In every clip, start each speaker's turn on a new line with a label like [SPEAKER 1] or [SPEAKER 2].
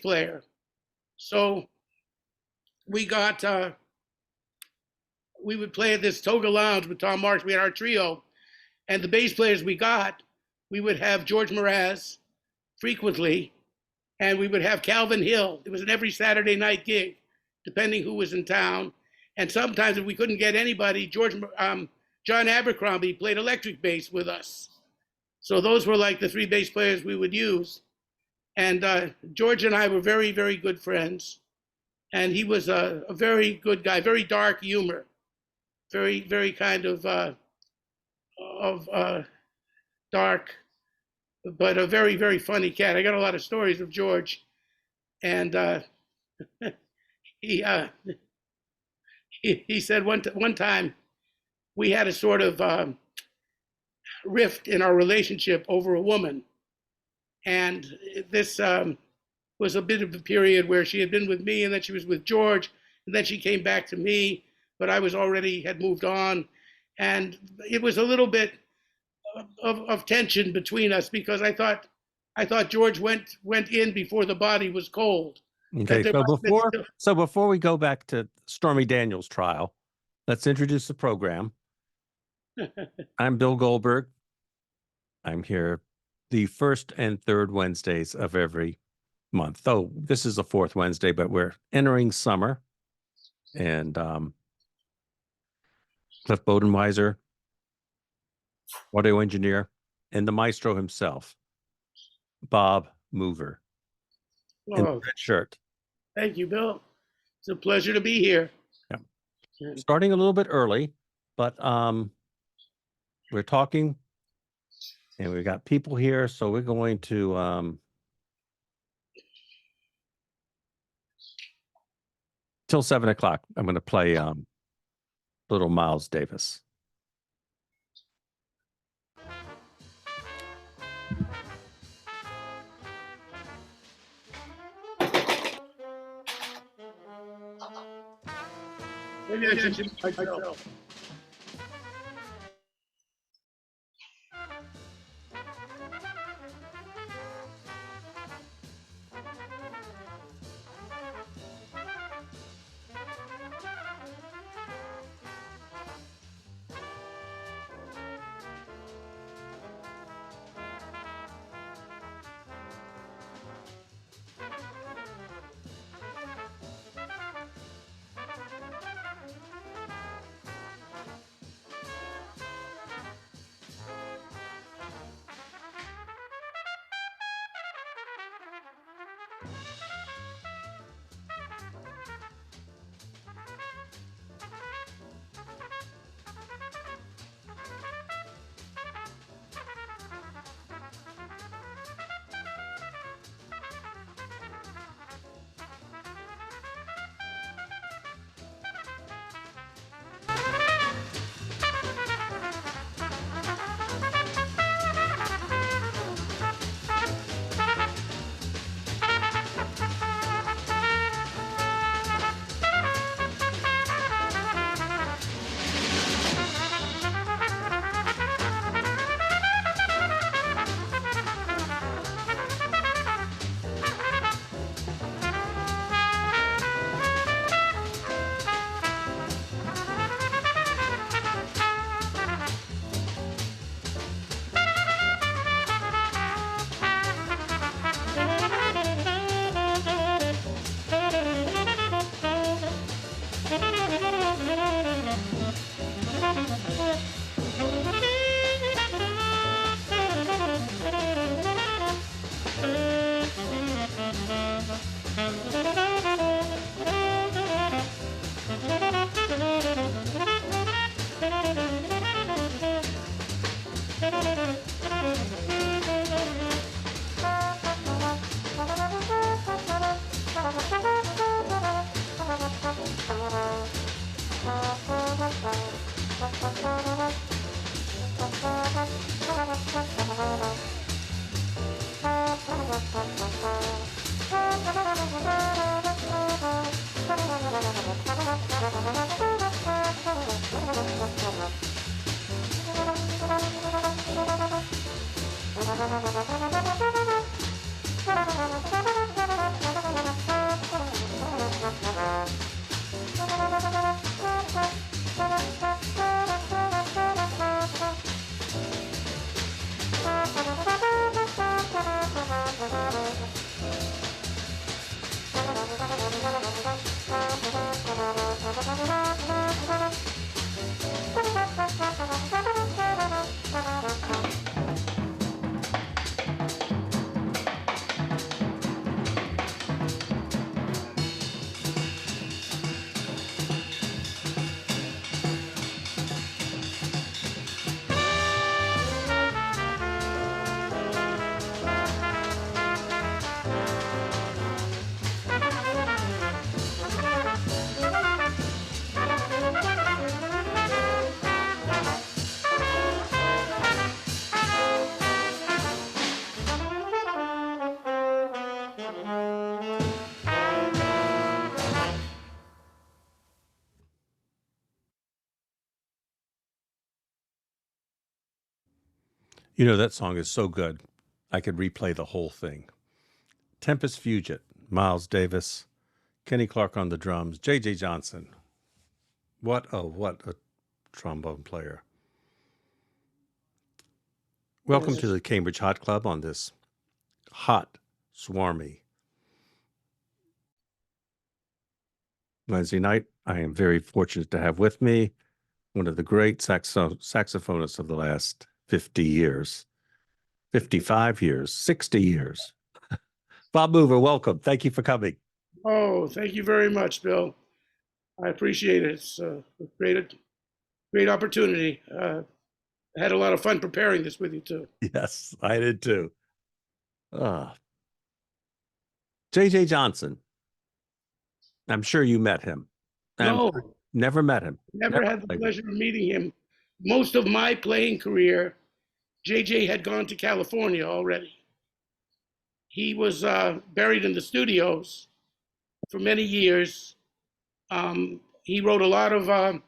[SPEAKER 1] player. So we got, we would play at this Toga Lounge with Tom Marks. We had our trio. And the bass players we got, we would have George Mraz frequently, and we would have Calvin Hill. It was an every Saturday night gig, depending who was in town. And sometimes if we couldn't get anybody, John Abercrombie played electric bass with us. So those were like the three bass players we would use. And George and I were very, very good friends. And he was a very good guy, very dark humor, very, very kind of dark, but a very, very funny cat. I got a lot of stories of George. And he said one time we had a sort of rift in our relationship over a woman. And this was a bit of a period where she had been with me and then she was with George and then she came back to me, but I was already had moved on. And it was a little bit of tension between us because I thought George went in before the body was cold.
[SPEAKER 2] Okay, so before we go back to Stormy Daniels' trial, let's introduce the program. I'm Bill Goldberg. I'm here the first and third Wednesdays of every month. Though this is the fourth Wednesday, but we're entering summer. And Cliff Bodenweiser, audio engineer, and the maestro himself, Bob Mover, in the red shirt.
[SPEAKER 1] Thank you, Bill. It's a pleasure to be here.
[SPEAKER 2] Yeah. Starting a little bit early, but we're talking, and we've got people here, so we're going to till 7 o'clock. I'm going to play little Miles Davis.
[SPEAKER 1] Maybe I should myself.
[SPEAKER 2] You know, that song is so good. I could replay the whole thing. Tempest Fugit, Miles Davis, Kenny Clark on the drums, J.J. Johnson. What a trombone player. Welcome to the Cambridge Hot Club on this hot, swarmy Wednesday night. I am very fortunate to have with me one of the great saxophonists of the last 50 years, 55 years, 60 years. Bob Mover, welcome. Thank you for coming.
[SPEAKER 1] Oh, thank you very much, Bill. I appreciate it. It's a great opportunity. I had a lot of fun preparing this with you, too.
[SPEAKER 2] Yes, I did too. J.J. Johnson. I'm sure you met him.
[SPEAKER 1] No,
[SPEAKER 2] never met him.
[SPEAKER 1] Never had the pleasure of meeting him. Most of my playing career, JJ had gone to California already. He was buried in the studios for many years. He wrote a lot of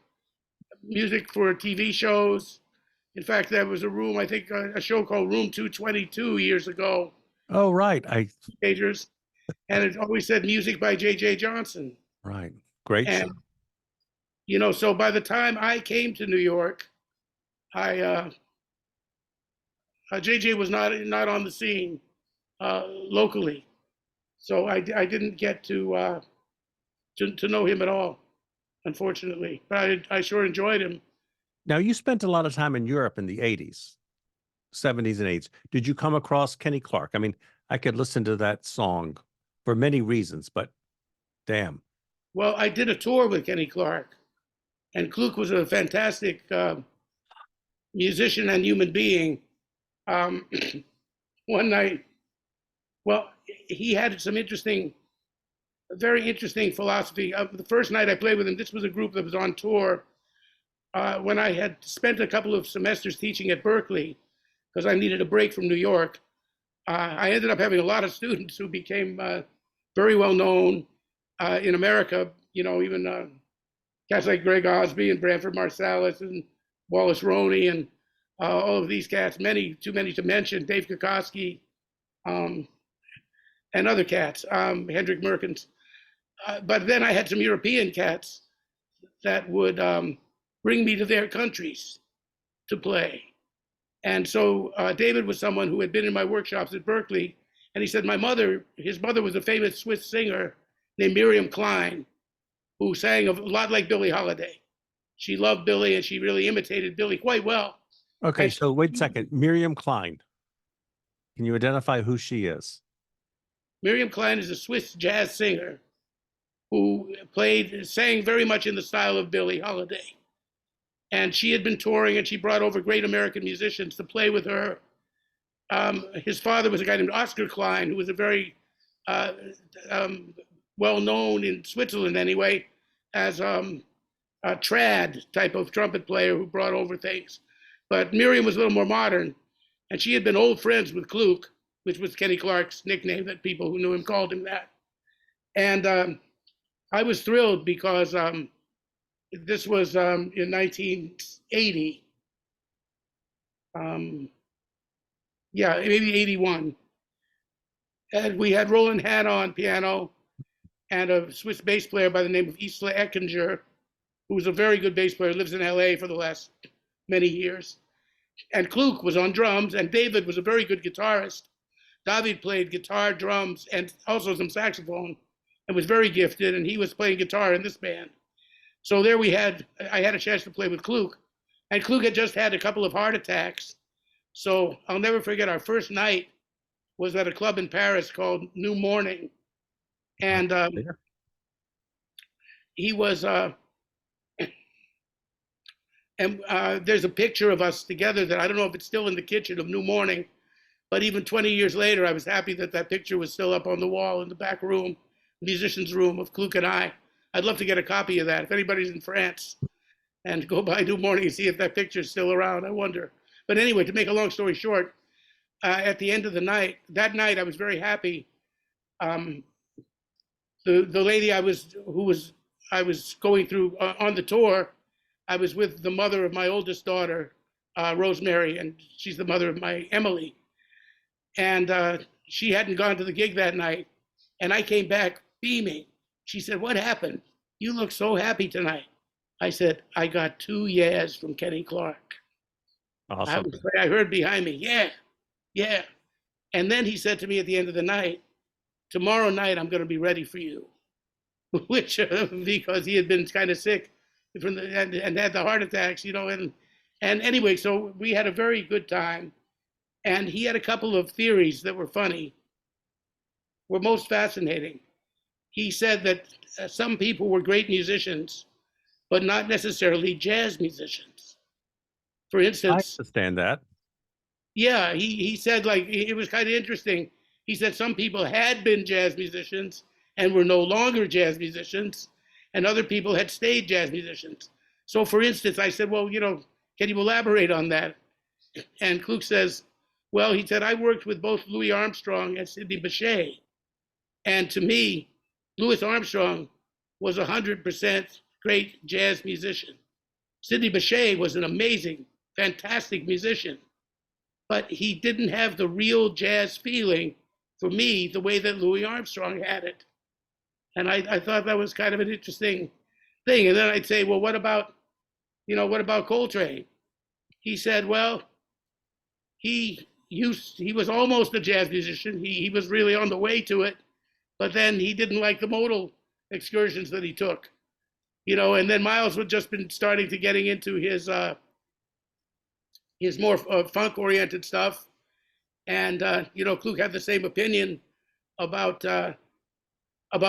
[SPEAKER 1] music for TV shows. In fact, there was a room, I think, a show called Room 222 years ago.
[SPEAKER 2] Oh, right.
[SPEAKER 1] Majors, and it always said music by J.J. Johnson.
[SPEAKER 2] Right. Great show.
[SPEAKER 1] You know, so by the time I came to New York, JJ was not on the scene locally, so I didn't get to know him at all, unfortunately. But I sure enjoyed him.
[SPEAKER 2] Now, you spent a lot of time in Europe in the 80s, 70s, and 80s. Did you come across Kenny Clark? I mean, I could listen to that song for many reasons, but damn.
[SPEAKER 1] Well, I did a tour with Kenny Clark, and Kluk was a fantastic musician and human being. One night, well, he had some very interesting philosophy. The first night I played with him, this was a group that was on tour. When I had spent a couple of semesters teaching at Berkeley, because I needed a break from New York, I ended up having a lot of students who became very well known in America. You know, even cats like Greg Osby and Branford Marsalis and Wallace Roney and all of these cats, too many to mention, Dave Kokoski, and other cats, Hendrik Merkens. But then I had some European cats that would bring me to their countries to play. And so David was someone who had been in my workshops at Berkeley, and he said his mother was a famous Swiss singer named Miriam Klein, who sang a lot like Billie Holiday. She loved Billie, and she really imitated Billie quite well.
[SPEAKER 2] Okay, so wait a second. Miriam Klein. Can you identify who she is?
[SPEAKER 1] Miriam Klein is a Swiss jazz singer who sang very much in the style of Billie Holiday. And she had been touring, and she brought over great American musicians to play with her. His father was a guy named Oscar Klein, who was a very well-known in Switzerland anyway, as a trad type of trumpet player who brought over things. But Miriam was a little more modern, and she had been old friends with Kluk, which was Kenny Clark's nickname that people who knew him called him that. And I was thrilled because this was in 1980. Yeah, maybe 81. And we had Roland Hannah on piano and a Swiss bass player by the name of Isla Eckinger, who was a very good bass player, lives in LA for the last many years. And Kluk was on drums, and David was a very good guitarist. David played guitar, drums, and also some saxophone, and was very gifted, and he was playing guitar in this band. So there I had a chance to play with Kluk, and Kluk had just had a couple of heart attacks. So I'll never forget, our first night was at a club in Paris called New Morning. And he was, there's a picture of us together that I don't know if it's still in the kitchen of New Morning, but even 20 years later, I was happy that picture was still up on the wall in the back room, musician's room of Kluk and I. I'd love to get a copy of that. If anybody's in France and go by New Morning and see if that picture's still around, I wonder. But anyway, to make a long story short, at the end of the night, that night I was very happy. The lady I was going through on the tour, I was with the mother of my oldest daughter, Rosemary, and she's the mother of my Emily. And she hadn't gone to the gig that night. And I came back beaming. She said, "What happened? You look so happy tonight." I said, "I got 2 yeahs from Kenny Clark."
[SPEAKER 2] Awesome.
[SPEAKER 1] I heard behind me, "Yeah, yeah." And then he said to me at the end of the night, "Tomorrow night, I'm going to be ready for you," which, because he had been kind of sick and had the heart attacks, and anyway, so we had a very good time. And he had a couple of theories that were funny, were most fascinating. He said that some people were great musicians, but not necessarily jazz musicians. For
[SPEAKER 2] I
[SPEAKER 1] instance,
[SPEAKER 2] understand that.
[SPEAKER 1] yeah, he said, like, it was kind of interesting. He said some people had been jazz musicians and were no longer jazz musicians, and other people had stayed jazz musicians. So, for instance, I said, "Well, can you elaborate on that?" And Klug says, "Well," he said, "I worked with both Louis Armstrong and Sidney Bechet. And to me, Louis Armstrong was 100% great jazz musician. Sidney Bechet was an amazing, fantastic musician, but he didn't have the real jazz feeling for me the way that Louis Armstrong had it." And I thought that was kind of an interesting thing. And then I'd say, "Well, what about Coltrane?" He said, "Well, he was almost a jazz musician. He was really on the way to it, but then he didn't like the modal excursions that he took, and then Miles had just been starting to getting into his more funk oriented stuff. And Klug had the same opinion about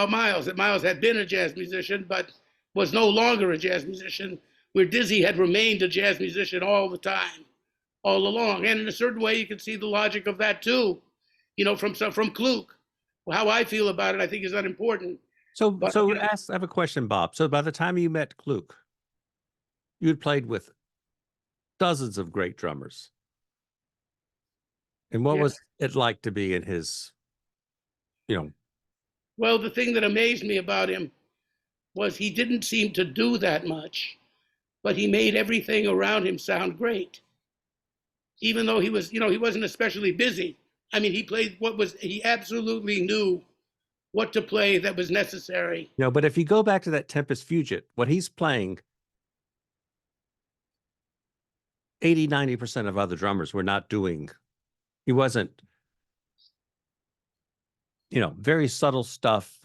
[SPEAKER 1] Miles, that Miles had been a jazz musician but was no longer a jazz musician, where Dizzy had remained a jazz musician all the time, all along. And in a certain way, you can see the logic of that too, from Klug. How I feel about it, I think, is unimportant.
[SPEAKER 2] So I have a question, Bob. So by the time you met Klug, you had played with dozens of great drummers. And what was it like to be in his,
[SPEAKER 1] Well, the thing that amazed me about him was he didn't seem to do that much, but he made everything around him sound great. Even though he wasn't especially busy. I mean, he played he absolutely knew what to play that was necessary.
[SPEAKER 2] But if you go back to that Tempest Fugit, what he's playing, 80-90% of other drummers were not doing. He wasn't, very subtle stuff.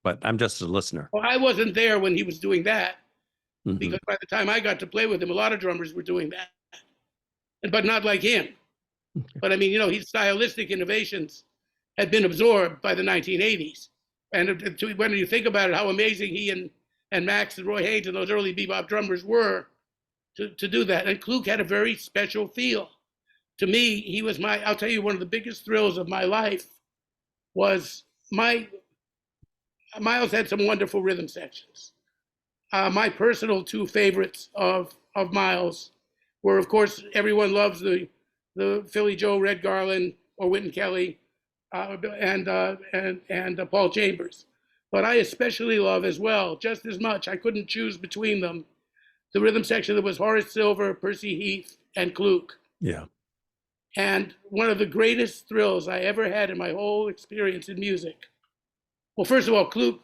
[SPEAKER 2] But I'm just a listener.
[SPEAKER 1] Well, I wasn't there when he was doing that,
[SPEAKER 2] Mm-hmm.
[SPEAKER 1] because by the time I got to play with him, a lot of drummers were doing that, but not like him. But I mean, his stylistic innovations had been absorbed by the 1980s. And when you think about it, how amazing he and Max and Roy Haynes and those early bebop drummers were to do that. And Klug had a very special feel. To me, he was I'll tell you, one of the biggest thrills of my life was Miles had some wonderful rhythm sections. My personal 2 favorites of Miles were, of course, everyone loves the Philly Joe, Red Garland, or Wynton Kelly, and Paul Chambers. But I especially love as well, just as much, I couldn't choose between them, the rhythm section that was Horace Silver, Percy Heath, and Klug.
[SPEAKER 2] Yeah.
[SPEAKER 1] And one of the greatest thrills I ever had in my whole experience in music. Well, first of all, Klug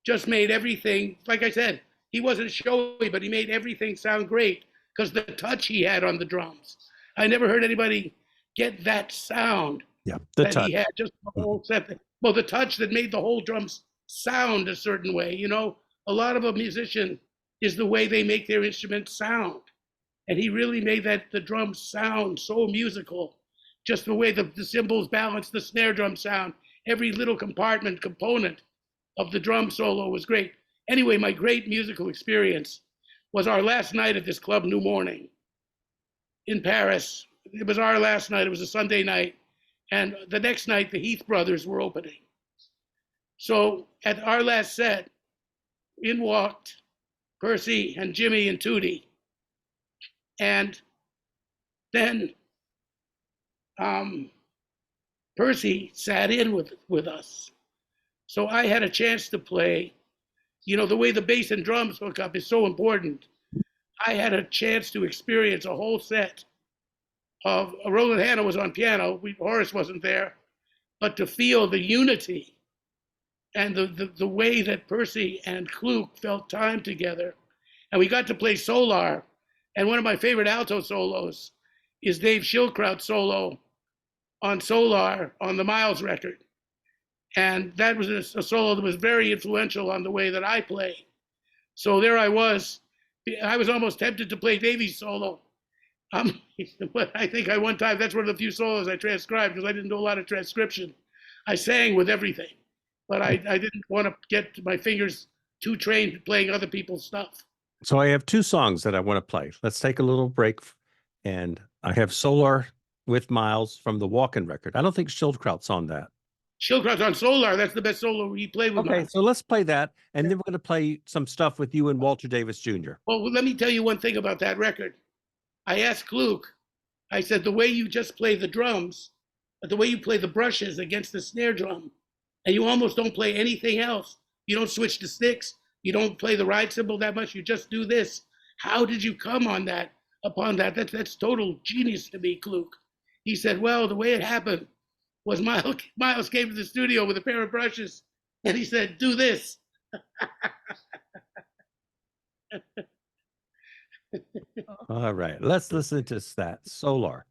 [SPEAKER 1] just made everything, like I said, he wasn't showy, but he made everything sound great because the touch he had on the drums. I never heard anybody get that sound.
[SPEAKER 2] Yeah, the
[SPEAKER 1] that
[SPEAKER 2] touch.
[SPEAKER 1] He had, just the whole set. Well, the touch that made the whole drums sound a certain way. A lot of a musician is the way they make their instruments sound. And he really made the drums sound so musical. Just the way the cymbals balance the snare drum sound. Every little component of the drum solo was great. Anyway, my great musical experience was our last night at this club, New Morning, in Paris. It was our last night. It was a Sunday night. And the next night, the Heath brothers were opening. So at our last set, in walked Percy and Jimmy and Tootie. And then Percy sat in with us. So I had a chance to play. The way the bass and drums hook up is so important. I had a chance to experience a whole set of Roland Hanna was on piano. Horace wasn't there, but to feel the unity and the way that Percy and Kluk felt time together. And we got to play Solar. And one of my favorite alto solos is Dave Schildkraut's solo on Solar on the Miles record. And that was a solo that was very influential on the way that I play. So there I was. I was almost tempted to play Davey's solo. But I think one time, that's one of the few solos I transcribed because I didn't do a lot of transcription. I sang with everything, but I didn't want to get my fingers too trained playing other people's stuff.
[SPEAKER 2] So I have two songs that I want to play. Let's take a little break. And I have Solar with Miles from the Walken record. I don't think Schildkraut's on that.
[SPEAKER 1] Schildkraut's on Solar. That's the best solo he played with.
[SPEAKER 2] Okay, so let's play that. And then we're going to play some stuff with you and Walter Davis Jr.
[SPEAKER 1] Well, let me tell you one thing about that record. I asked Kluk, I said, the way you just play the drums, the way you play the brushes against the snare drum, and you almost don't play anything else. You don't switch the sticks. You don't play the ride cymbal that much. You just do this. How did you come on that? Upon that? That's total genius to me, Kluk. He said, well, the way it happened was Miles came to the studio with a pair of brushes, and he said, do this.
[SPEAKER 2] All right, let's listen to that Solar.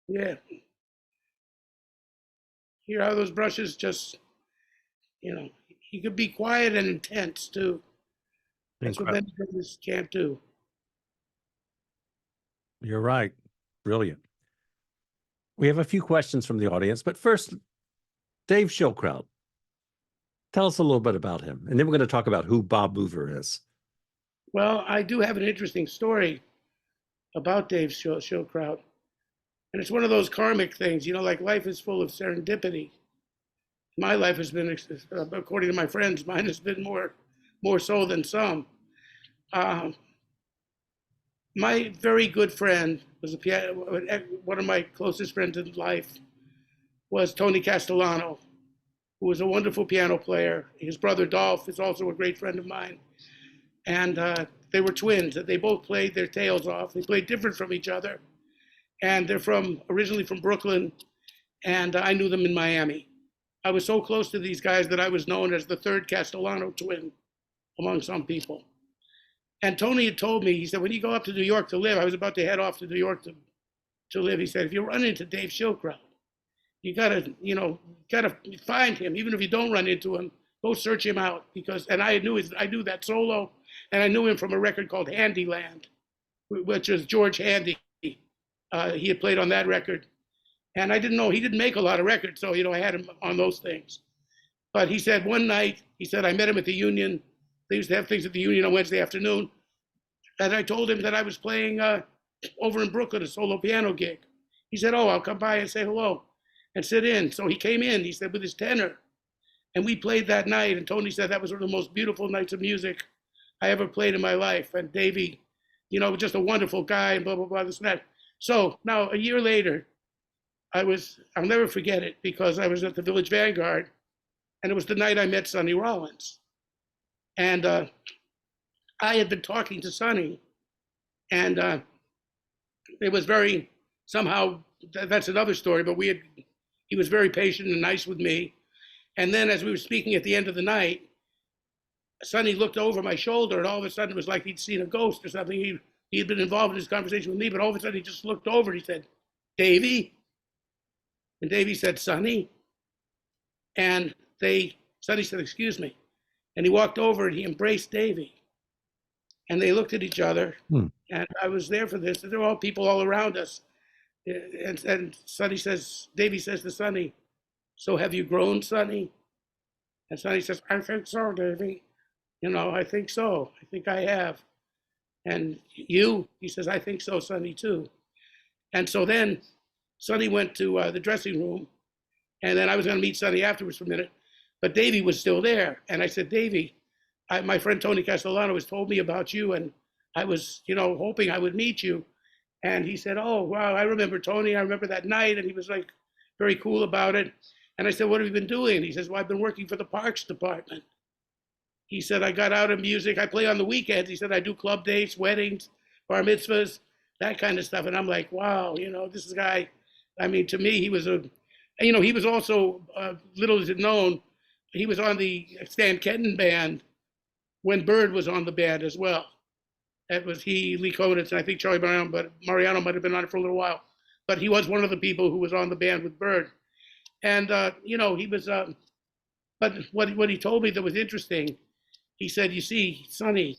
[SPEAKER 1] Yeah. Hear how those brushes just, he could be quiet and intense too. That's what
[SPEAKER 2] Incredible.
[SPEAKER 1] many drummers can't do.
[SPEAKER 2] You're right. Brilliant. We have a few questions from the audience, but first, Dave Schildkraut. Tell us a little bit about him, and then we're going to talk about who Bob Mover is.
[SPEAKER 1] Well, I do have an interesting story about Dave Schildkraut. And it's one of those karmic things, like life is full of serendipity. My life has been, according to my friends, mine has been more so than some. My very good friend was one of my closest friends in life was Tony Castellano, who was a wonderful piano player. His brother Dolph is also a great friend of mine. And they were twins. They both played their tails off. They played different from each other. And they're originally from Brooklyn, and I knew them in Miami. I was so close to these guys that I was known as the third Castellano twin among some people. And Tony had told me, he said, when you go up to New York to live, I was about to head off to New York to live. He said, if you run into Dave Schildkraut, you gotta find him. Even if you don't run into him, go search him out. And I knew that solo, and I knew him from a record called Handyland, which was George Handy. He had played on that record. And I didn't know, he didn't make a lot of records, so, I had him on those things. But he said one night, I met him at the Union. They used to have things at the Union on Wednesday afternoon. And I told him that I was playing over in Brooklyn, a solo piano gig. He said, oh, I'll come by and say hello and sit in. So he came in, he said, with his tenor. And we played that night. And Tony said that was one of the most beautiful nights of music I ever played in my life. And Davey, just a wonderful guy and blah, blah, blah, this and that. So now a year later, I'll never forget it because I was at the Village Vanguard and it was the night I met Sonny Rollins. And I had been talking to Sonny and it was somehow, that's another story, but he was very patient and nice with me. And then as we were speaking at the end of the night, Sonny looked over my shoulder and all of a sudden it was like he'd seen a ghost or something. He had been involved in this conversation with me, but all of a sudden he just looked over and he said, Davey? And Davey said, Sonny? And Sonny said, excuse me. And he walked over and he embraced Davey. And they looked at each other. And I was there for this. And there were all people all around us. And Davey says to Sonny, so have you grown, Sonny? And Sonny says, I think so, Davey. I think so. I think I have. And you? He says, I think so, Sonny, too. And so then Sonny went to the dressing room, and then I was going to meet Sonny afterwards for a minute, but Davey was still there. And I said, Davey, my friend Tony Castellano has told me about you, and I was, hoping I would meet you. And he said, oh, wow, I remember Tony. I remember that night. And he was like very cool about it. And I said, what have you been doing? And he says, well, I've been working for the Parks Department. He said, I got out of music. I play on the weekends. He said, I do club dates, weddings, bar mitzvahs, that kind of stuff. And I'm like, wow, this guy, to me, he was he was also, little is it known, he was on the Stan Kenton band when Bird was on the band as well. That was he, Lee Konitz, and I think Charlie Mariano, but Mariano might have been on it for a little while. But he was one of the people who was on the band with Bird. And, he was But what he told me that was interesting, he said, you see, Sonny,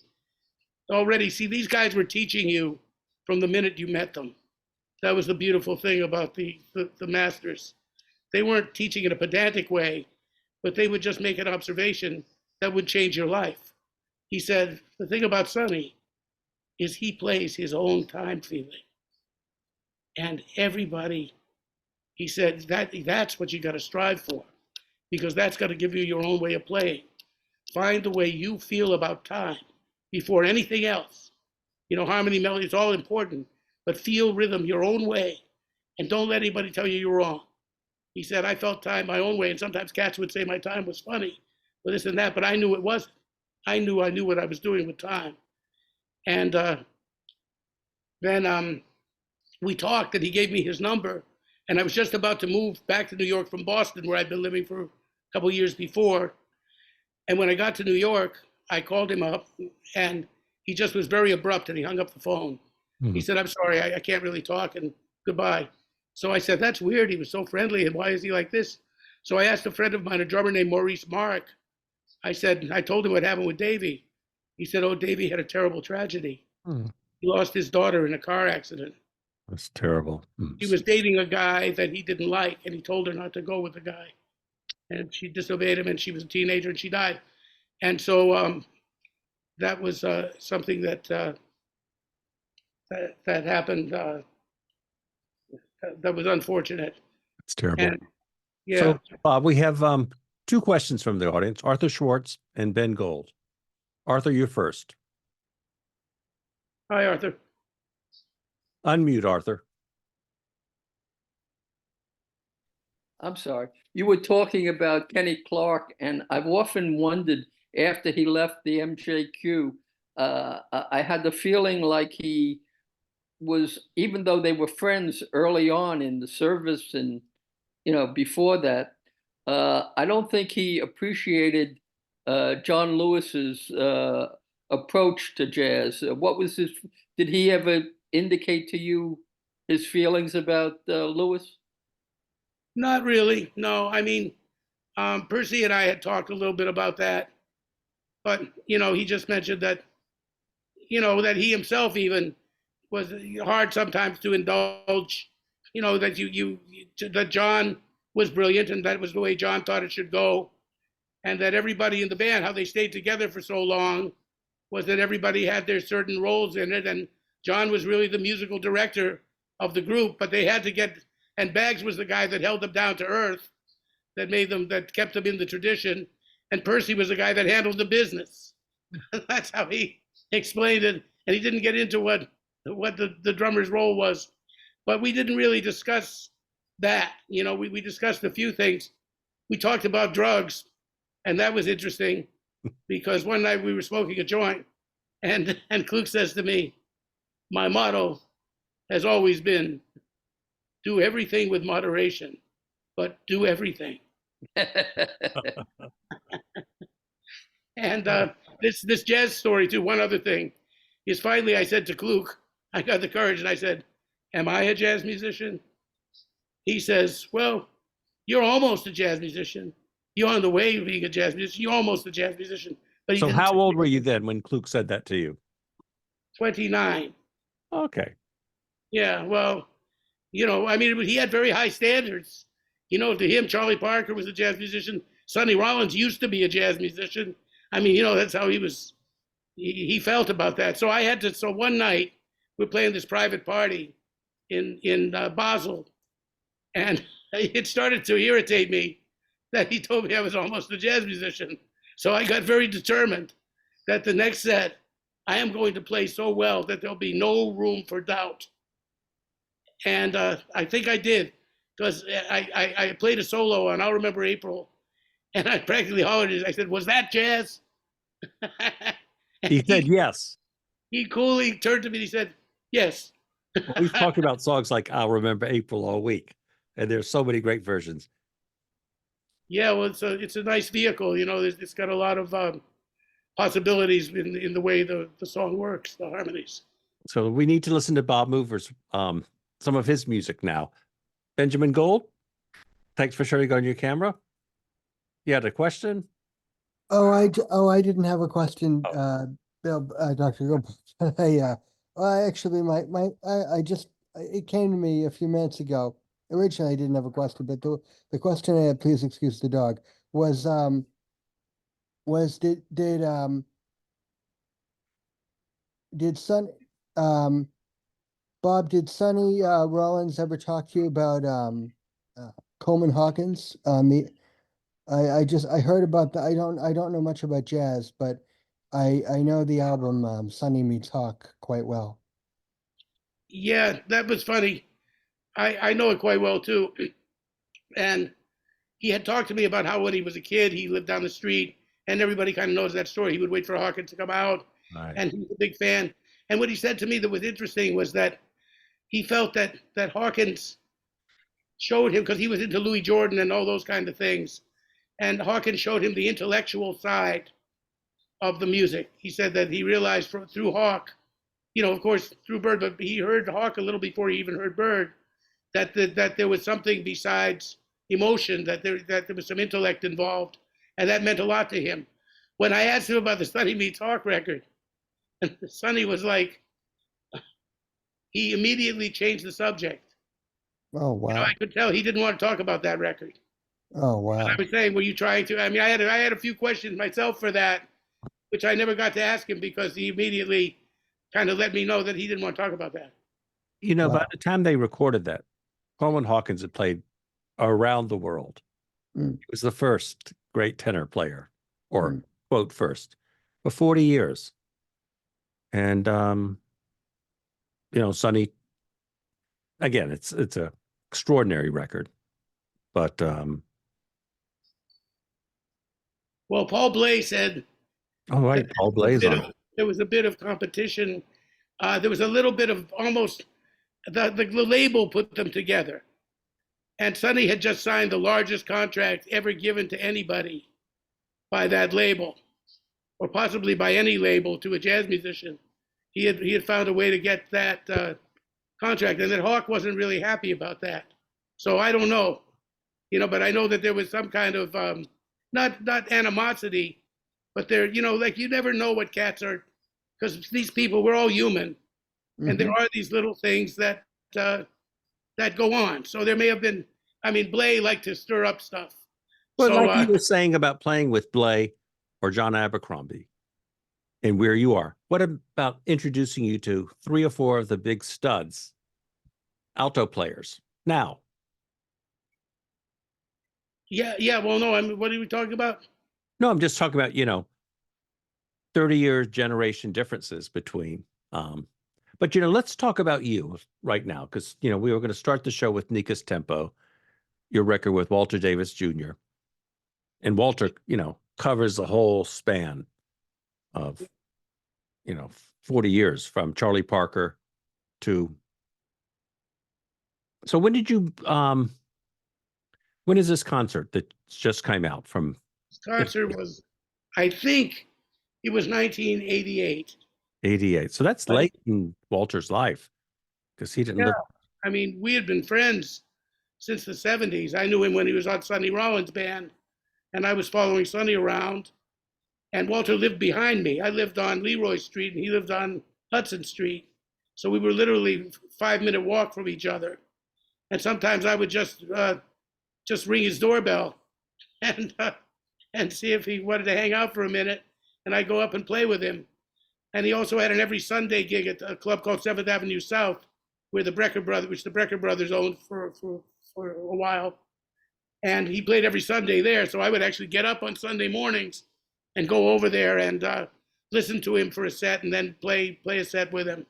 [SPEAKER 1] already, see, these guys were teaching you from the minute you met them. That was the beautiful thing about the masters. They weren't teaching in a pedantic way, but they would just make an observation that would change your life. He said, the thing about Sonny is he plays his own time feeling. And everybody, he said, that's what you got to strive for, because that's got to give you your own way of playing. Find the way you feel about time before anything else. You know, harmony, melody, it's all important, but feel rhythm your own way, and don't let anybody tell you you're wrong. He said, I felt time my own way, and sometimes cats would say my time was funny, or this and that, but I knew it wasn't. I knew what I was doing with time. And then we talked, and he gave me his number, and I was just about to move back to New York from Boston, where I'd been living for a couple of years before. And when I got to New York, I called him up, and he just was very abrupt, and he hung up the phone. He said, I'm sorry, I can't really talk, and goodbye. So I said, that's weird. He was so friendly, and why is he like this? So I asked a friend of mine, a drummer named Maurice Mark. I told him what happened with Davey. He said, oh, Davey had a terrible tragedy. He lost his daughter in a car accident.
[SPEAKER 2] That's terrible.
[SPEAKER 1] She was dating a guy that he didn't like, and he told her not to go with the guy. And she disobeyed him, and she was a teenager, and she died. And so that was something that happened. That was unfortunate.
[SPEAKER 2] It's terrible.
[SPEAKER 1] And, yeah.
[SPEAKER 2] So, Bob, we have two questions from the audience, Arthur Schwartz and Ben Gold. Arthur, you're first.
[SPEAKER 1] Hi, Arthur.
[SPEAKER 2] Unmute, Arthur.
[SPEAKER 3] I'm sorry. You were talking about Kenny Clark, and I've often wondered, after he left the MJQ, I had the feeling like he was, even though they were friends early on in the service and, before that, I don't think he appreciated John Lewis's approach to jazz. What was did he ever indicate to you his feelings about Lewis?
[SPEAKER 1] Not really. No, I mean, Percy and I had talked a little bit about that, but he just mentioned that, that he himself even was hard sometimes to indulge. That John was brilliant, and that was the way John thought it should go, and that everybody in the band, how they stayed together for so long, was that everybody had their certain roles in it, and John was really the musical director of the group, but they had to get. And Baggs was the guy that held them down to earth, that kept them in the tradition. And Percy was the guy that handled the business. That's how he explained it. And he didn't get into what the drummer's role was. But we didn't really discuss that. We discussed a few things. We talked about drugs, and that was interesting because one night we were smoking a joint, and Kluk says to me, my motto has always been, do everything with moderation, but do everything. And this jazz story too, one other thing, is finally I said to Kluk, I got the courage and I said, am I a jazz musician? He says, well, you're almost a jazz musician. You're on the way of being a jazz musician. You're almost a jazz musician. But
[SPEAKER 2] so how old were you then when Kluk said that to you?
[SPEAKER 1] 29.
[SPEAKER 2] Okay.
[SPEAKER 1] Yeah, well, I mean, he had very high standards. To him, Charlie Parker was a jazz musician. Sonny Rollins used to be a jazz musician. I mean, that's how he felt about that. So so one night, we're playing this private party in Basel, and it started to irritate me that he told me I was almost a jazz musician. So I got very determined that the next set, I am going to play so well that there'll be no room for doubt. And I think I did, because I played a solo on I'll Remember April, and I practically hollered it. I said, was that jazz?
[SPEAKER 2] He said yes.
[SPEAKER 1] He coolly turned to me and he said, yes.
[SPEAKER 2] Well, we've talked about songs like I'll Remember April all week, and there's so many great versions.
[SPEAKER 1] Yeah, well, it's a nice vehicle. It's got a lot of possibilities in the way the song works, the harmonies.
[SPEAKER 2] So we need to listen to Bob Mover's some of his music now. Benjamin Gold, thanks for showing on your camera. You had a question?
[SPEAKER 4] I didn't have a question,
[SPEAKER 2] Oh.
[SPEAKER 4] Bill, Dr. Goldberg. I actually, it came to me a few minutes ago. Originally, I didn't have a question, but the question I had, please excuse the dog, was, did Bob, did Sonny, Rollins ever talk to you about, uh, Coleman Hawkins? I heard about the, I don't know much about jazz, but I know the album, Sunny Meets Hawk quite well.
[SPEAKER 1] Yeah, that was funny. I know it quite well too. And he had talked to me about how when he was a kid, he lived down the street, and everybody kind of knows that story. He would wait for Hawkins to come out,
[SPEAKER 2] Right.
[SPEAKER 1] and he was a big fan. And what he said to me that was interesting was that he felt that Hawkins showed him, because he was into Louis Jordan and all those kind of things, and Hawkins showed him the intellectual side of the music. He said that he realized through Hawk, of course through Bird, but he heard Hawk a little before he even heard Bird, that there was something besides emotion, that there was some intellect involved, and that meant a lot to him. When I asked him about the Sonny Meets Hawk record, and Sonny was like, he immediately changed the subject.
[SPEAKER 4] Oh, wow.
[SPEAKER 1] I could tell he didn't want to talk about that record.
[SPEAKER 4] Oh,
[SPEAKER 1] And
[SPEAKER 4] wow.
[SPEAKER 1] I was saying, were you trying to? I mean, I had a few questions myself for that, which I never got to ask him because he immediately kind of let me know that he didn't want to talk about that.
[SPEAKER 2] By
[SPEAKER 4] Wow.
[SPEAKER 2] the time they recorded that, Coleman Hawkins had played around the world.
[SPEAKER 4] Mm.
[SPEAKER 2] He was the first great tenor player, or
[SPEAKER 4] Mm.
[SPEAKER 2] quote first, for 40 years. And Sonny, again, it's a extraordinary record. But
[SPEAKER 1] Well, Paul Bley said
[SPEAKER 2] all right, Paul Bley's on.
[SPEAKER 1] there was a bit of competition. There was a little bit of almost the label put them together. And Sonny had just signed the largest contract ever given to anybody by that label, or possibly by any label to a jazz musician. He had found a way to get that contract, and that Hawk wasn't really happy about that. So I don't know, but I know that there was some kind of not animosity, but there, like you never know what cats are, because these people, we're all human, and there are these little things that go on. So there may have been. I mean, Bley liked to stir up stuff.
[SPEAKER 2] Well,
[SPEAKER 1] so,
[SPEAKER 2] like you were saying about playing with Bley or John Abercrombie, and where you are. What about introducing you to 3 or 4 of the big studs, alto players now?
[SPEAKER 1] Yeah. Well, no. I mean, what are we talking about?
[SPEAKER 2] No, I'm just talking about 30-year generation differences between. But let's talk about you right now, because we were going to start the show with Nika's Tempo, your record with Walter Davis Jr. And Walter, covers the whole span of 40 years from Charlie Parker to. So when did you when is this concert that just came out from?
[SPEAKER 1] This concert was, I think, it was 1988.
[SPEAKER 2] 88. So that's late in Walter's life, because he didn't live.
[SPEAKER 1] I mean, we had been friends since the 70s. I knew him when he was on Sonny Rollins' band, and I was following Sonny around. And Walter lived behind me. I lived on Leroy Street, and he lived on Hudson Street. So we were literally 5-minute walk from each other. And sometimes I would just ring his doorbell and see if he wanted to hang out for a minute, and I'd go up and play with him. And he also had an every Sunday gig at a club called 7th Avenue South, where the Brecker brothers owned for a while. And he played every Sunday there. So I would actually get up on Sunday mornings and go over there and listen to him for a set, and then play a set with him.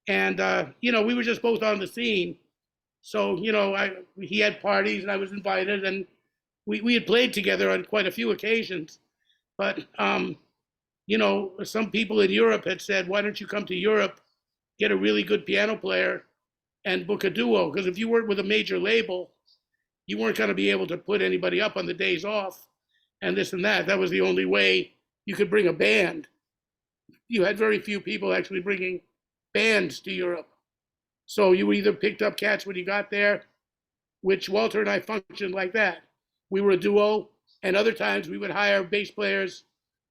[SPEAKER 1] And we were just both on the scene. So he had parties and I was invited, and we had played together on quite a few occasions. But some people in Europe had said, why don't you come to Europe, get a really good piano player, and book a duo? Because if you worked with a major label, you weren't going to be able to put anybody up on the days off and this and that. That was the only way you could bring a band. You had very few people actually bringing bands to Europe. So you either picked up cats when you got there, which Walter and I functioned like that. We were a duo, And other times we would hire bass players,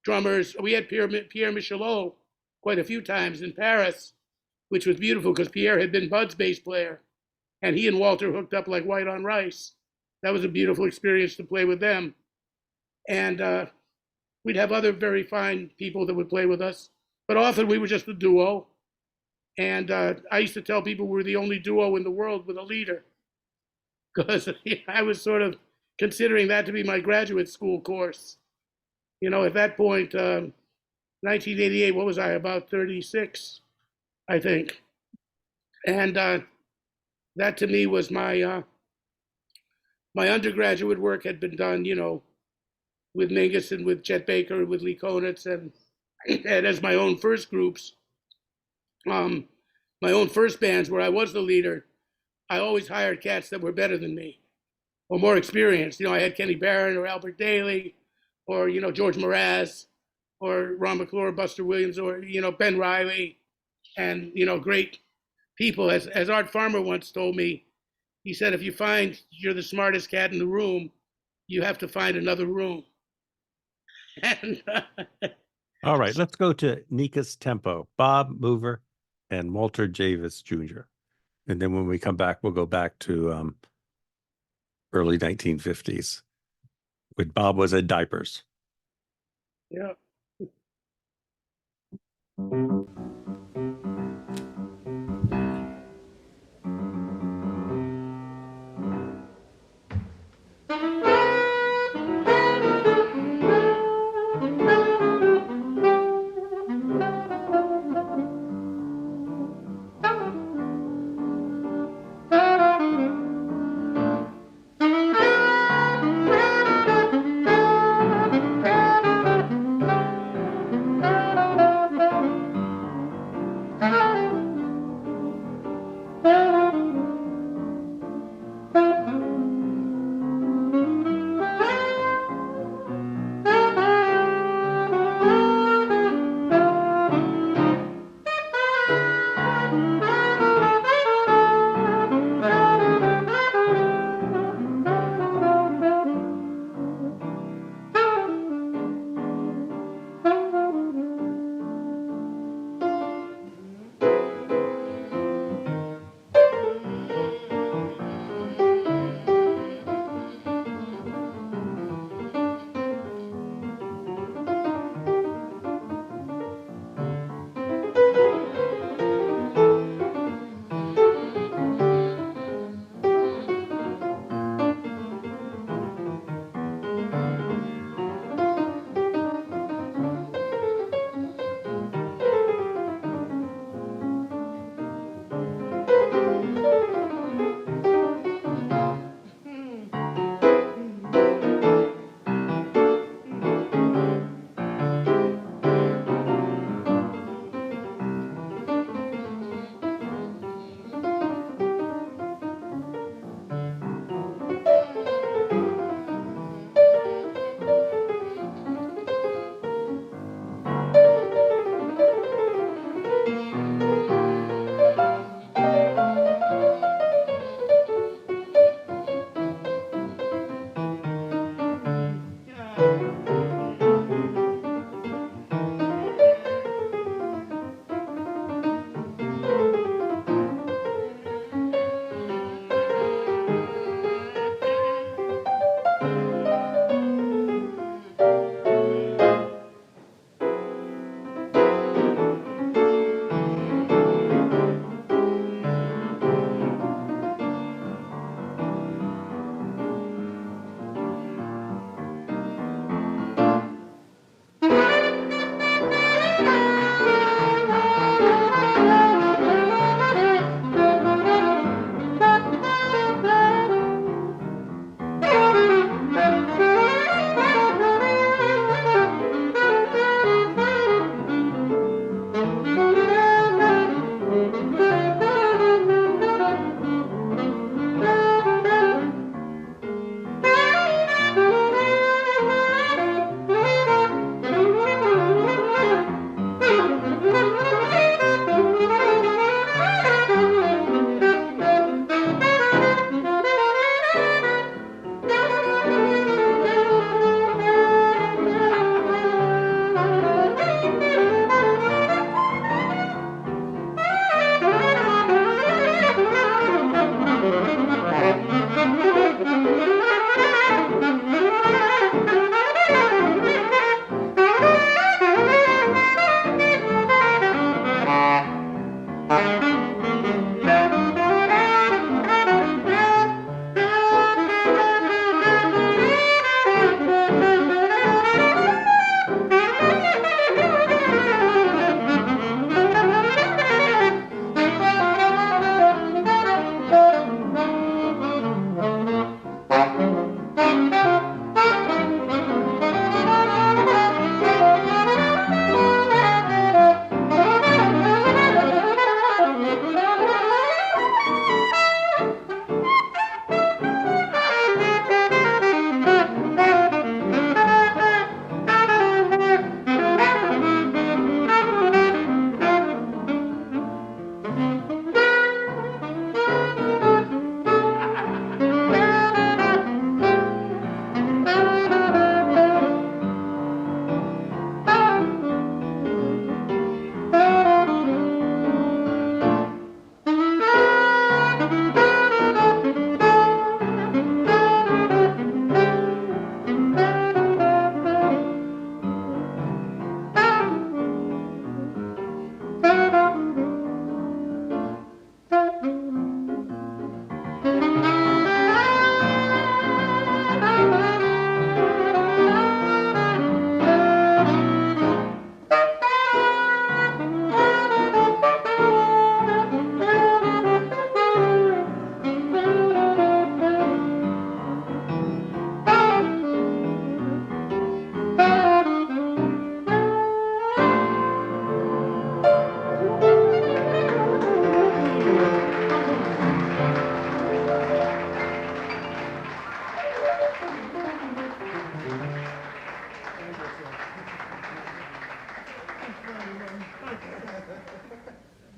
[SPEAKER 1] drummers. We had Pierre Michelot quite a few times in Paris, which was beautiful because Pierre had been Bud's bass player, and he and Walter hooked up like white on rice. That was a beautiful experience to play with them. And we'd have other very fine people that would play with us, but often we were just a duo. And I used to tell people we're the only duo in the world with a leader, because I was sort of considering that to be my graduate school course. You know, at that point, 1988, what was I, about 36, I think. And that to me was my undergraduate work had been done, you know, with Mingus and with Chet Baker and with Lee Konitz, and as my own first groups, my own first bands where I was the leader, I always hired cats that were better than me or more experienced. You know, I had Kenny Barron or Albert Daly or, you know, George Mraz or Ron McClure, Buster Williams, or, you know, Ben Riley, and, you know, great people. As Art Farmer once told me, he said, if you find you're the smartest cat in the room, you have to find another room. And
[SPEAKER 2] All right, let's go to Nika's Tempo, Bob Mover and Walter Javis Jr. And then when we come back, we'll go back to early 1950s when Bob was in diapers.
[SPEAKER 1] yeah.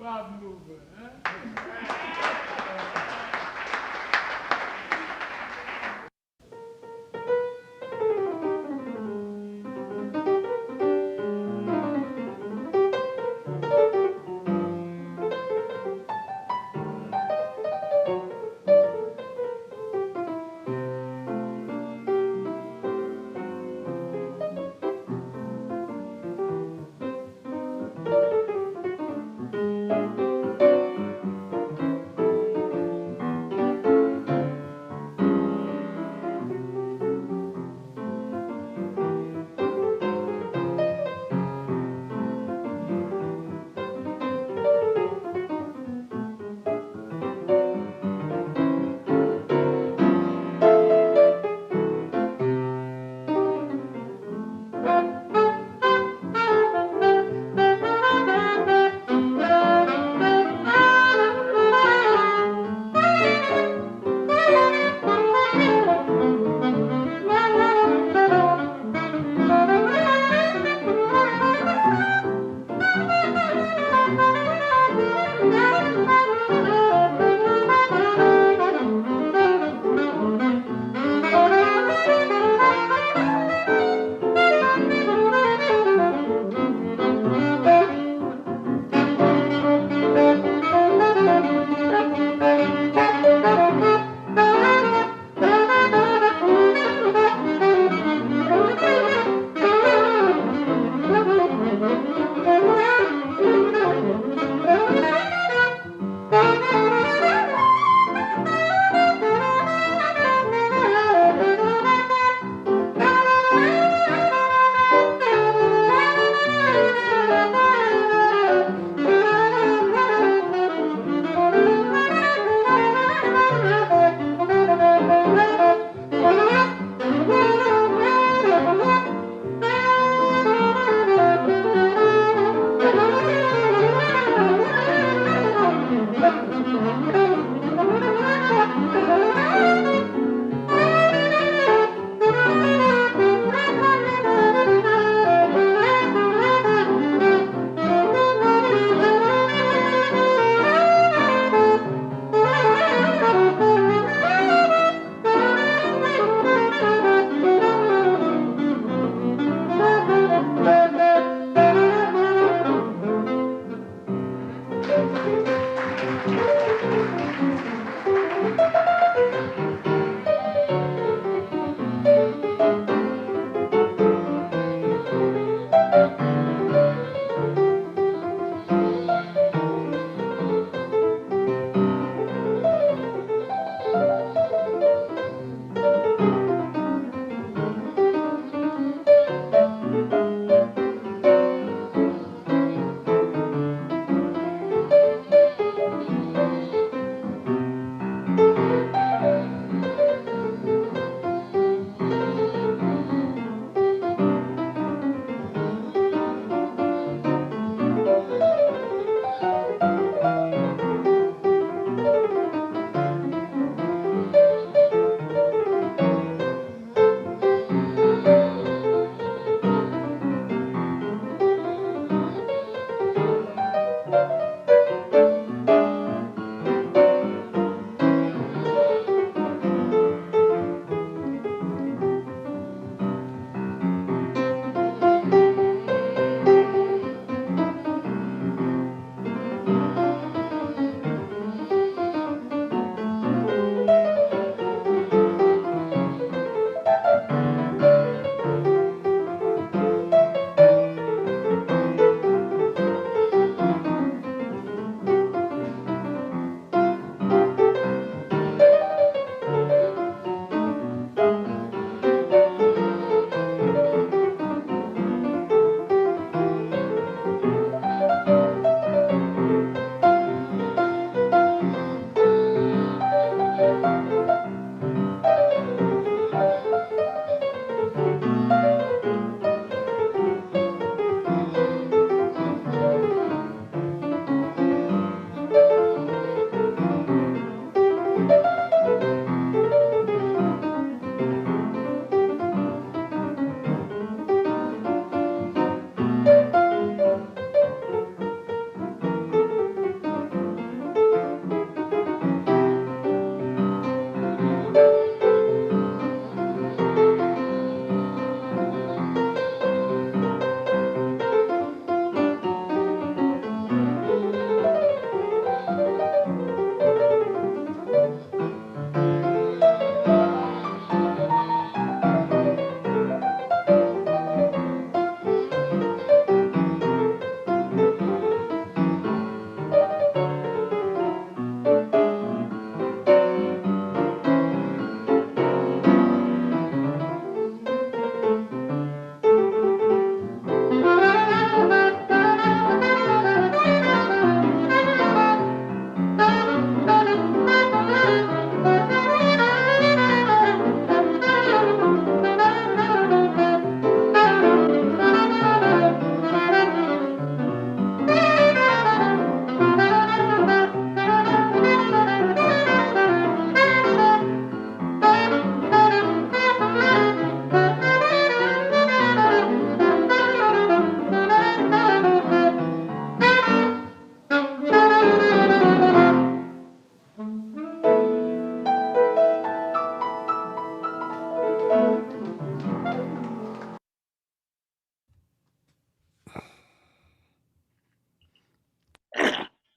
[SPEAKER 5] Bob mover, huh?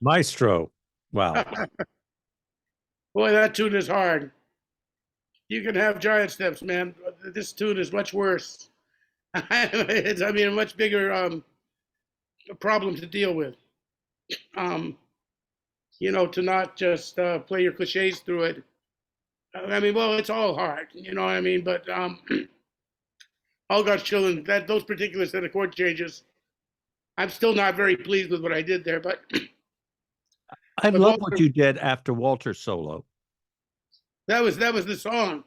[SPEAKER 2] Maestro. Wow.
[SPEAKER 1] Boy, that tune is hard. You can have giant steps, man. This tune is much worse. It's, I mean, a much bigger problem to deal with. Um, to not just play your cliches through it. I mean, well, it's all hard, you know what I mean? But All God's Children, those particular set of chord changes, I'm still not very pleased with what I did there. But
[SPEAKER 2] I
[SPEAKER 1] but
[SPEAKER 2] love
[SPEAKER 1] Walter,
[SPEAKER 2] what you did after Walter's solo.
[SPEAKER 1] that was the song.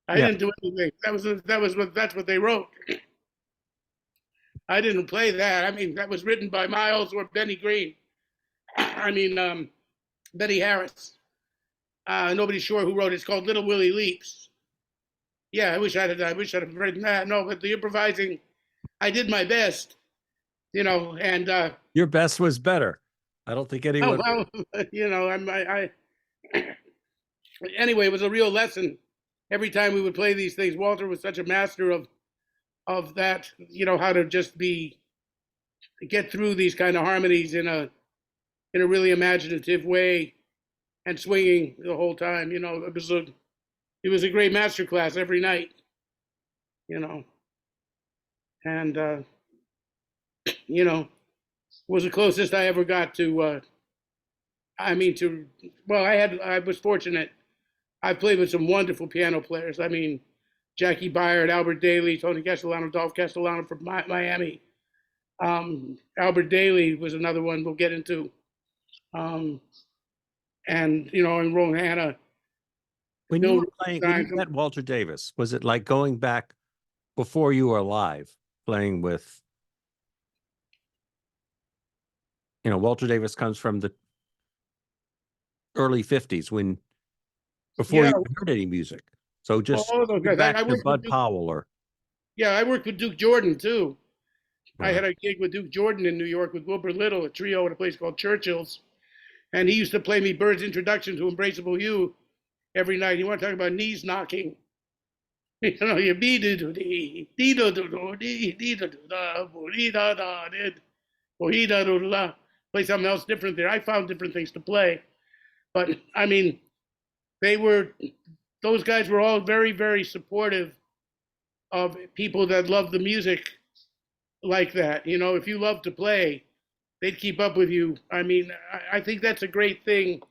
[SPEAKER 1] I
[SPEAKER 2] Yeah.
[SPEAKER 1] didn't do anything. That's what they wrote. I didn't play that. I mean, that was written by Miles or Benny Green. I mean, Benny Harris. Nobody's sure who wrote it. It's called Little Willie Leaps. Yeah, I wish I'd have written that. No, but the improvising, I did my best, and
[SPEAKER 2] Your best was better. I don't think anyone.
[SPEAKER 1] well, anyway, it was a real lesson. Every time we would play these things, Walter was such a master of that. How to just get through these kind of harmonies in a really imaginative way and swinging the whole time. It was a great master class every night. And was the closest I ever got to. Well, I was fortunate. I played with some wonderful piano players. I mean, Jackie Byard, Albert Daly, Tony Castellano, Dolph Castellano from Miami. Albert Daly was another one we'll get into. And Roland Hanna.
[SPEAKER 2] When you were playing, when you met Walter Davis, was it like going back before you were alive, playing with, Walter Davis comes from the early 50s before you heard any music. So just back to Bud Powell or.
[SPEAKER 1] Yeah, I worked with Duke Jordan too.
[SPEAKER 2] Right.
[SPEAKER 1] I had a gig with Duke Jordan in New York with Wilbur Little, a trio at a place called Churchill's. And he used to play me Bird's Introduction to Embraceable You every night. You want to talk about knees knocking? You be do do dee dee do do do dee dee do do da dee da da did dee da do da. Play something else different there. I found different things to play, but I mean, those guys were all very, very supportive of people that love the music like that. If you love to play, they'd keep up with you. I mean, I think that's a great thing.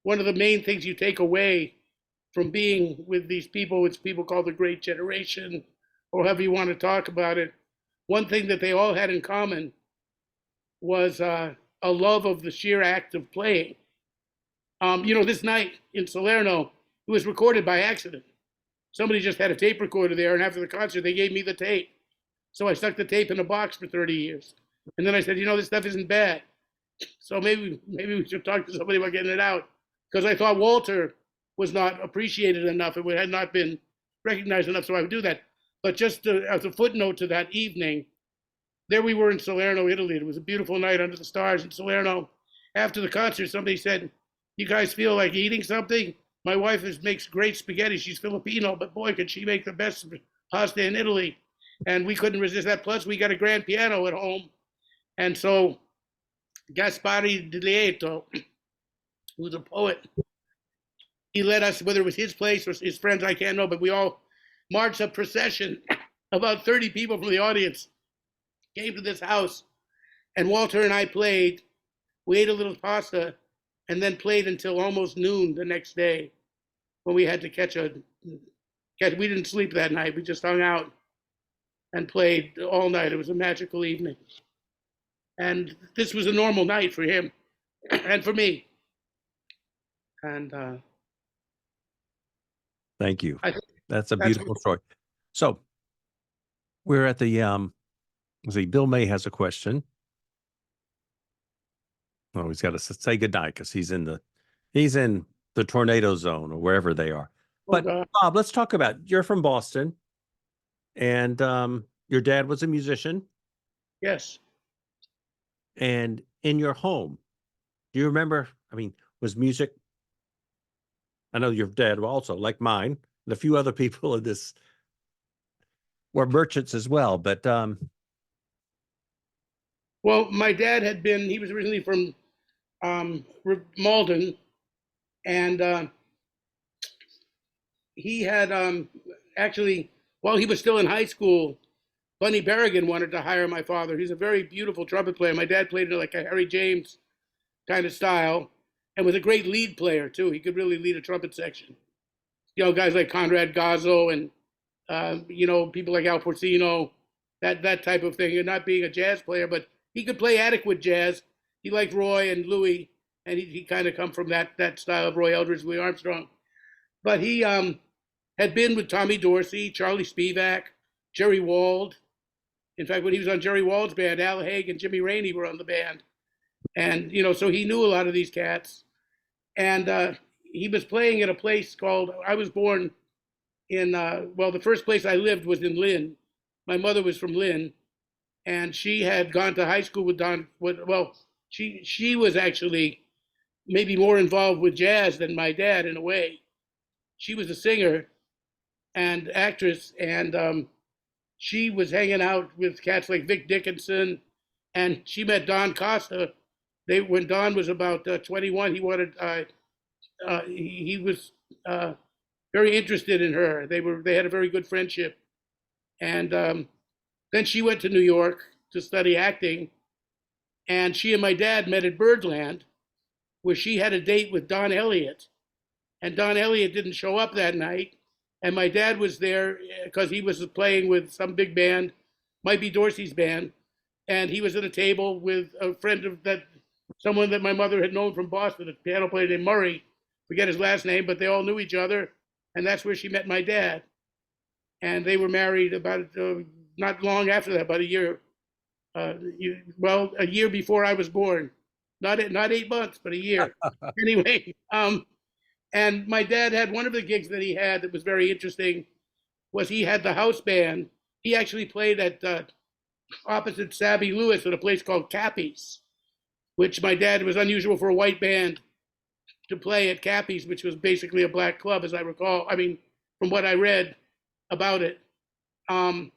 [SPEAKER 1] One of the main things you take away from being with these people, it's people called the Great Generation, or however you want to talk about it. One thing that they all had in common was a love of the sheer act of playing. This night in Salerno, it was recorded by accident. Somebody just had a tape recorder there, and after the concert, they gave me the tape. So I stuck the tape in a box for 30 years. And then I said, this stuff isn't bad. So maybe we should talk to somebody about getting it out. Because I thought Walter was not appreciated enough. It had not been recognized enough, so I would do that. But just as a footnote to that evening, there we were in Salerno, Italy. It was a beautiful night under the stars in Salerno. After the concert, somebody said, "You guys feel like eating something? My wife makes great spaghetti. She's Filipino, but boy, could she make the best pasta in Italy." And we couldn't resist that. Plus, we got a grand piano at home. And so Gaspari Di Lieto, who's a poet, he led us, whether it was his place or his friends, I can't know, but we all marched a procession. About 30 people from the audience came to this house, and Walter and I played. We ate a little pasta and then played until almost noon the next day when we had to we didn't sleep that night. We just hung out and played all night. It was a magical evening. And this was a normal night for him and for me. And
[SPEAKER 2] thank you. That's a beautiful story. So we're at the Bill May has a question. Oh, he's got to say goodnight because he's in the tornado zone or wherever they are. But Bob, let's talk about, you're from Boston, and your dad was a musician.
[SPEAKER 1] Yes.
[SPEAKER 2] And in your home, do you remember, was music, I know your dad also, like mine, and a few other people in this were merchants as well, but
[SPEAKER 1] well, my dad he was originally from Malden, and he had actually, while he was still in high school, Bunny Berrigan wanted to hire my father. He's a very beautiful trumpet player. My dad played in like a Harry James kind of style, and was a great lead player too. He could really lead a trumpet section. You know, guys like Conrad Gazzo and you know, people like Al Porcino, that type of thing. And not being a jazz player, but he could play adequate jazz. He liked Roy and Louis, and he kind of come from that style of Roy Eldridge, Louis Armstrong. But he had been with Tommy Dorsey, Charlie Spivak, Jerry Wald. In fact, when he was on Jerry Wald's band, Al Haig and Jimmy Rainey were on the band. And, you know, so he knew a lot of these cats. And he was playing at a place called, I was born in, well, the first place I lived was in Lynn. My mother was from Lynn, and she had gone to high school with Don, well, she was actually maybe more involved with jazz than my dad in a way. She was a singer and actress, and she was hanging out with cats like Vic Dickinson, and she met Don Costa. When Don was about 21, he was very interested in her. They had a very good friendship, and then she went to New York to study acting, and she and my dad met at Birdland, where she had a date with Don Elliott, and Don Elliott didn't show up that night, and my dad was there because he was playing with some big band, might be Dorsey's band, and he was at a table with a friend of that, someone that my mother had known from Boston, a piano player named Murray, forget his last name, but they all knew each other, and that's where she met my dad. And they were married about not long after that, about a year. Well, a year before I was born, not 8 months, but a year. Anyway, and my dad had one of the gigs that he had that was very interesting. Was he had the house band. He actually played at opposite Sabby Lewis at a place called Cappy's, which my dad was unusual for a white band to play at Cappy's, which was basically a black club, as I recall. I mean, from what I read about it. And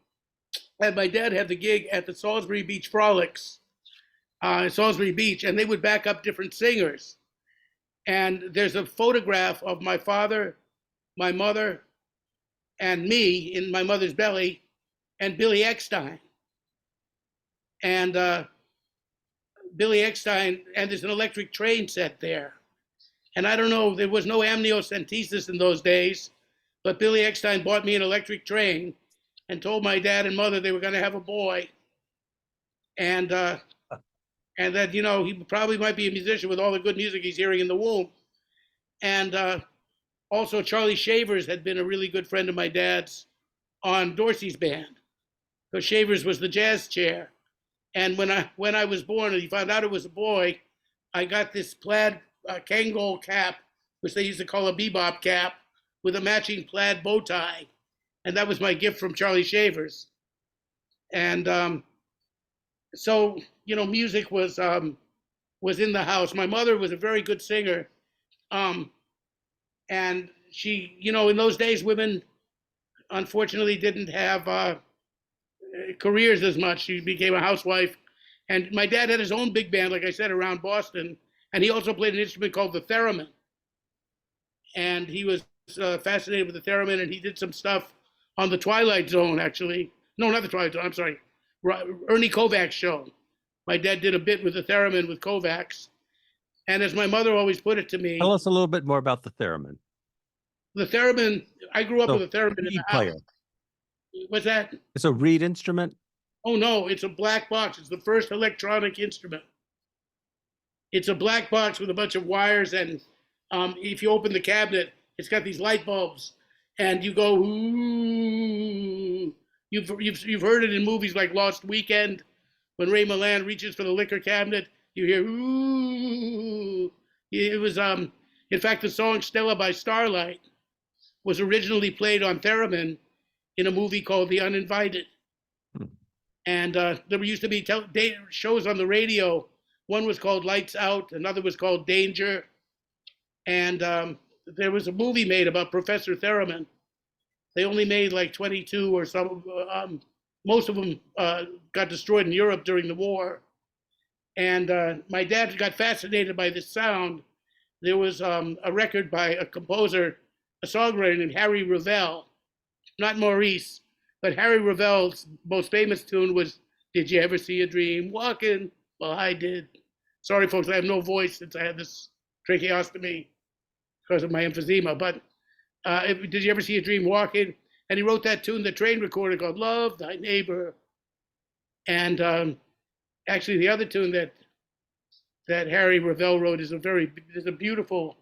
[SPEAKER 1] my dad had the gig at the Salisbury Beach Frolics, Salisbury Beach, and they would back up different singers. And there's a photograph of my father, my mother, and me in my mother's belly, and Billy Eckstein. And Billy Eckstein, and there's an electric train set there. And I don't know, there was no amniocentesis in those days, but Billy Eckstein bought me an electric train and told my dad and mother they were going to have a boy. And that, you know, he probably might be a musician with all the good music he's hearing in the womb. And also Charlie Shavers had been a really good friend of my dad's on Dorsey's band. because Shavers was the jazz chair. And when I was born and he found out it was a boy, I got this plaid Kangol cap, which they used to call a bebop cap, with a matching plaid bow tie. And that was my gift from Charlie Shavers. And so, you know, music was in the house. My mother was a very good singer. And she, you know, in those days, women unfortunately didn't have careers as much. She became a housewife. And my dad had his own big band, like I said, around Boston. And he also played an instrument called the theremin. And he was fascinated with the theremin, and he did some stuff on the Twilight Zone, actually. No, not the Twilight Zone, I'm sorry. Ernie Kovacs show. My dad did a bit with the theremin with Kovacs. And as my mother always put it to me.
[SPEAKER 2] Tell us a little bit more about the theremin.
[SPEAKER 1] The theremin, I grew up with a theremin in the
[SPEAKER 2] player.
[SPEAKER 1] house. What's that?
[SPEAKER 2] It's a reed instrument?
[SPEAKER 1] Oh, no, it's a black box. It's the first electronic instrument. It's a black box with a bunch of wires, and if you open the cabinet, it's got these light bulbs, and you go, ooh. You've heard it in movies like Lost Weekend, when Ray Milland reaches for the liquor cabinet, you hear, ooh. It was, in fact, the song Stella by Starlight was originally played on theremin in a movie called The Uninvited. And there used to be shows on the radio. One was called Lights Out, another was called Danger. And there was a movie made about Professor Theremin. They only made like 22 or some, most of them got destroyed in Europe during the war. And my dad got fascinated by this sound. There was a record by a composer, a songwriter named Harry Revel, not Maurice, but Harry Revel's most famous tune was "Did You Ever See a Dream Walking?" Well, I did. Sorry, folks, I have no voice since I had this tracheostomy because of my emphysema. But did you ever see a dream walking? And he wrote that tune, the train recorder, called "Love Thy Neighbor." And actually, the other tune that Harry Revel wrote is a beautiful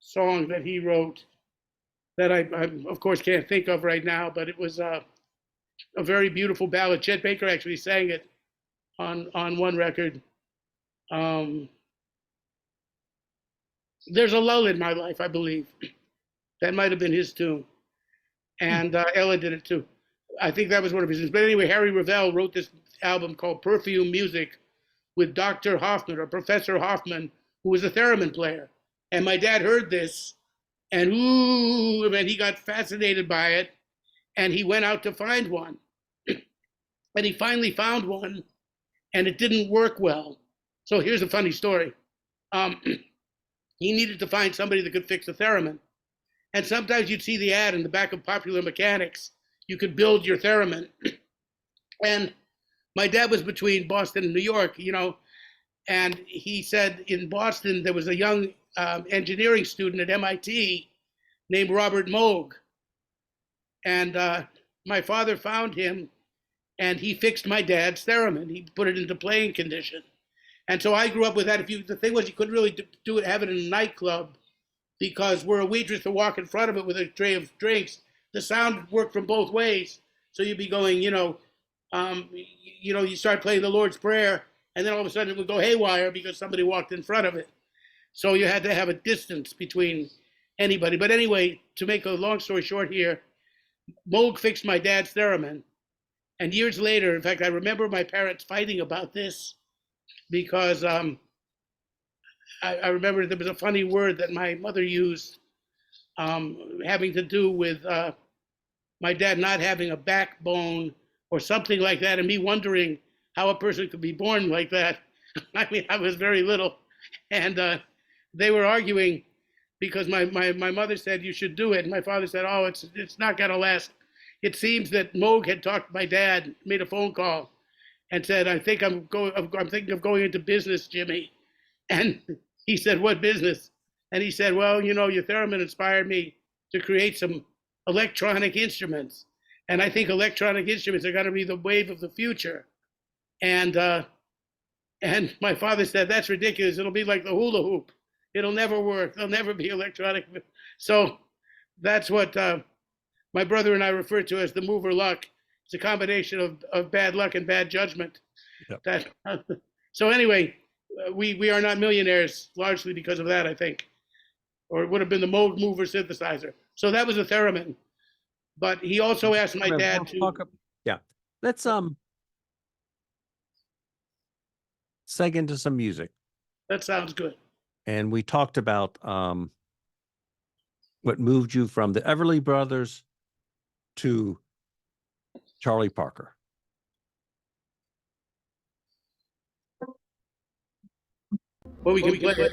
[SPEAKER 1] song that he wrote that I of course can't think of right now, but it was a very beautiful ballad. Chet Baker actually sang it on one record. There's a lull in my life, I believe. That might have been his tune, and Ella did it too. I think that was one of his. But anyway, Harry Revel wrote this album called Perfume Music with Dr. Hoffman or Professor Hoffman, who was a theremin player. And my dad heard this, and ooh, man, he got fascinated by it, and he went out to find one. And he finally found one, and it didn't work well. So here's a funny story. He needed to find somebody that could fix a theremin. And sometimes you'd see the ad in the back of Popular Mechanics. You could build your theremin. And my dad was between Boston and New York, and he said in Boston there was a young engineering student at MIT named Robert Moog. And my father found him, and he fixed my dad's theremin. He put it into playing condition. And so I grew up with that. The thing was, you couldn't really have it in a nightclub because where a waitress to walk in front of it with a tray of drinks, the sound worked from both ways. So you'd be going, you start playing the Lord's Prayer, and then all of a sudden it would go haywire because somebody walked in front of it. So you had to have a distance between anybody. But anyway, to make a long story short here, Moog fixed my dad's theremin. And years later, in fact, I remember my parents fighting about this because I remember there was a funny word that my mother used having to do with my dad not having a backbone or something like that, and me wondering how a person could be born like that. I mean, I was very little, and they were arguing because my mother said you should do it, and my father said, oh, it's not gonna last. It seems that Moog had talked to my dad, made a phone call, and said, I'm thinking of going into business, Jimmy. And he said, what business? And he said, well, your theremin inspired me to create some electronic instruments. And I think electronic instruments are going to be the wave of the future. And my father said, that's ridiculous. It'll be like the hula hoop. It'll never work. There'll never be electronic. So that's what my brother and I refer to as the mover luck. It's a combination of bad luck and bad judgment. Yep. So anyway, we are not millionaires largely because of that, I think. Or it would have been the Moog mover synthesizer. So that was a theremin. But he also asked my dad to.
[SPEAKER 2] Yeah. Let's seg into some music.
[SPEAKER 1] That sounds good.
[SPEAKER 2] And we talked about what moved you from the Everly Brothers to Charlie Parker.
[SPEAKER 1] Well, we can play it.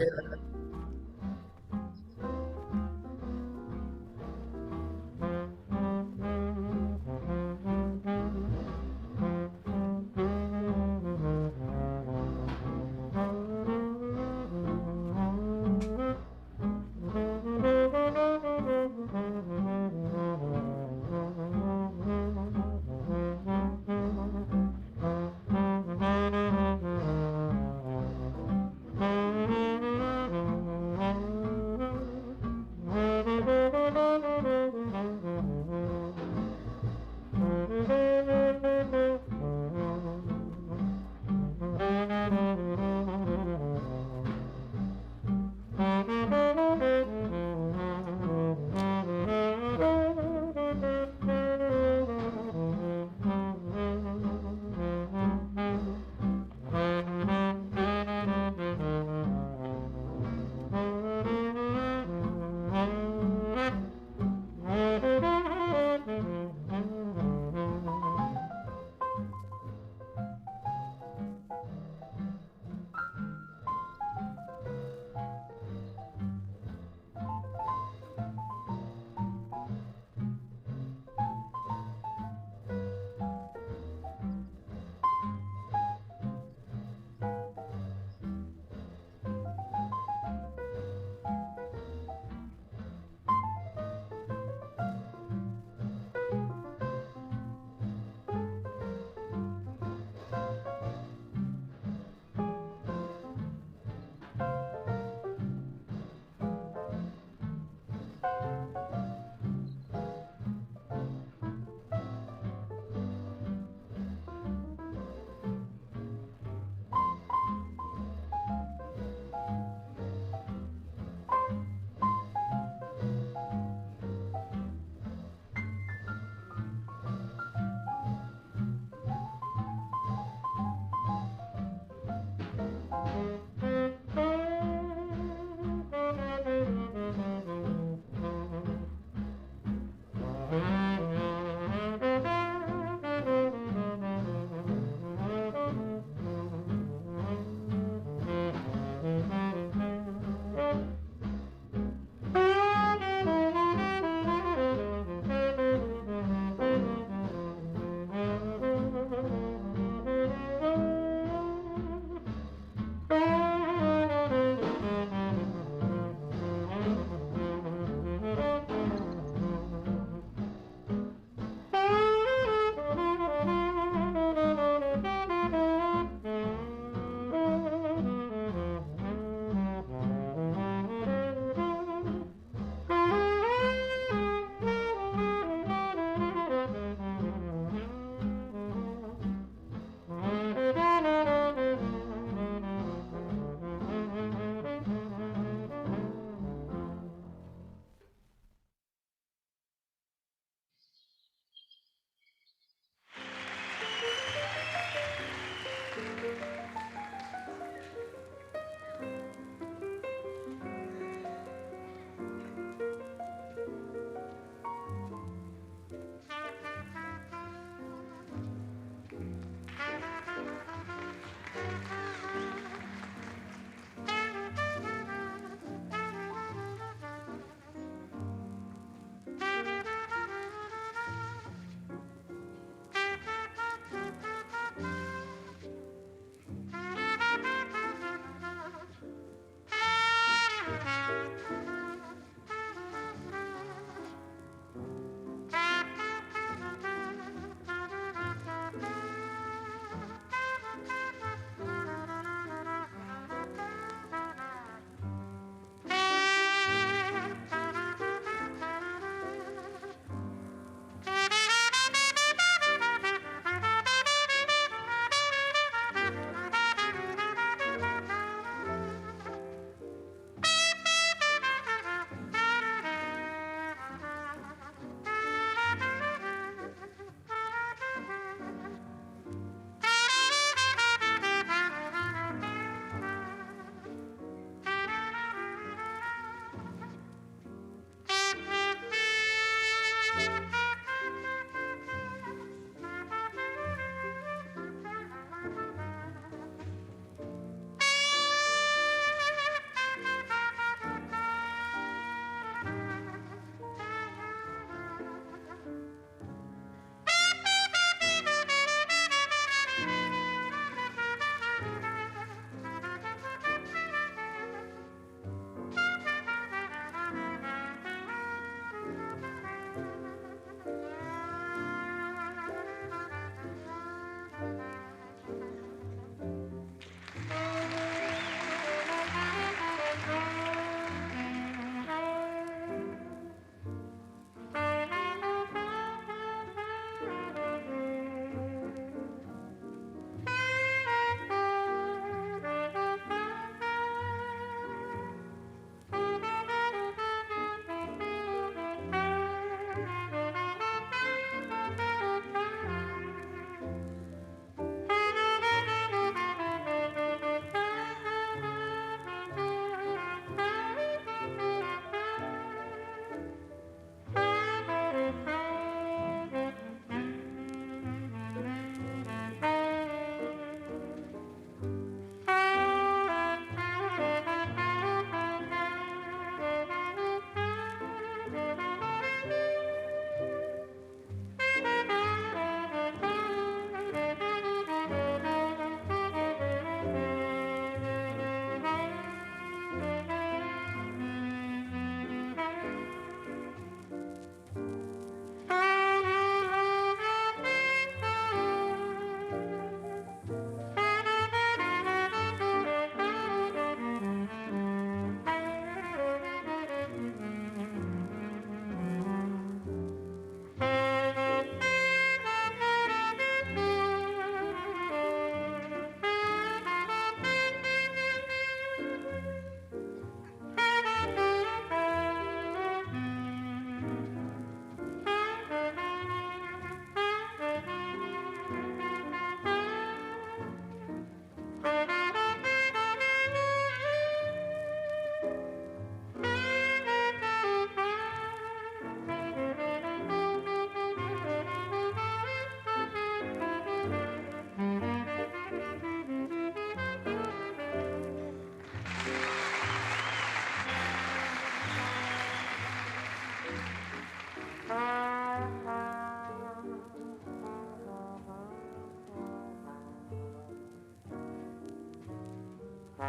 [SPEAKER 1] I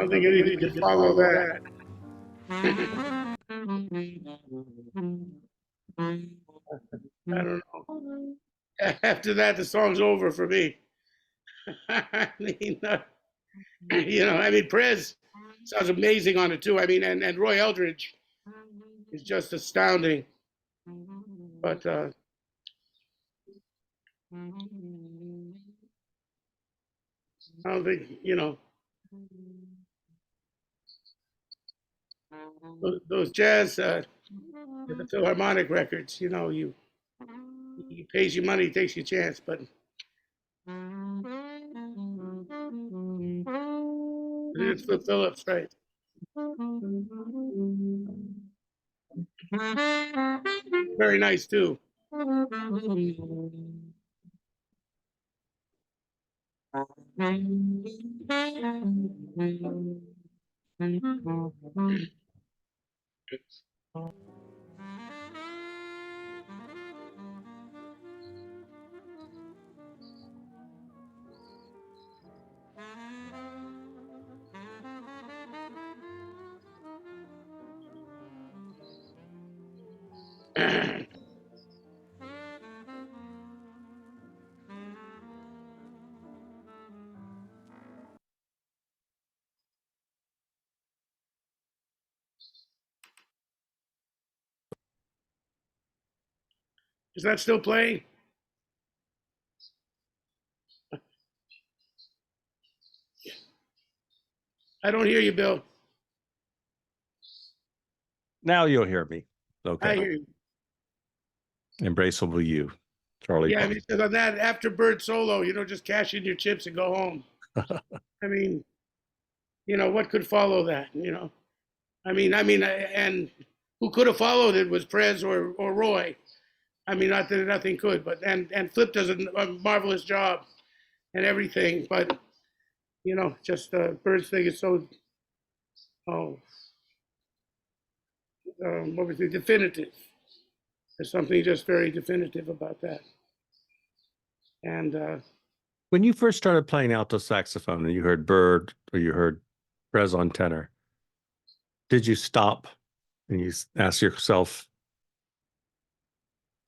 [SPEAKER 1] don't think anything can follow that. I don't know. After that, the song's over for me. I mean, I mean, Perez sounds amazing on it too. I mean, and Roy Eldridge is just astounding. But I don't think, those jazz, the Philharmonic records, he pays you money, takes your chance, but it's Phil Phillips, right? Very nice too. Is that still playing? I don't hear you, Bill.
[SPEAKER 2] Now you'll hear me.
[SPEAKER 1] I
[SPEAKER 2] Okay.
[SPEAKER 1] hear you.
[SPEAKER 2] Embrace will be you, Charlie.
[SPEAKER 1] Yeah, I mean, on that after Bird solo, just cash in your chips and go home. I mean, what could follow that? And who could have followed it was Prez or Roy. I mean, not that nothing could, but and Flip does a marvelous job and everything, but just Bird's thing is so what was it, definitive. There's something just very definitive about that. And
[SPEAKER 2] When you first started playing alto saxophone and you heard Bird or you heard Prez on tenor, did you stop and you ask yourself,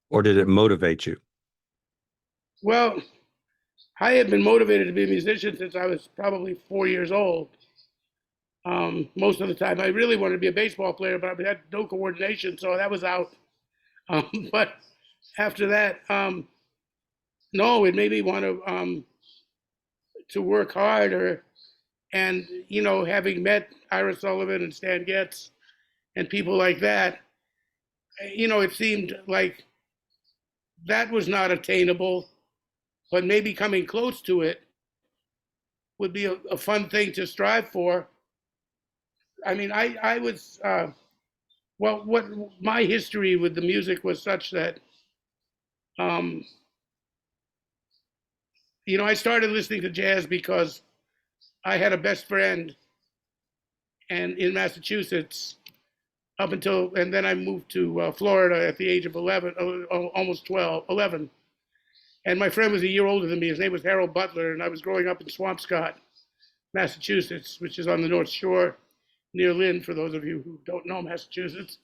[SPEAKER 2] or did it motivate you?
[SPEAKER 1] well, I had been motivated to be a musician since I was probably 4 years old. Most of the time, I really wanted to be a baseball player, but I had no coordination, so that was out. But after that, no, it made me want to work harder. And having met Ira Sullivan and Stan Getz and people like that, it seemed like that was not attainable, but maybe coming close to it would be a fun thing to strive for. I mean, I was, well, what my history with the music was such that, um, I started listening to jazz because I had a best friend and in Massachusetts and then I moved to Florida at the age of 11, almost 12, 11. And my friend was a year older than me. His name was Harold Butler, and I was growing up in Swampscott, Massachusetts, which is on the North Shore near Lynn, for those of you who don't know Massachusetts.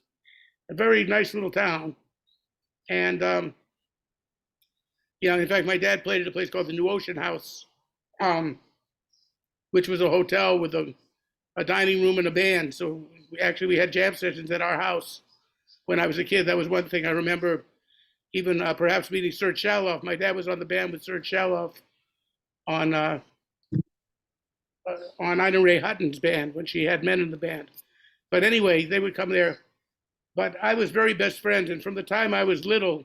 [SPEAKER 1] A very nice little town. And in fact, my dad played at a place called the New Ocean House, which was a hotel with a dining room and a band. So we had jam sessions at our house when I was a kid. That was one thing I remember. Even perhaps meeting Serge Shaloff. My dad was on the band with Serge Shaloff on Ina Ray Hutton's band when she had men in the band. But anyway, they would come there. But I was very best friends, and from the time I was little,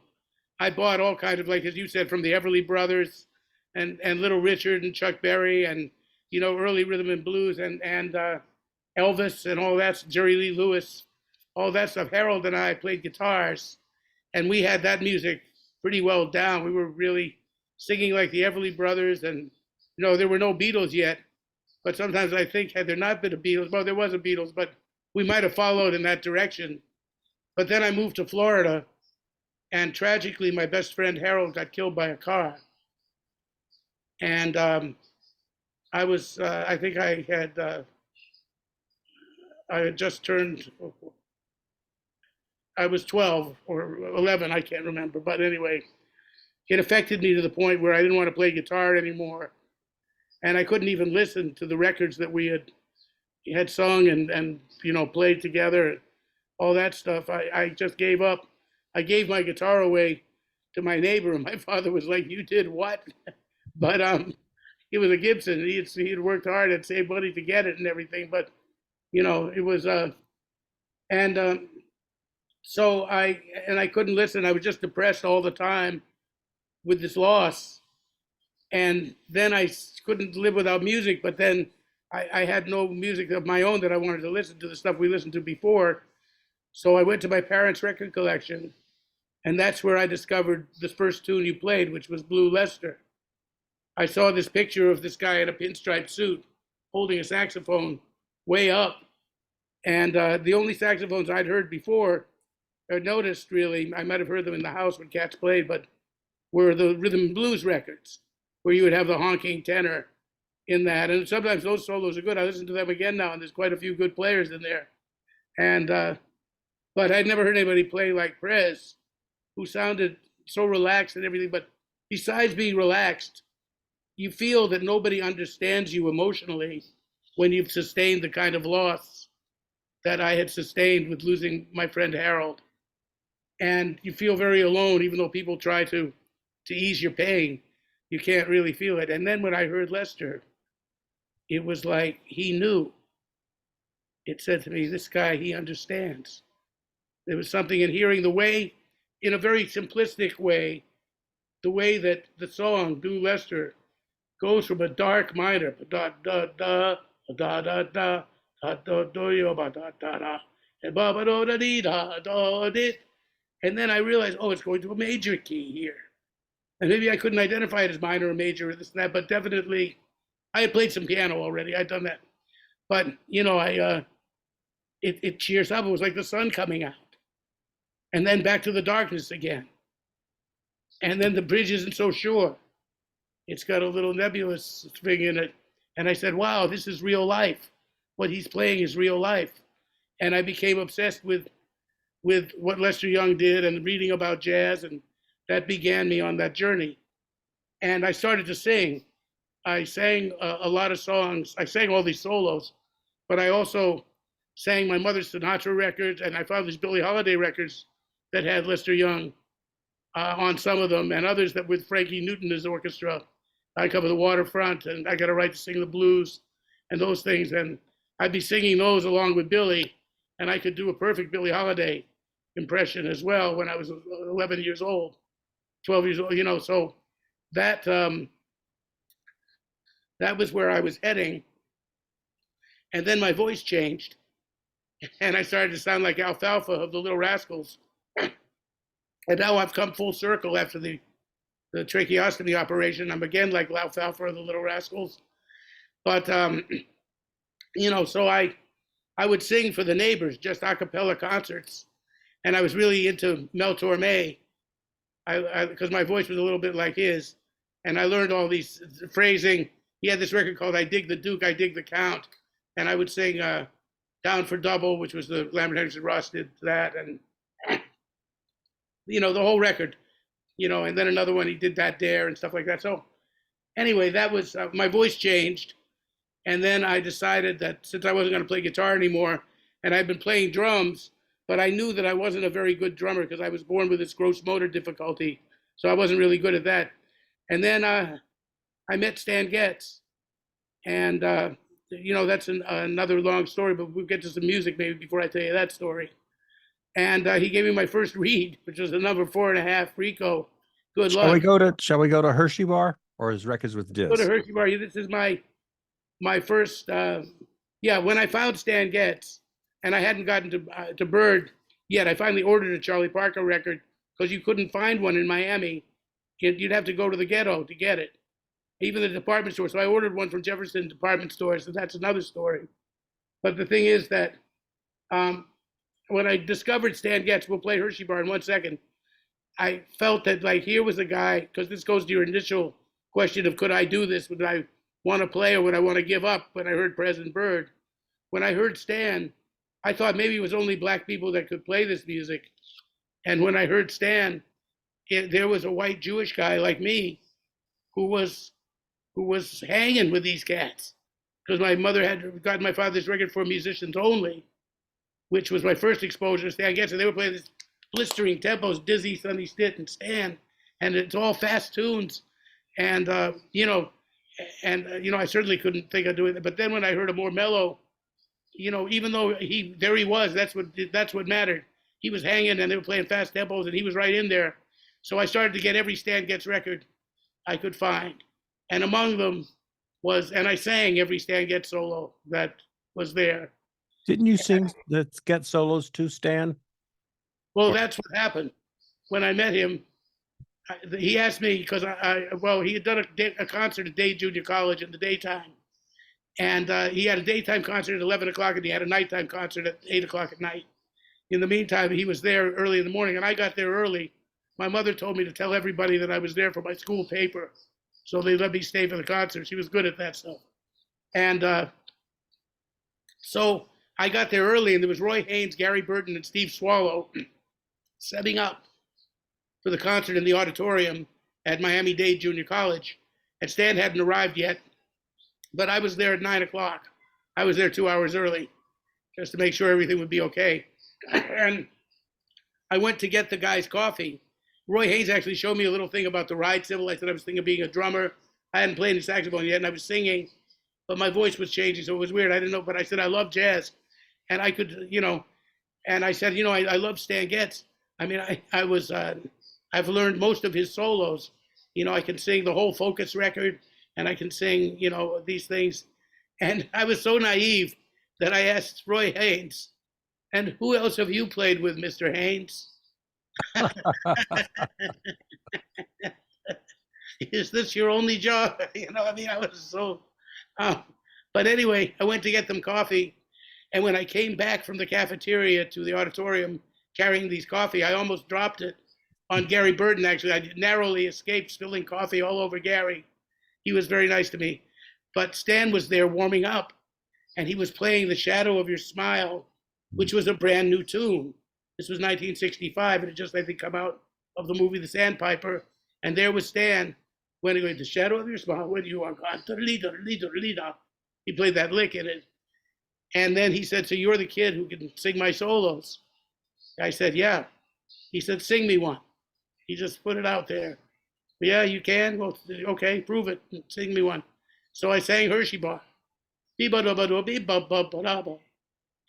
[SPEAKER 1] I bought all kinds of, like as you said, from the Everly Brothers and Little Richard and Chuck Berry and early rhythm and blues and Elvis and all that, Jerry Lee Lewis, all that stuff. Harold and I played guitars, and we had that music pretty well down. We were really singing like the Everly Brothers, and there were no Beatles yet. But sometimes I think, had there not been a Beatles, well, there was a Beatles, but we might have followed in that direction. But then I moved to Florida, and tragically, my best friend Harold got killed by a car. And I think I had just turned, I was 12 or 11, I can't remember. But anyway, it affected me to the point where I didn't want to play guitar anymore. And I couldn't even listen to the records that we had sung and played together, all that stuff. I just gave up. I gave my guitar away to my neighbor, and my father was like, "You did what?" But it was a Gibson. He had worked hard and saved money to get it and everything. But it was and so I couldn't listen. I was just depressed all the time with this loss. And then I couldn't live without music, but then I had no music of my own that I wanted to listen to, the stuff we listened to before. So I went to my parents' record collection, and that's where I discovered the first tune you played, which was Blue Lester. I saw this picture of this guy in a pinstripe suit holding a saxophone way up. And the only saxophones I'd heard before, or noticed really, I might have heard them in the house when cats played, but were the rhythm and blues records, where you would have the honking tenor in that. And sometimes those solos are good. I listen to them again now, and there's quite a few good players in there. And but I'd never heard anybody play like Prez, who sounded so relaxed and everything. But besides being relaxed, you feel that nobody understands you emotionally when you've sustained the kind of loss that I had sustained with losing my friend Harold. And you feel very alone, even though people try to ease your pain. You can't really feel it. And then when I heard Lester, it was like he knew. It said to me, this guy, he understands. There was something in hearing the way, in a very simplistic way, the way that the song, Do Lester, goes from a dark minor, da da da da da da da da do yo ba da da da and ba ba do da dee da da dit, and then I realized, oh, it's going to a major key here, and maybe I couldn't identify it as minor or major or this and that, but definitely, I had played some piano already. I'd done that, but it cheers up. It was like the sun coming out, and then back to the darkness again, and then the bridge isn't so sure. It's got a little nebulous thing in it. And I said, wow, this is real life. What he's playing is real life. And I became obsessed with what Lester Young did and reading about jazz. And that began me on that journey. And I started to sing. I sang a lot of songs. I sang all these solos, but I also sang my mother's Sinatra records. And I found these Billie Holiday records that had Lester Young on some of them, and others that with Frankie Newton as orchestra. I cover the waterfront, and I got a right to sing the blues and those things. And I'd be singing those along with Billy, and I could do a perfect Billie Holiday impression as well when I was 11 years old, 12 years old, so that that was where I was heading. And then my voice changed, and I started to sound like Alfalfa of the Little Rascals. And now I've come full circle after the tracheostomy operation. I'm again like Alfalfa of the Little Rascals. But, so I would sing for the neighbors, just a cappella concerts. And I was really into Mel Torme, because my voice was a little bit like his. And I learned all these phrasing. He had this record called I Dig the Duke, I Dig the Count. And I would sing Down for Double, which was the Lambert Henderson Ross did that. And the whole record, and then another one, he did That Dare and stuff like that. So anyway, that was, my voice changed. And then I decided that since I wasn't going to play guitar anymore, and I'd been playing drums, but I knew that I wasn't a very good drummer because I was born with this gross motor difficulty. So I wasn't really good at that. And then I met Stan Getz. And, that's another long story, but we'll get to some music maybe before I tell you that story. And he gave me my first reed, which was the number 4.5 Rico. Good luck.
[SPEAKER 2] Shall we go to Hershey Bar or his records with Diz?
[SPEAKER 1] Go to Hershey Bar. This is my first. When I found Stan Getz, and I hadn't gotten to Bird yet, I finally ordered a Charlie Parker record because you couldn't find one in Miami. You'd have to go to the ghetto to get it, even the department store. So I ordered one from Jefferson Department Stores, and that's another story. But the thing is that. When I discovered Stan Getz, we'll play Hershey Bar in 1 second, I felt that here was a guy, because this goes to your initial question of could I do this? Would I want to play or would I want to give up when I heard President Bird? When I heard Stan, I thought maybe it was only black people that could play this music. And when I heard Stan, there was a white Jewish guy like me who was hanging with these cats, because my mother had gotten my father's record for musicians only, which was my first exposure to Stan Getz. And they were playing this blistering tempos, Dizzy, Sonny Stitt, and Stan, and it's all fast tunes. And, I certainly couldn't think of doing that. But then when I heard a more mellow, even though there he was, that's what mattered. He was hanging and they were playing fast tempos and he was right in there. So I started to get every Stan Getz record I could find. And among them and I sang every Stan Getz solo that was there.
[SPEAKER 2] Didn't you sing the Getz solos to Stan?
[SPEAKER 1] Well, that's what happened. When I met him, he asked me because well, he had done a concert at Dade Junior College in the daytime. And he had a daytime concert at 11 o'clock and he had a nighttime concert at 8 o'clock at night. In the meantime, he was there early in the morning and I got there early. My mother told me to tell everybody that I was there for my school paper. So they let me stay for the concert. She was good at that stuff. And so I got there early and there was Roy Haynes, Gary Burton, and Steve Swallow setting up for the concert in the auditorium at Miami-Dade Junior College. And Stan hadn't arrived yet, but I was there at 9 o'clock. I was there 2 hours early just to make sure everything would be okay. And I went to get the guys coffee. Roy Haynes actually showed me a little thing about the ride cymbal. I said I was thinking of being a drummer. I hadn't played any saxophone yet, and I was singing, but my voice was changing, so it was weird. I didn't know, but I said I love jazz, and I could, and I said, I love Stan Getz. I mean, I've learned most of his solos. I can sing the whole Focus record, and I can sing, these things. And I was so naive that I asked Roy Haynes, and who else have you played with, Mr. Haynes? Is this your only job? I was so, but anyway, I went to get them coffee. And when I came back from the cafeteria to the auditorium carrying these coffee, I almost dropped it on Gary Burton, actually. I narrowly escaped spilling coffee all over Gary. He was very nice to me. But Stan was there warming up, and he was playing The Shadow of Your Smile, which was a brand new tune. This was 1965, and it just, I think, come out of the movie The Sandpiper. And there was Stan when he went, The Shadow of Your Smile, when you are gone. He played that lick in it. And then he said, so you're the kid who can sing my solos? I said, yeah. He said, sing me one. He just put it out there. Yeah, you can? Well, okay, prove it. Sing me one. So I sang Hershey Bar.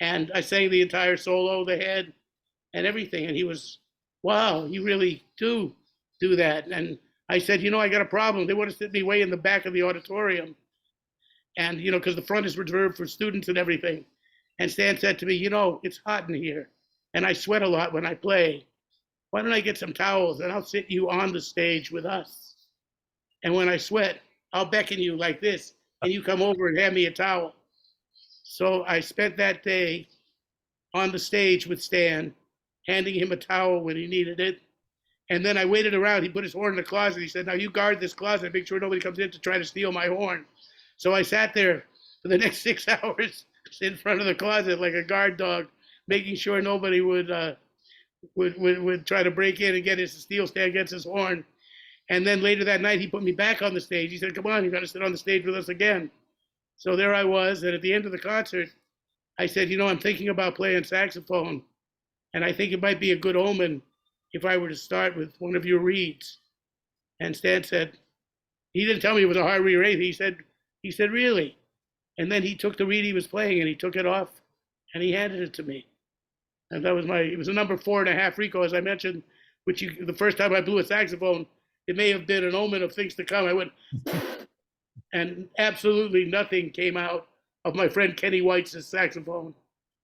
[SPEAKER 1] And I sang the entire solo, the head, and everything. And he was, wow, you really do that. And I said, I got a problem. They want to sit me way in the back of the auditorium. And, because the front is reserved for students and everything. And Stan said to me, it's hot in here. And I sweat a lot when I play. Why don't I get some towels and I'll sit you on the stage with us. And when I sweat, I'll beckon you like this. And you come over and hand me a towel. So I spent that day on the stage with Stan, handing him a towel when he needed it. And then I waited around. He put his horn in the closet. He said, now you guard this closet. Make sure nobody comes in to try to steal my horn. So I sat there for the next 6 hours in front of the closet like a guard dog, making sure nobody would try to break in and get his steal Stan Getz his horn. And then later that night, he put me back on the stage. He said, come on, you got to sit on the stage with us again. So there I was. And at the end of the concert, I said, I'm thinking about playing saxophone. And I think it might be a good omen if I were to start with one of your reeds. And Stan said, he didn't tell me it was a hard reed or anything. He said, really? And then he took the reed he was playing and he took it off and he handed it to me. And that was it was a number 4.5 Rico, as I mentioned, the first time I blew a saxophone, it may have been an omen of things to come. I went, and absolutely nothing came out of my friend Kenny White's saxophone.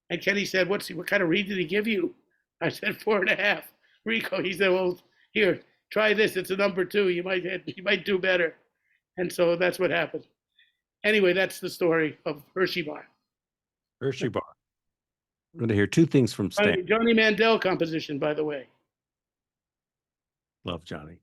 [SPEAKER 1] And Kenny said, what kind of reed did he give you? I said, 4.5 Rico. He said, well, here, try this. It's a number 2. You might do better. And so that's what happened. Anyway, that's the story of Hershey Bar.
[SPEAKER 2] Hershey Bar. I'm going to hear 2 things from Stan.
[SPEAKER 1] Johnny Mandel composition, by the way.
[SPEAKER 2] Love Johnny.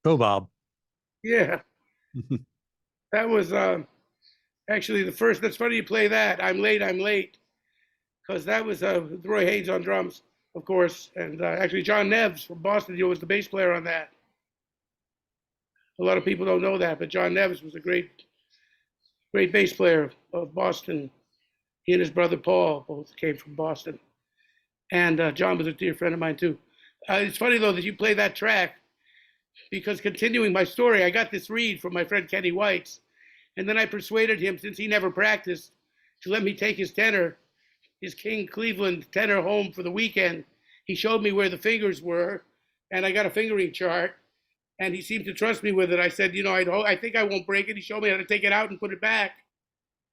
[SPEAKER 2] Go, Bob.
[SPEAKER 1] Yeah, that was actually the first. That's funny you play that. I'm late, because that was Roy Haynes on drums, of course, and actually John Neves from Boston was the bass player on that. A lot of people don't know that, but John Neves was a great bass player of Boston. He and his brother Paul both came from Boston, and John was a dear friend of mine too. It's funny though that you play that track, because continuing my story, I got this reed from my friend Kenny White's, and then I persuaded him, since he never practiced, to let me take his tenor, his King Cleveland tenor, home for the weekend. He showed me where the fingers were, and I got a fingering chart, and he seemed to trust me with it. I said, I think I won't break it. He showed me how to take it out and put it back.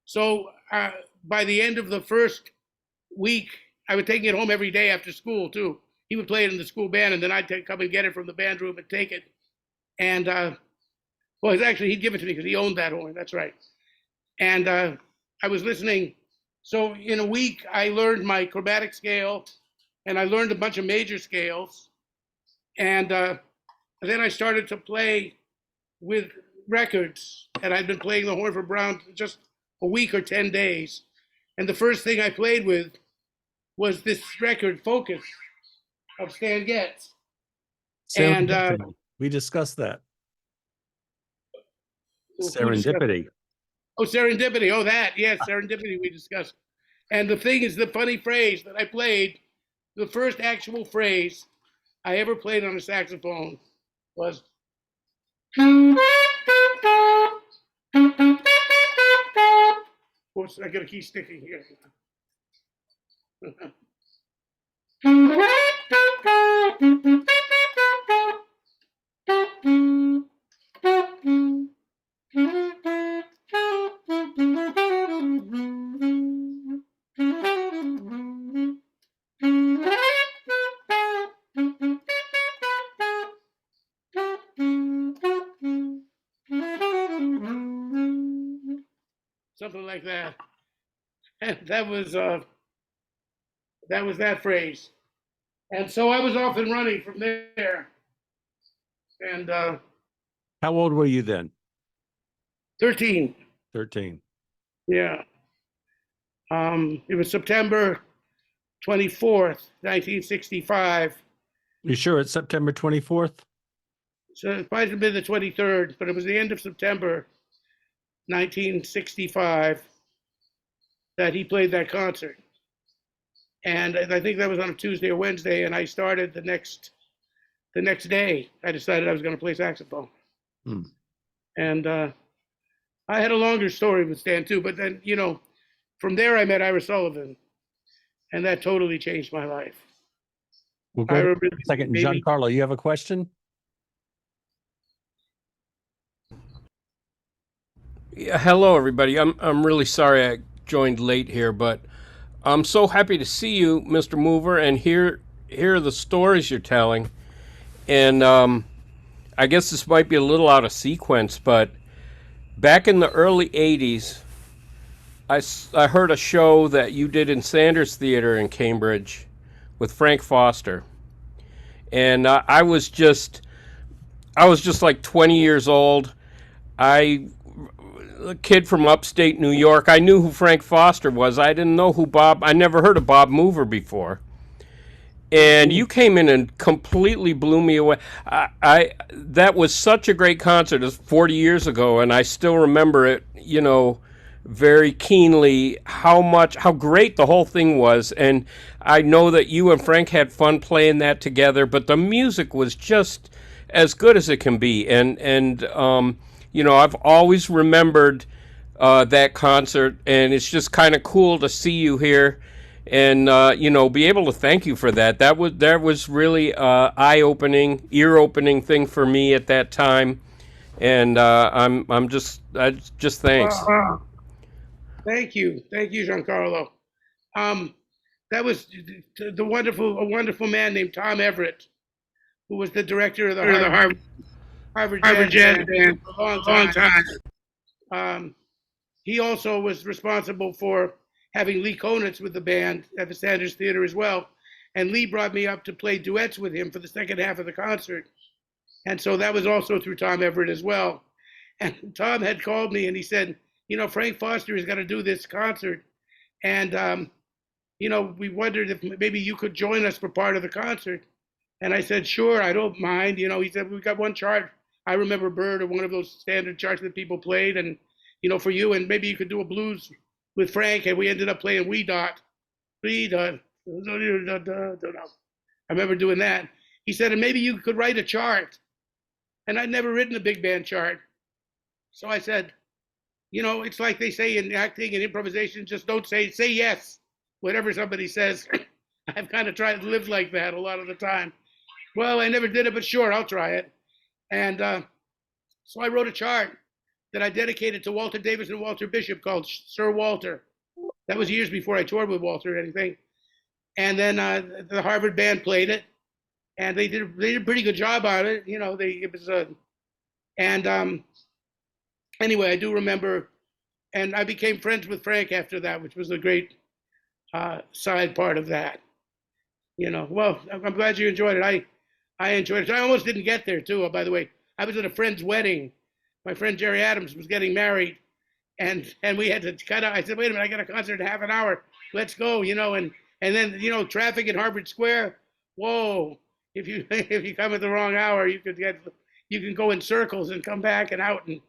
[SPEAKER 1] So by the end of the first week, I would take it home every day after school too. He would play it in the school band, and then I'd come and get it from the band room and take it. And well, actually, he'd give it to me because he owned that horn. That's right. And I was listening. So in a week, I learned my chromatic scale, and I learned a bunch of major scales. And then I started to play with records, and I'd been playing the horn for Brown just a week or 10 days. And the first thing I played with was this record, Focus, of Stan Getz. And
[SPEAKER 2] we discussed that.
[SPEAKER 1] Well,
[SPEAKER 2] Serendipity.
[SPEAKER 1] Oh, serendipity. Oh, that. Yes, serendipity we discussed. And the thing is, the funny phrase that I played, the first actual phrase I ever played on a saxophone was. Of course, I got to keep sticking here. Something like that. And that was that phrase. And so I was off and running from there. And
[SPEAKER 2] how old were you then?
[SPEAKER 1] 13.
[SPEAKER 2] 13.
[SPEAKER 1] Yeah. It was September 24th, 1965.
[SPEAKER 2] You sure it's September 24th?
[SPEAKER 1] So it might have been the 23rd, but it was the end of September 1965 that he played that concert. And I think that was on a Tuesday or Wednesday, and I started the next day. I decided I was going to play saxophone. And I had a longer story with Stan too, but then, from there I met Ira Sullivan, and that totally changed my life.
[SPEAKER 2] We'll go for a second. Giancarlo, you have a question?
[SPEAKER 6] Yeah, hello, everybody. I'm really sorry I joined late here, but I'm so happy to see you, Mr. Mover, and hear the stories you're telling. And I guess this might be a little out of sequence, but back in the early 80s, I heard a show that you did in Sanders Theater in Cambridge with Frank Foster. And I was just like 20 years old. A kid from upstate New York. I knew who Frank Foster was. I didn't know I never heard of Bob Mover before. And you came in and completely blew me away. That was such a great concert. It was 40 years ago, and I still remember it, very keenly, how great the whole thing was. And I know that you and Frank had fun playing that together, but the music was just as good as it can be. And I've always remembered that concert, and it's just kind of cool to see you here and be able to thank you for that. That was really eye-opening, ear-opening thing for me at that time, and I'm just thanks.
[SPEAKER 1] Thank you, Giancarlo. Um, that was a wonderful man named Tom Everett, who was the director of the Harvard
[SPEAKER 5] Harvard
[SPEAKER 1] Jazz
[SPEAKER 5] Jazz
[SPEAKER 1] Band
[SPEAKER 5] Band
[SPEAKER 1] for a long
[SPEAKER 5] for a long
[SPEAKER 1] time.
[SPEAKER 5] time.
[SPEAKER 1] He also was responsible for having Lee Konitz with the band at the Sanders Theater as well. And Lee brought me up to play duets with him for the second half of the concert. And so that was also through Tom Everett as well. And Tom had called me and he said, Frank Foster is going to do this concert. And, we wondered if maybe you could join us for part of the concert. And I said, sure, I don't mind. He said, we've got one chart. I remember Bird, or one of those standard charts that people played. And, for you, and maybe you could do a blues with Frank. And we ended up playing We Dot. We Dot. I remember doing that. He said, and maybe you could write a chart. And I'd never written a big band chart. So I said, it's like they say in acting and improvisation, just don't say yes, whatever somebody says. I've kind of tried to live like that a lot of the time. Well, I never did it, but sure, I'll try it. And so I wrote a chart that I dedicated to Walter Davis and Walter Bishop called Sir Walter. That was years before I toured with Walter or anything. And then the Harvard band played it, and they did a pretty good job on it. Anyway, I do remember, and I became friends with Frank after that, which was a great side part of that. Well, I'm glad you enjoyed it. I enjoyed it. I almost didn't get there too. By the way, I was at a friend's wedding. My friend Jerry Adams was getting married, and we had to cut out. I said, wait a minute, I got a concert in half an hour. Let's go, and then traffic in Harvard Square. Whoa! If you come at the wrong hour, you can go in circles and come back and out. And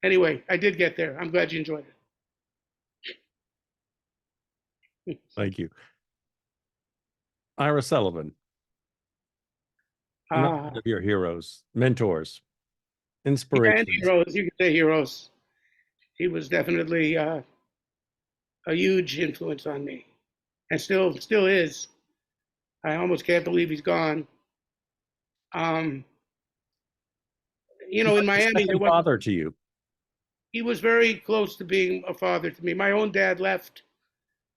[SPEAKER 1] anyway, I did get there. I'm glad you enjoyed it.
[SPEAKER 2] Thank you. Ira Sullivan, another one of your heroes, mentors, inspirations.
[SPEAKER 1] Yeah, heroes, you could say heroes. He was definitely a huge influence on me, and still is. I almost can't believe he's gone. In Miami,
[SPEAKER 2] he was a father to you.
[SPEAKER 1] He was very close to being a father to me. My own dad left.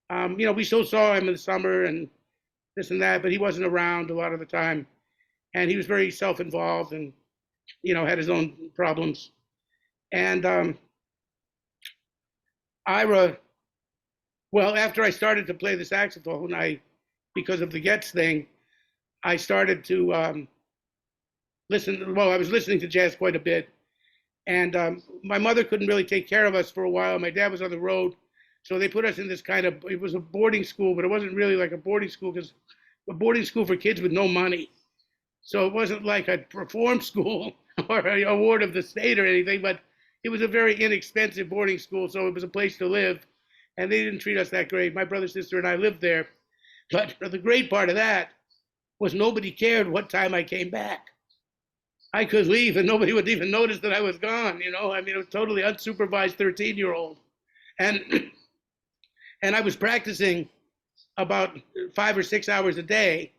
[SPEAKER 1] We still saw him in the summer and this and that, but he wasn't around a lot of the time. And he was very self-involved and, had his own problems. And Ira, well, after I started to play the saxophone, because of the Getz thing, I started to listen. Well, I was listening to jazz quite a bit. And my mother couldn't really take care of us for a while. My dad was on the road. So they put us in this it was a boarding school, but it wasn't really like a boarding school, because a boarding school for kids with no money. So it wasn't like a reform school or an award of the state or anything, but it was a very inexpensive boarding school. So it was a place to live. And they didn't treat us that great. My brother, sister, and I lived there. But the great part of that was nobody cared what time I came back. I could leave and nobody would even notice that I was gone. It was totally unsupervised 13-year-old. And I was practicing about 5 or 6 hours a day.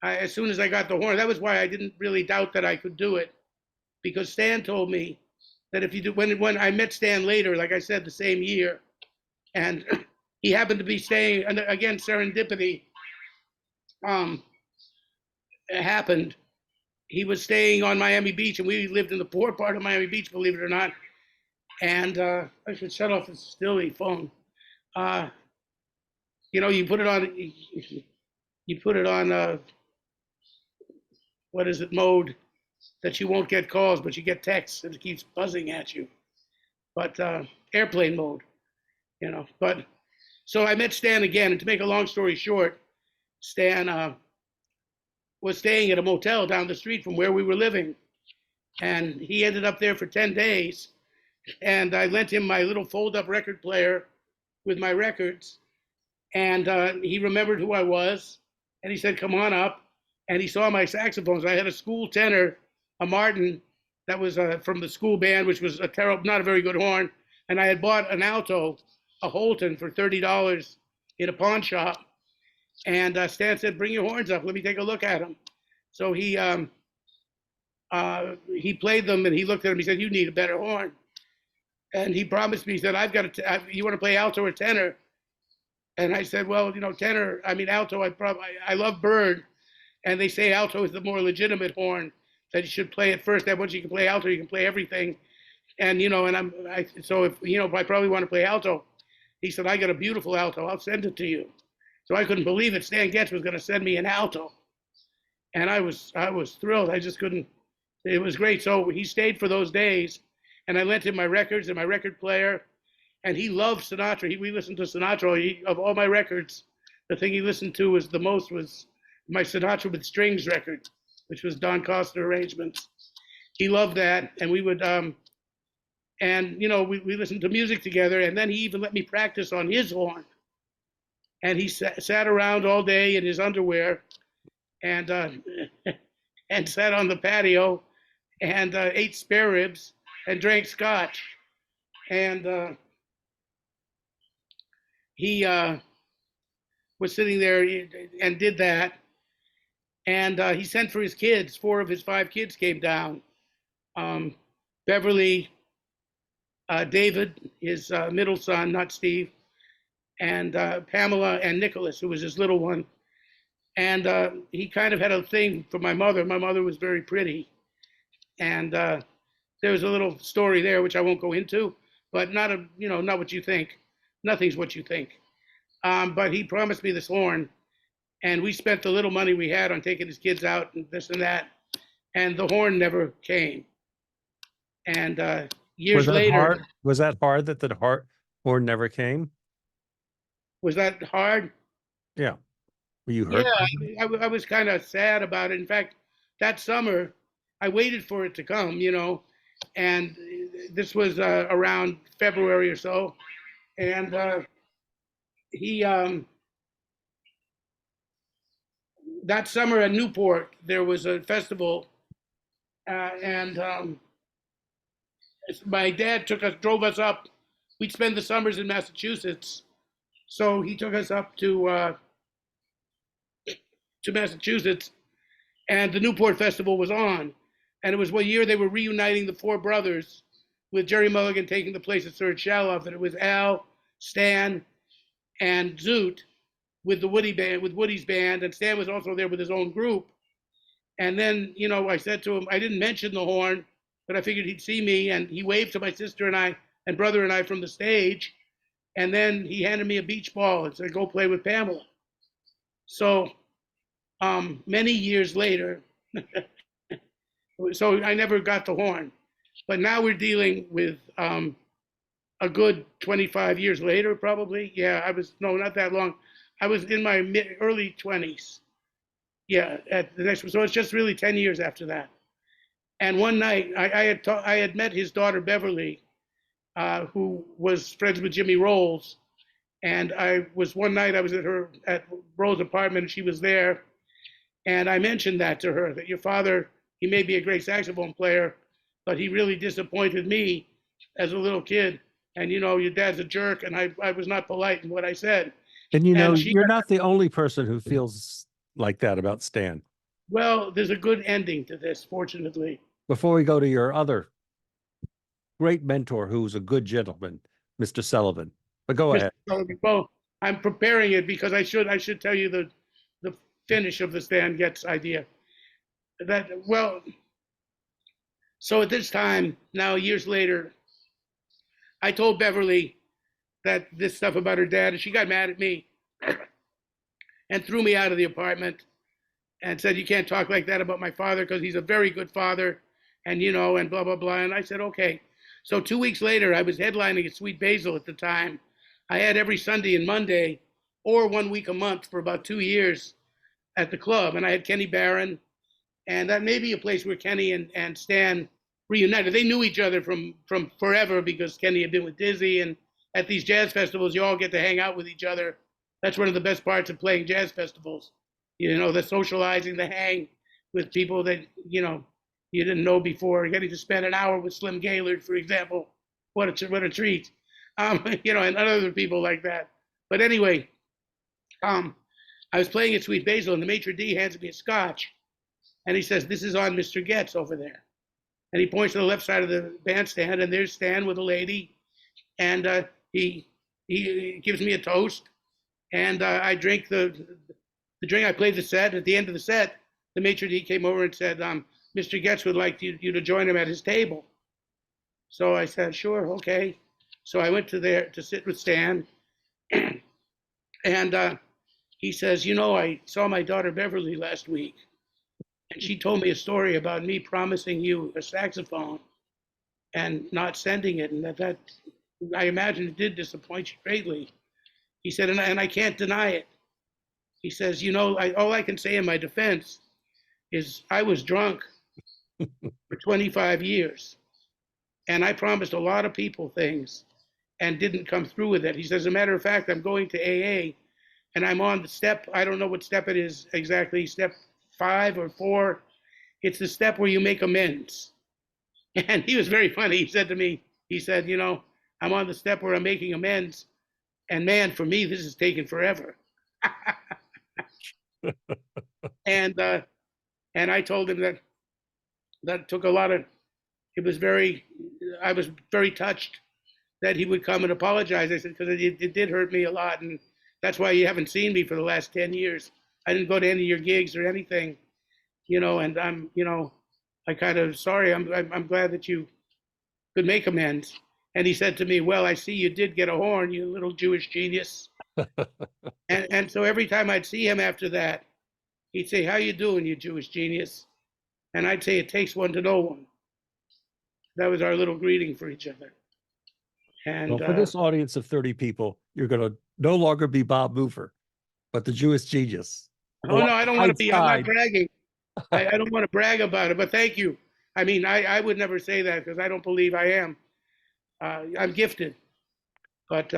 [SPEAKER 1] As soon as I got the horn, that was why I didn't really doubt that I could do it, because Stan told me that if you do, when I met Stan later, like I said, the same year, and he happened to be staying, and again, serendipity happened. He was staying on Miami Beach, and we lived in the poor part of Miami Beach, believe it or not. And I should shut off this Stilly phone. You put it on what is it, mode, that you won't get calls, but you get texts, and it keeps buzzing at you. But airplane mode, But so I met Stan again, and to make a long story short, Stan was staying at a motel down the street from where we were living, and he ended up there for 10 days. And I lent him my little fold-up record player with my records, and he remembered who I was, and he said, come on up. And he saw my saxophones. I had a school tenor, a Martin, that was from the school band, which was not a very good horn. And I had bought an alto, a Holton, for $30 in a pawn shop. And Stan said, bring your horns up. Let me take a look at them. So he played them, and he looked at them. He said, you need a better horn. And he promised me, he said, you want to play alto or tenor? And I said, well, tenor, I mean, alto, I love Bird. And they say alto is the more legitimate horn, that you should play it first. That once you can play alto, you can play everything. And, so if I probably want to play alto. He said, I got a beautiful alto. I'll send it to you. So I couldn't believe it. Stan Getz was going to send me an alto. And I was thrilled. I just couldn't, it was great. So he stayed for those days, and I lent him my records and my record player. And he loved Sinatra. We listened to Sinatra. Of all my records, the thing he listened to was my Sinatra with Strings record, which was Don Costa arrangements. He loved that, and we would, we listened to music together. And then he even let me practice on his horn. And he sat around all day in his underwear, and and sat on the patio, and ate spare ribs and drank scotch. And he was sitting there and did that. And he sent for his kids. 4 of his 5 kids came down. Beverly, David, his middle son, not Steve, and Pamela and Nicholas, who was his little one. And he kind of had a thing for my mother. My mother was very pretty. And there was a little story there, which I won't go into, but not what you think. Nothing's what you think. But he promised me this horn, and we spent the little money we had on taking his kids out and this and that, and the horn never came. And years later,
[SPEAKER 2] was that hard that the horn never came?
[SPEAKER 1] Was that hard?
[SPEAKER 2] Yeah. Were you hurt?
[SPEAKER 1] Yeah, I was kind of sad about it. In fact, that summer, I waited for it to come, and this was around February or so. And he, that summer at Newport, there was a festival, and my dad drove us up. We'd spend the summers in Massachusetts, so he took us up to Massachusetts, and the Newport Festival was on. And it was one year they were reuniting the 4 brothers, with Jerry Mulligan taking the place of Serge Shaloff. And it was Al, Stan, and Zoot with Woody's band, and Stan was also there with his own group. And then, I said to him, I didn't mention the horn, but I figured he'd see me, and he waved to my sister and I, and brother and I from the stage. And then he handed me a beach ball and said, go play with Pamela. So many years later, so I never got the horn. But now we're dealing with a good 25 years later, probably. Yeah, not that long. I was in my early 20s. Yeah, at the next one. So it's just really 10 years after that. And one night, I had met his daughter, Beverly, who was friends with Jimmy Rolls. And one night I was at Rolls' apartment, and she was there. And I mentioned that to her, that your father, he may be a great saxophone player, but he really disappointed me as a little kid. And, your dad's a jerk, and I was not polite in what I said.
[SPEAKER 2] And, you're not the only person who feels like that about Stan.
[SPEAKER 1] Well, there's a good ending to this, fortunately.
[SPEAKER 2] Before we go to your other great mentor, who's a good gentleman, Mr. Sullivan. But go ahead.
[SPEAKER 1] Well, I'm preparing it because I should tell you the finish of the Stan Getz idea. So at this time, now years later, I told Beverly that this stuff about her dad, and she got mad at me and threw me out of the apartment and said, you can't talk like that about my father because he's a very good father, and and blah, blah, blah. And I said, okay. So 2 weeks later, I was headlining at Sweet Basil at the time. I had every Sunday and Monday, or 1 week a month for about 2 years at the club. And I had Kenny Barron, and that may be a place where Kenny and Stan reunited. They knew each other from forever because Kenny had been with Dizzy, and at these jazz festivals, you all get to hang out with each other. That's one of the best parts of playing jazz festivals. The socializing, the hang with people that, you didn't know before. Getting to spend an hour with Slim Gaillard, for example. What a treat. And other people like that. But anyway, I was playing at Sweet Basil, and the maitre d' hands me a scotch, and he says, this is on Mr. Getz over there. And he points to the left side of the bandstand, and there's Stan with a lady and he gives me a toast, and I drink the drink. I played the set. At the end of the set, the maitre d' came over and said, "Mr. Getz would like you to join him at his table." So I said, "Sure, okay." So I went to there to sit with Stan, and he says, "You know, I saw my daughter Beverly last week, and she told me a story about me promising you a saxophone and not sending it, and that I imagine it did disappoint you greatly." He said, and I can't deny it. He says, "You know, all I can say in my defense is I was drunk for 25 years, and I promised a lot of people things and didn't come through with it." He says, "As a matter of fact, I'm going to AA, and I'm on the step, I don't know what step it is exactly, step 5 or 4. It's the step where you make amends." And he was very funny. He said to me, he said, "You know, I'm on the step where I'm making amends, and man, for me, this is taking forever." and I told him that took a lot of. It was very. I was very touched that he would come and apologize. I said, because it did hurt me a lot, and that's why you haven't seen me for the last 10 years. I didn't go to any of your gigs or anything, and I'm, I kind of sorry. I'm glad that you could make amends. And he said to me, "Well, I see you did get a horn, you little Jewish genius." and so every time I'd see him after that, he'd say, "How you doing, you Jewish genius?" And I'd say, "It takes one to know one." That was our little greeting for each other. And
[SPEAKER 2] Well, for this audience of 30 people, you're going to no longer be Bob Mover, but the Jewish genius.
[SPEAKER 1] oh no, I don't want to be. I'm not
[SPEAKER 2] Outside.
[SPEAKER 1] bragging. I don't want to brag about it, but thank you. I mean, I would never say that because I don't believe I am. I'm gifted, but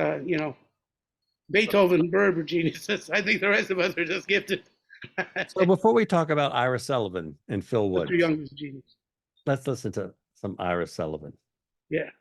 [SPEAKER 1] Beethoven and Bird were geniuses. I think the rest of us are just gifted.
[SPEAKER 2] So before we talk about Ira Sullivan and Phil Woods,
[SPEAKER 1] Mr. Young was a genius.
[SPEAKER 2] let's listen to some Ira Sullivan.
[SPEAKER 1] Yeah.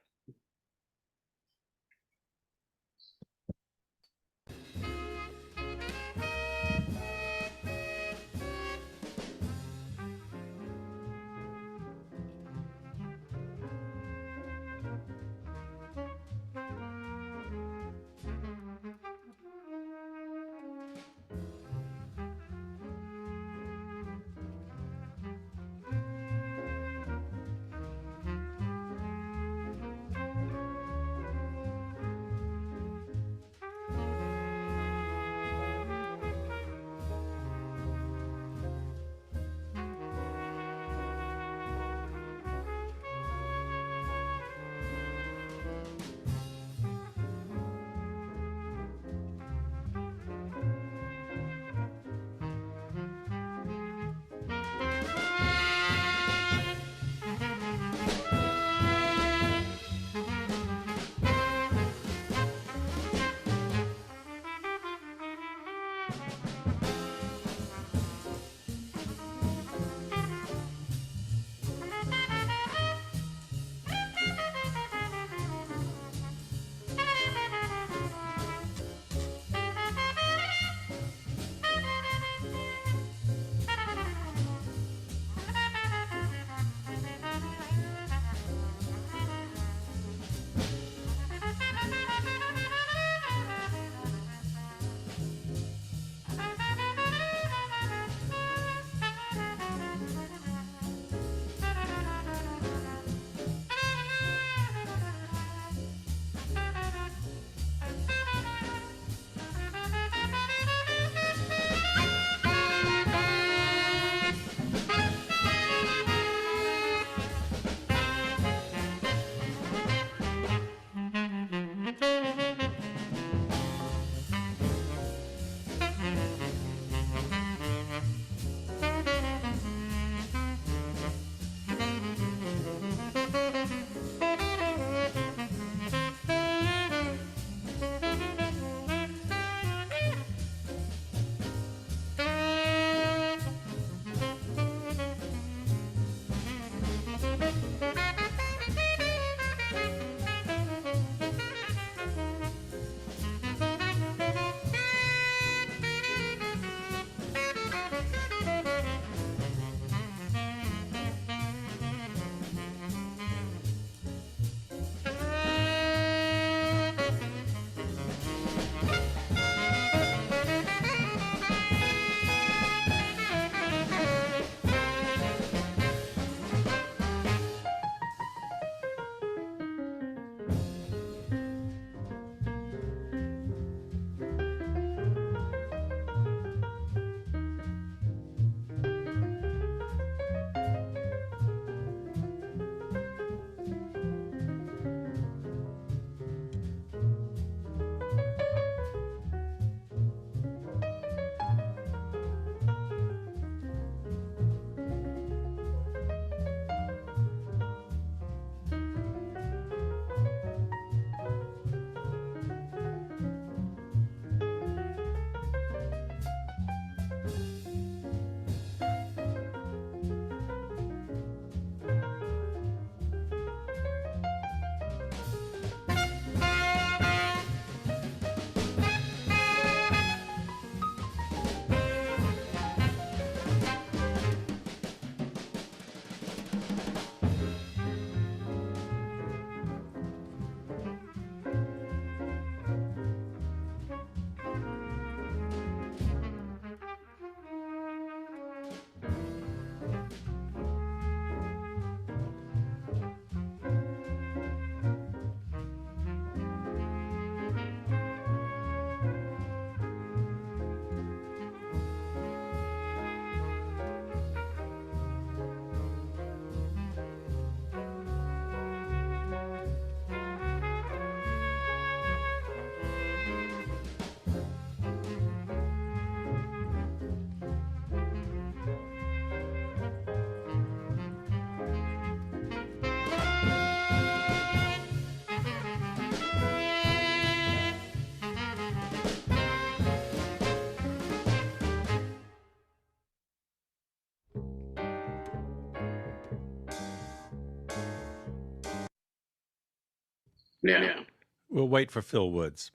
[SPEAKER 1] Yeah.
[SPEAKER 2] We'll wait for Phil Woods.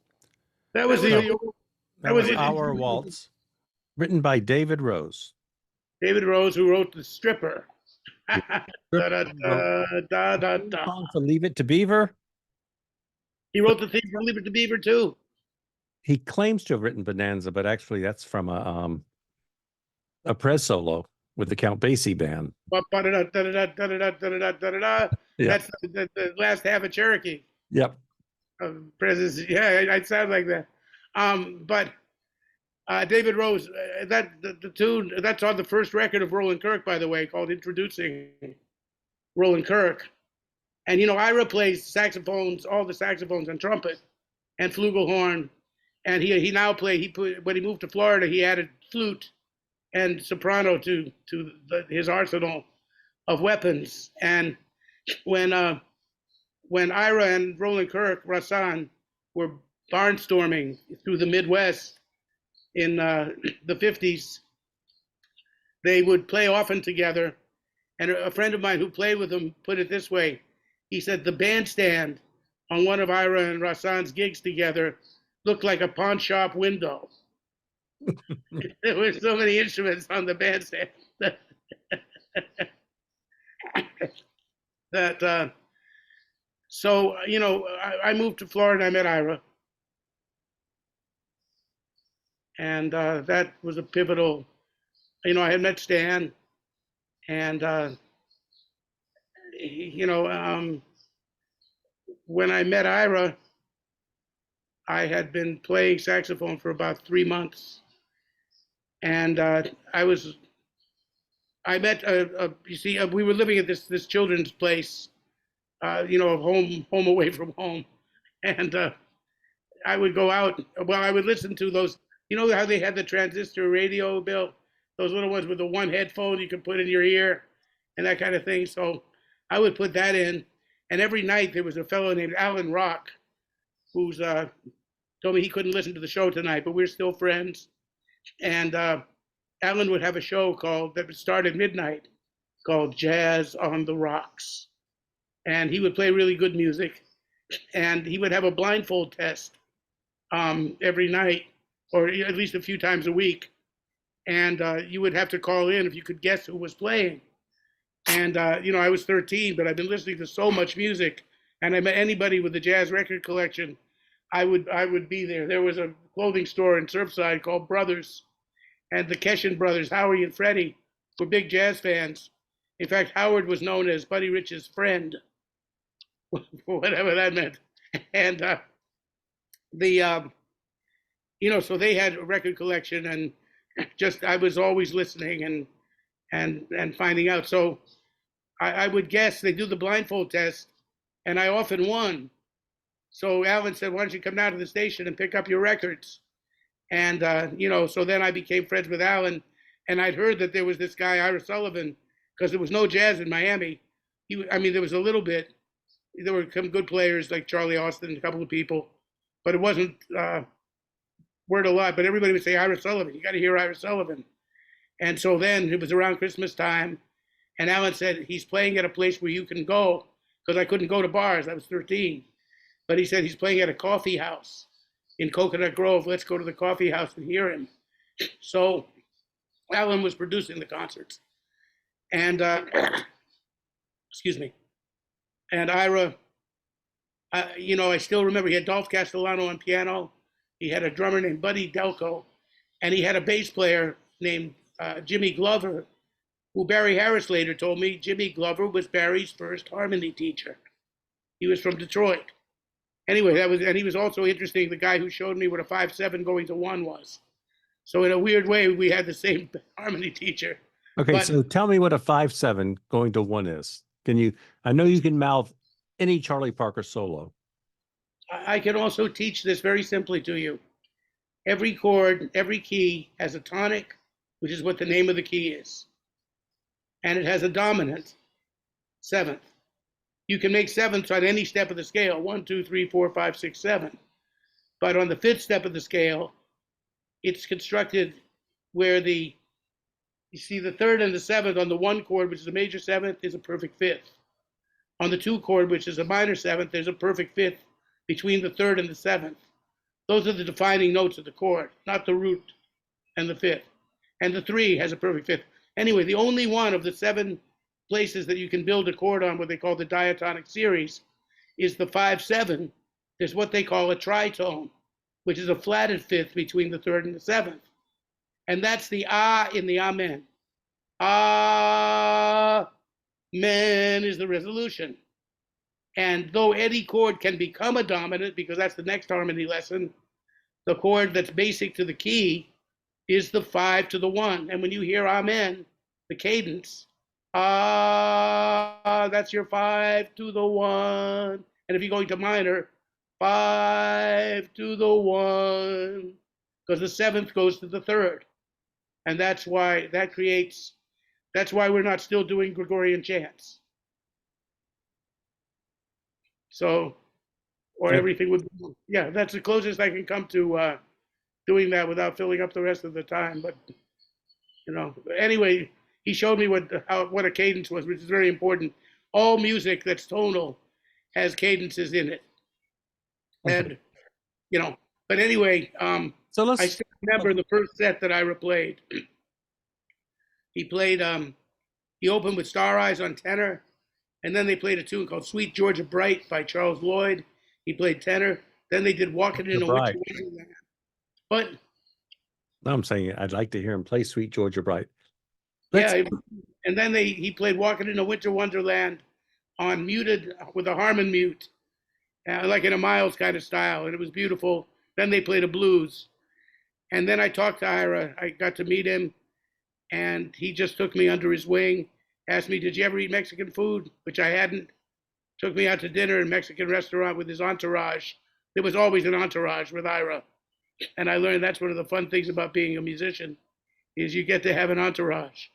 [SPEAKER 1] That was the
[SPEAKER 2] That was
[SPEAKER 1] it.
[SPEAKER 2] Our Waltz, written by David Rose.
[SPEAKER 1] David Rose, who wrote The Stripper.
[SPEAKER 2] Yeah.
[SPEAKER 1] Da, da, da, da, da, da.
[SPEAKER 2] Song for Leave It to Beaver.
[SPEAKER 1] He wrote the theme for Leave It to Beaver too.
[SPEAKER 2] He claims to have written Bonanza, but actually that's from a Prez solo with the Count Basie band.
[SPEAKER 1] Da, da, da, da, da, da, da, da, da, da, da.
[SPEAKER 2] Yeah.
[SPEAKER 1] That's the last half of Cherokee.
[SPEAKER 2] Yep.
[SPEAKER 1] Prez's, yeah, I'd sound like that. But David Rose, the tune that's on the first record of Roland Kirk, by the way, called "Introducing Roland Kirk." And Ira plays saxophones, all the saxophones and trumpet, and flugelhorn. And he now when he moved to Florida, he added flute and soprano to his arsenal of weapons. And when Ira and Roland Kirk, Rasan, were barnstorming through the Midwest in the 50s, they would play often together. And a friend of mine who played with them put it this way. He said the bandstand on one of Ira and Rasan's gigs together looked like a pawn shop window. There were so many instruments on the bandstand that so I moved to Florida. I met Ira, and that was a pivotal. I had met Stan, and when I met Ira, I had been playing saxophone for about 3 months, and I met you see, we were living at this children's place, home away from home, and I would go out. Well, I would listen to those. You know how they had the transistor radio, Bill? Those little ones with the one headphone you could put in your ear, and that kind of thing. So I would put that in, and every night there was a fellow named Alan Rock, who's told me he couldn't listen to the show tonight, but we're still friends. And Alan would have a show that would start at midnight called Jazz on the Rocks. And he would play really good music. And he would have a blindfold test every night, or at least a few times a week. And you would have to call in if you could guess who was playing. And, I was 13, but I've been listening to so much music. And I met anybody with a jazz record collection, I would be there. There was a clothing store in Surfside called Brothers. And the Keshin brothers, Howie and Freddie, were big jazz fans. In fact, Howard was known as Buddy Rich's friend, whatever that meant. And so they had a record collection, and I was always listening and finding out. So I would guess they do the blindfold test, and I often won. So Alan said, "Why don't you come down to the station and pick up your records?" And, so then I became friends with Alan, and I'd heard that there was this guy, Ira Sullivan, because there was no jazz in Miami. There was a little bit. There were some good players like Charlie Austin, a couple of people, but it wasn't word a lot. But everybody would say, Ira Sullivan, you got to hear Ira Sullivan. And so then it was around Christmas time, and Alan said, he's playing at a place where you can go, because I couldn't go to bars. I was 13. But he said he's playing at a coffee house in Coconut Grove. Let's go to the coffee house and hear him. So Alan was producing the concerts. And, excuse me. And Ira, I still remember he had Dolph Castellano on piano. He had a drummer named Buddy Delco. And he had a bass player named Jimmy Glover, who Barry Harris later told me Jimmy Glover was Barry's first harmony teacher. He was from Detroit. Anyway, and he was also interesting, the guy who showed me what a 5/7 going to 1 was. So in a weird way, we had the same harmony teacher.
[SPEAKER 2] Okay, so tell me what a 5/7 going to 1 is. I know you can mouth any Charlie Parker solo.
[SPEAKER 1] I can also teach this very simply to you. Every chord, every key has a tonic, which is what the name of the key is. And it has a dominant, 7th. You can make 7ths on any step of the scale, 1, 2, 3, 4, 5, 6, 7. But on the 5th step of the scale, it's constructed where you see the 3rd and the 7th on the 1 chord, which is a major 7th, is a perfect 5th. On the 2 chord, which is a minor 7th, there's a perfect 5th between the third and the seventh. Those are the defining notes of the chord, not the root and the fifth. And the three has a perfect fifth. Anyway, the only one of the 7 places that you can build a chord on, what they call the diatonic series, is the 5/7. There's what they call a tritone, which is a flatted fifth between the third and the seventh. And that's the ah in the amen. Amen is the resolution. And though any chord can become a dominant, because that's the next harmony lesson, the chord that's basic to the key is the 5 to the 1. And when you hear amen, the cadence, ah, that's your 5 to the 1. And if you're going to minor, 5 to the 1, because the 7th goes to the 3rd. And that's why we're not still doing Gregorian chants. So, or
[SPEAKER 2] Yeah.
[SPEAKER 1] everything would, yeah, that's the closest I can come to doing that without filling up the rest of the time. But, anyway, he showed me what a cadence was, which is very important. All music that's tonal has cadences in it. And, but anyway,
[SPEAKER 2] So
[SPEAKER 1] I still remember the first set that Ira played. He played, he opened with Star Eyes on tenor, and then they played a tune called Sweet Georgia Bright by Charles Lloyd. He played tenor. Then they did Walking in a Winter Wonderland. But
[SPEAKER 2] I'm saying I'd like to hear him play Sweet Georgia Bright.
[SPEAKER 1] yeah, and then he played Walking in a Winter Wonderland on muted with a Harmon mute, like in a Miles kind of style, and it was beautiful. Then they played a blues, and then I talked to Ira. I got to meet him, and he just took me under his wing, asked me, "Did you ever eat Mexican food?" Which I hadn't. Took me out to dinner in a Mexican restaurant with his entourage. There was always an entourage with Ira, and I learned that's one of the fun things about being a musician, is you get to have an entourage.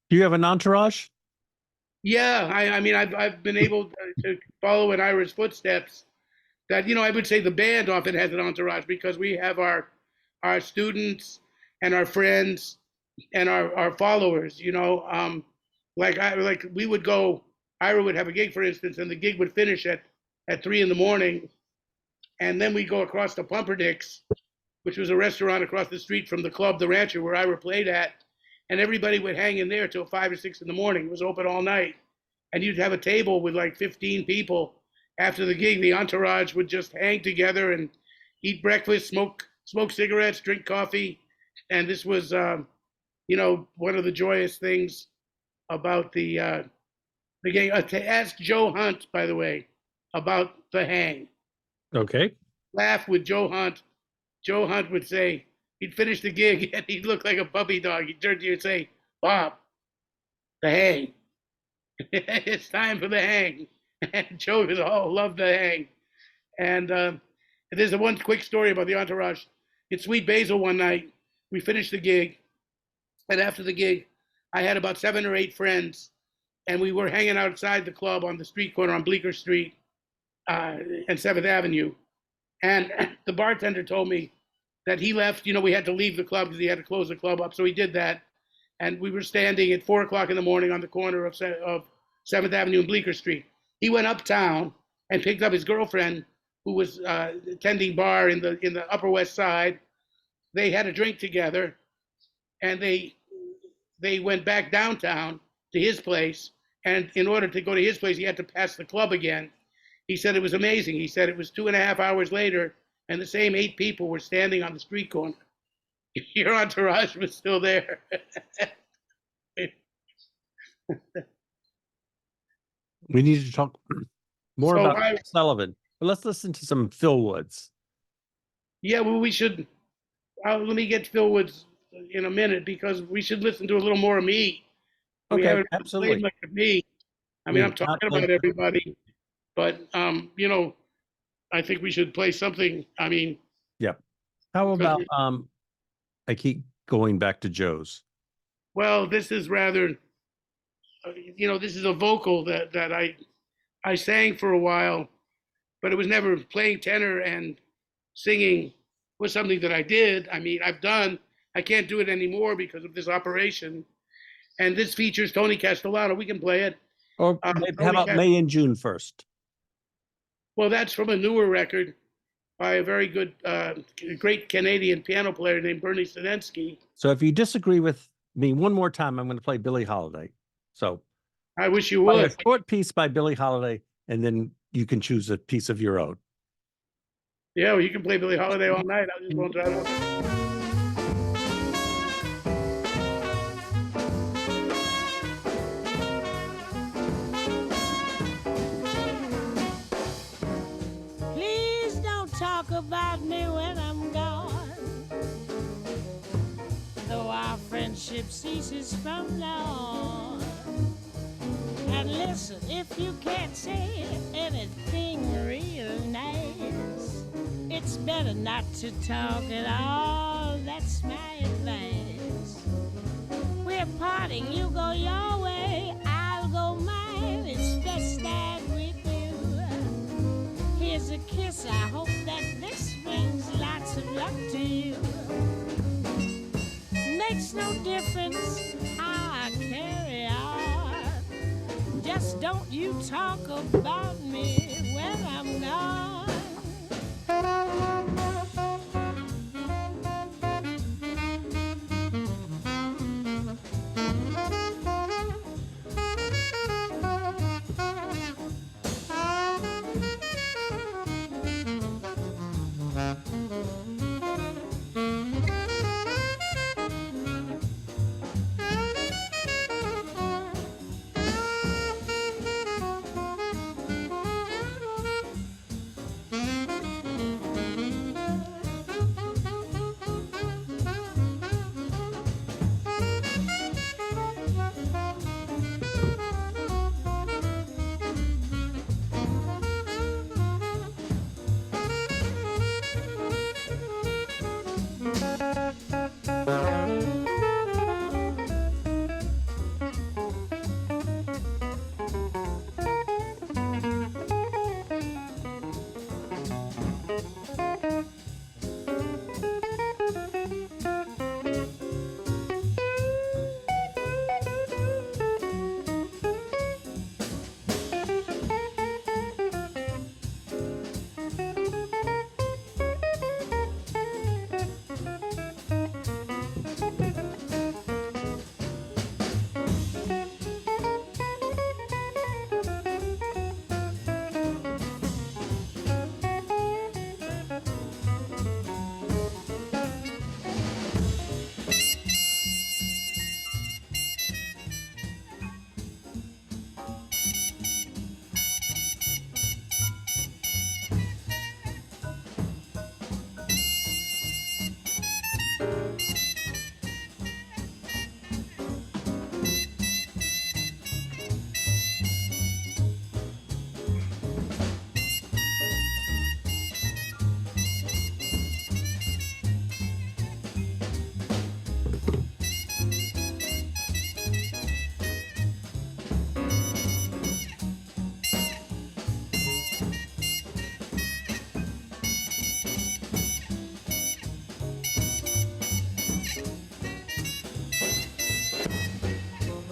[SPEAKER 2] Do you have an entourage?
[SPEAKER 1] Yeah, I mean, I've been able to follow in Ira's footsteps. That I would say the band often has an entourage because we have our students and our friends and our followers. Like we would go. Ira would have a gig, for instance, and the gig would finish at 3 a.m, and then we go across to Pumpernicks, which was a restaurant across the street from the club, the Rancher, where Ira played at. And everybody would hang in there till 5 or 6 in the morning. It was open all night. And you'd have a table with like 15 people. After the gig, the entourage would just hang together and eat breakfast, smoke cigarettes, drink coffee. And this was, one of the joyous things about the gig. To ask Joe Hunt, by the way, about the hang.
[SPEAKER 2] Okay.
[SPEAKER 1] Laugh with Joe Hunt. Joe Hunt would say, he'd finish the gig and he'd look like a puppy dog. He'd turn to you and say, "Bob, the hang." It's time for the hang. And Joe was, love the hang. And there's one quick story about the entourage. In Sweet Basil one night, we finished the gig. And after the gig, I had about 7 or 8 friends. And we were hanging outside the club on the street corner on Bleecker Street and 7th Avenue. And the bartender told me that he left, we had to leave the club because he had to close the club up. So he did that. And we were standing at 4 o'clock in the morning on the corner of 7th Avenue and Bleecker Street. He went uptown and picked up his girlfriend, who was attending bar in the Upper West Side. They had a drink together, and they went back downtown to his place. And in order to go to his place, he had to pass the club again. He said it was amazing. He said it was 2.5 hours later, and the same 8 people were standing on the street corner. Your entourage was still there.
[SPEAKER 2] We need to talk more
[SPEAKER 1] So
[SPEAKER 2] about Sullivan, but let's listen to some Phil Woods.
[SPEAKER 1] Yeah, well, we should. Let me get Phil Woods in a minute because we should listen to a little more of me. We
[SPEAKER 2] Okay,
[SPEAKER 1] haven't
[SPEAKER 2] absolutely.
[SPEAKER 1] played much of me. I mean, I'm talking about everybody, but I think we should play something. I mean,
[SPEAKER 2] yeah. How about I keep going back to Joe's.
[SPEAKER 1] Well, this is rather, this is a vocal that I sang for a while, but it was never playing tenor, and singing was something that I did. I mean, I can't do it anymore because of this operation. And this features Tony Castellano. We can play it.
[SPEAKER 2] Or how about May and June first?
[SPEAKER 1] Well, that's from a newer record by a very good, great Canadian piano player named Bernie Sinensky.
[SPEAKER 2] So if you disagree with me one more time, I'm going to play Billie Holiday. So
[SPEAKER 1] I wish you
[SPEAKER 2] play a
[SPEAKER 1] would.
[SPEAKER 2] short piece by Billie Holiday, and then you can choose a piece of your own.
[SPEAKER 1] Yeah, well, you can play Billie Holiday all night. I just won't try to.
[SPEAKER 5] Please don't talk about me when I'm gone, though our friendship ceases from now on. And listen, if you can't say anything real nice, it's better not to talk at all. That's my advice. We're parting, you go your way, I'll go mine. It's best that we do. Here's a kiss, I hope that this brings lots of luck to you. Makes no difference how I carry on, just don't you talk about me when I'm gone.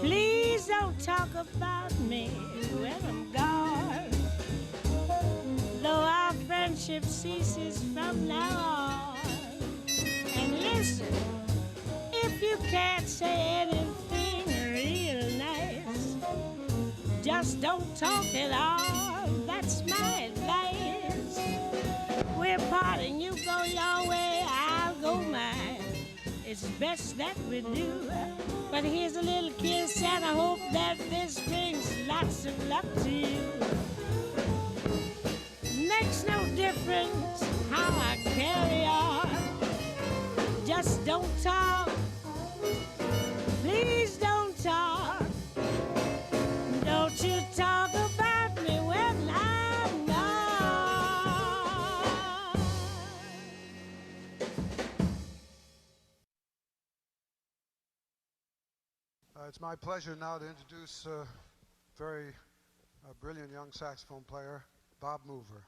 [SPEAKER 5] Please don't talk about me when I'm gone, though our friendship ceases from now on. And listen, if you can't say anything real nice, just don't talk at all. That's my advice. We're parting, you go your way, I'll go mine. It's best that we do. But here's a little kiss, and I hope that this brings lots of luck to you. Makes no difference how I carry on, just don't talk. Please don't talk. Don't you talk about me when I'm gone.
[SPEAKER 7] It's my pleasure now to introduce a very brilliant young saxophone player, Bob Mover.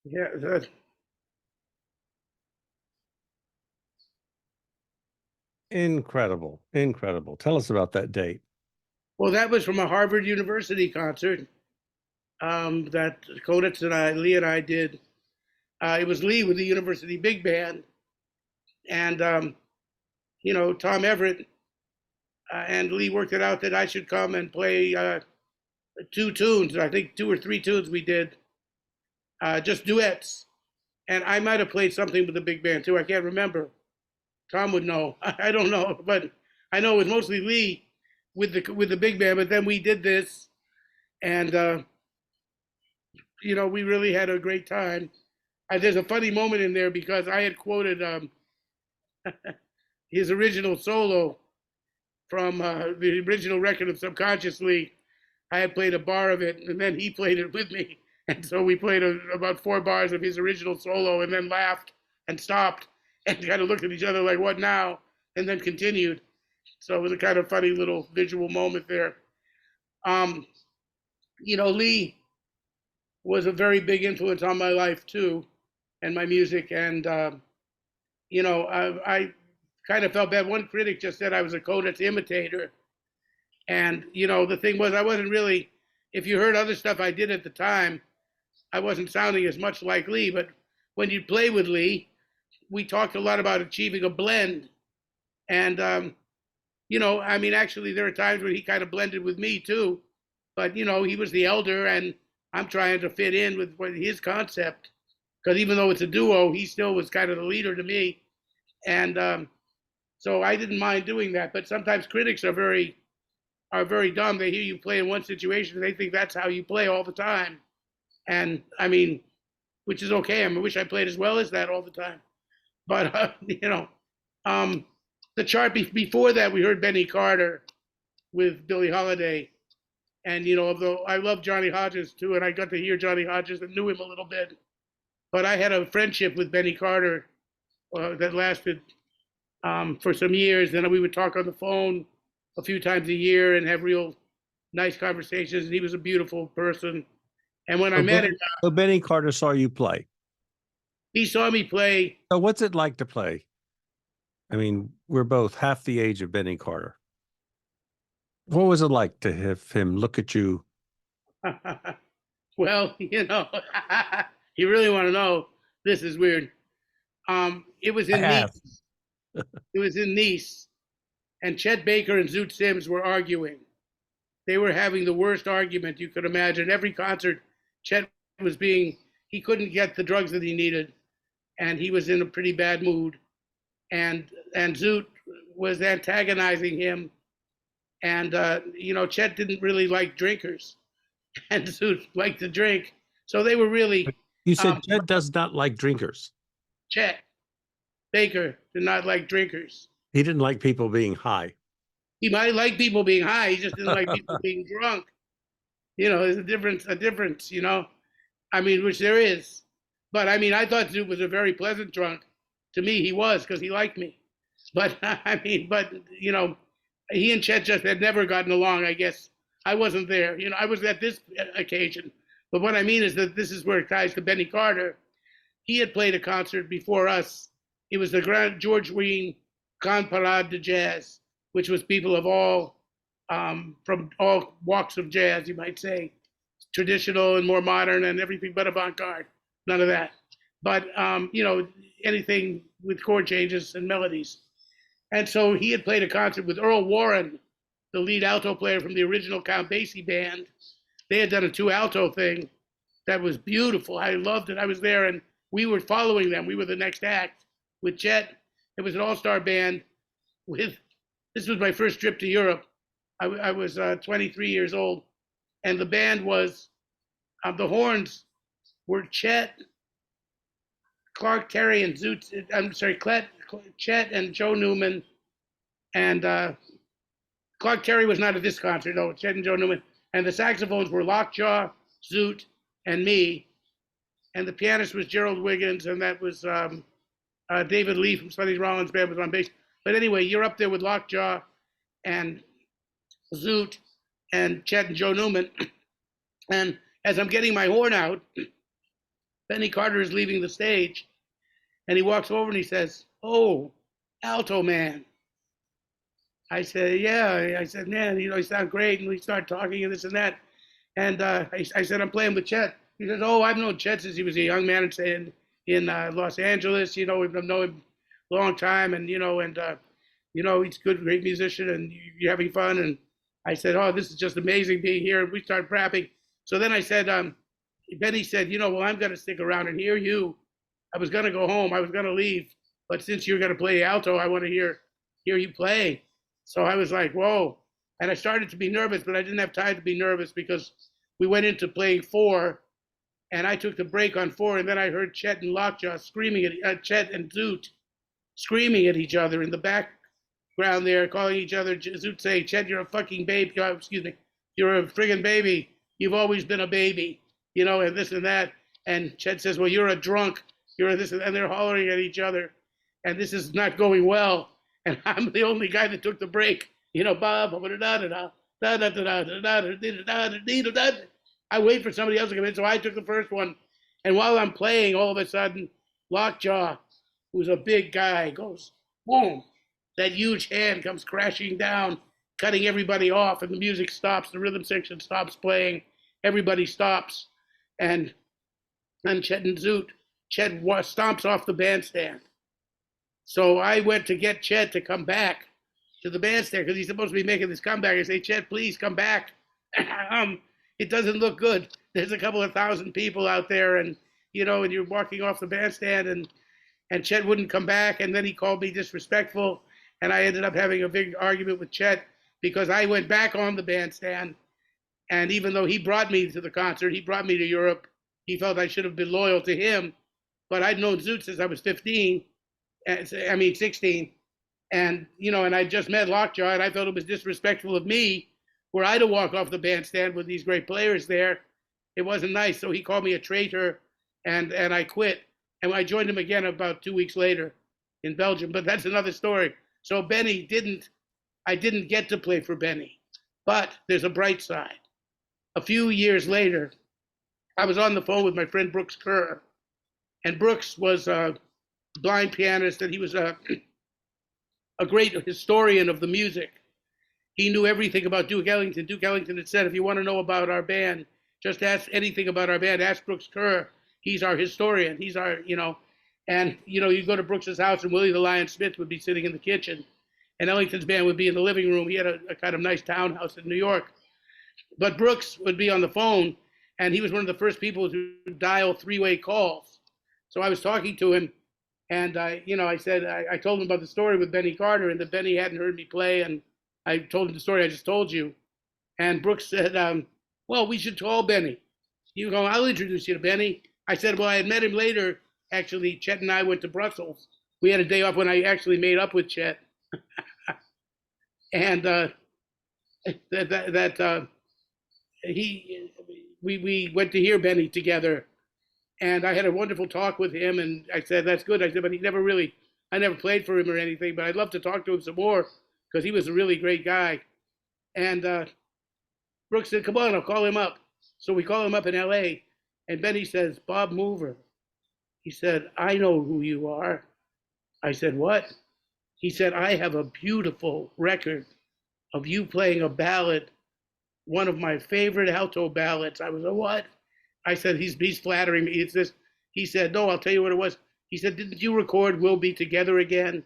[SPEAKER 1] Yeah,
[SPEAKER 2] Incredible. Incredible. Tell us about that date.
[SPEAKER 1] well, that was from a Harvard University concert that Konitz and Lee and I did. It was Lee with the University Big Band, and Tom Everett and Lee worked it out that I should come and play 2 tunes. I think 2 or 3 tunes we did, just duets. And I might have played something with the big band too. I can't remember. Tom would know. I don't know, but I know it was mostly Lee with the big band. But then we did this, and we really had a great time. There's a funny moment in there because I had quoted his original solo from the original record of Subconsciously. I had played a bar of it, and then he played it with me. And so we played about 4 bars of his original solo and then laughed and stopped and kind of looked at each other like, what now? And then continued. So it was a kind of funny little visual moment there. Lee was a very big influence on my life too, and my music. And, I kind of felt bad. One critic just said I was a Konitz imitator. And, the thing was, I wasn't really, if you heard other stuff I did at the time, I wasn't sounding as much like Lee. But when you play with Lee, we talked a lot about achieving a blend. And, actually, there are times when he kind of blended with me too. But, he was the elder, and I'm trying to fit in with his concept. Because even though it's a duo, he still was kind of the leader to me. And so I didn't mind doing that. But sometimes critics are very dumb. They hear you play in one situation, and they think that's how you play all the time. And which is okay. I wish I played as well as that all the time. But the chart before that, we heard Benny Carter with Billie Holiday, and although I love Johnny Hodges too, and I got to hear Johnny Hodges and knew him a little bit, but I had a friendship with Benny Carter that lasted for some years. Then we would talk on the phone a few times a year and have real nice conversations. And he was a beautiful person. And when I met him,
[SPEAKER 2] so Benny Carter saw you play.
[SPEAKER 1] He saw me play.
[SPEAKER 2] So what's it like to play? We're both half the age of Benny Carter. What was it like to have him look at you?
[SPEAKER 1] Well, you really want to know. This is weird. It was in Nice. It was in Nice, and Chet Baker and Zoot Sims were arguing. They were having the worst argument you could imagine. Every concert, Chet he couldn't get the drugs that he needed, and he was in a pretty bad mood. And Zoot was antagonizing him. And, Chet didn't really like drinkers, and Zoot liked to drink. So they were really.
[SPEAKER 2] You said Chet does not like drinkers.
[SPEAKER 1] Chet Baker did not like drinkers.
[SPEAKER 2] He didn't like people being high.
[SPEAKER 1] He might like people being high. He just didn't like people being drunk. There's a difference, which there is. But I thought Zoot was a very pleasant drunk. To me, he was, because he liked me. But he and Chet just had never gotten along, I guess. I wasn't there. I was at this occasion. But what I mean is that this is where it ties to Benny Carter. He had played a concert before us. It was the Grand George Wein Grand Parade de Jazz, which was people of all, from all walks of jazz, you might say, traditional and more modern and everything but avant-garde. None of that. But, anything with chord changes and melodies. And so he had played a concert with Earl Warren, the lead alto player from the original Count Basie band. They had done a 2 alto thing that was beautiful. I loved it. I was there, and we were following them. We were the next act with Chet. It was an all-star band with, this was my first trip to Europe. I was 23 years old, and the band was, the horns were Chet, Clark Terry, and Chet and Joe Newman, and Clark Terry was not at this concert, though. Chet and Joe Newman, and the saxophones were Lockjaw, Zoot, and me, and the pianist was Gerald Wiggins, and that was David Lee from Sonny Rollins' band was on bass. But anyway, you're up there with Lockjaw and Zoot and Chet and Joe Newman, and as I'm getting my horn out, Benny Carter is leaving the stage, and he walks over and he says, "Oh, alto man." I said, "Yeah." I said, "Man, you sound great." And we start talking and this and that. And I said, "I'm playing with Chet." He says, "Oh, I've known Chet since he was a young man in Los Angeles. We've known him a long time, and he's a good, great musician, and you're having fun." And I said, "Oh, this is just amazing being here." And we started rapping. So then I said, Benny said, "Well, I'm going to stick around and hear you. I was going to go home. I was going to leave. But since you're going to play alto, I want to hear you play." So I was like, whoa. And I started to be nervous, but I didn't have time to be nervous because we went into playing 4, and I took the break on 4, and then I heard Chet and Lockjaw screaming Chet and Zoot screaming at each other in the background there, calling each other, Zoot saying, "Chet, you're a fucking baby, you're a friggin' baby. You've always been a baby, and this and that." And Chet says, "Well, you're a drunk. You're this," and they're hollering at each other. And this is not going well. And I'm the only guy that took the break. I wait for somebody else to come in, so I took the first one. And while I'm playing, all of a sudden, Lockjaw, who's a big guy, goes boom. That huge hand comes crashing down, cutting everybody off, and the music stops. The rhythm section stops playing. Everybody stops, and Chet and Zoot, Chet stomps off the bandstand. So I went to get Chet to come back to the bandstand because he's supposed to be making this comeback. I say, "Chet, please come back. It doesn't look good. There's a couple of thousand people out there, and and you're walking off the bandstand." And Chet wouldn't come back, and then he called me disrespectful, and I ended up having a big argument with Chet because I went back on the bandstand, and even though he brought me to the concert, he brought me to Europe, he felt I should have been loyal to him, but I'd known Zoot since I was 16, and and I just met Lockjaw, and I felt it was disrespectful of me were I to walk off the bandstand with these great players there. It wasn't nice, so he called me a traitor, and I quit. And I joined him again about 2 weeks later in Belgium, but that's another story. So I didn't get to play for Benny, but there's a bright side. A few years later, I was on the phone with my friend Brooks Kerr, and Brooks was a blind pianist, and he was a great historian of the music. He knew everything about Duke Ellington. Duke Ellington had said, "If you want to know about our band, just ask anything about our band. Ask Brooks Kerr. He's our historian. He's our, and, you go to Brooks's house and Willie the Lion Smith would be sitting in the kitchen and Ellington's band would be in the living room. He had a kind of nice townhouse in New York. But Brooks would be on the phone, and he was one of the first people to dial 3-way calls. So I was talking to him, and I told him about the story with Benny Carter, and that Benny hadn't heard me play, and I told him the story I just told you. And Brooks said, "Well, we should call Benny." You go, "I'll introduce you to Benny." I said, "Well, I had met him later. Actually, Chet and I went to Brussels. We had a day off when I actually made up with Chet." And we went to hear Benny together, and I had a wonderful talk with him. And I said, "That's good." I said, "But I never played for him or anything, but I'd love to talk to him some more because he was a really great guy." And Brooks said, "Come on, I'll call him up." So we call him up in LA, and Benny says, "Bob Mover." He said, "I know who you are." I said, "What?" He said, "I have a beautiful record of you playing a ballad, one of my favorite alto ballads." I was like, "What?" I said, he's flattering me. It's this. He said, "No, I'll tell you what it was." He said, "Didn't you record 'We'll Be Together Again'?"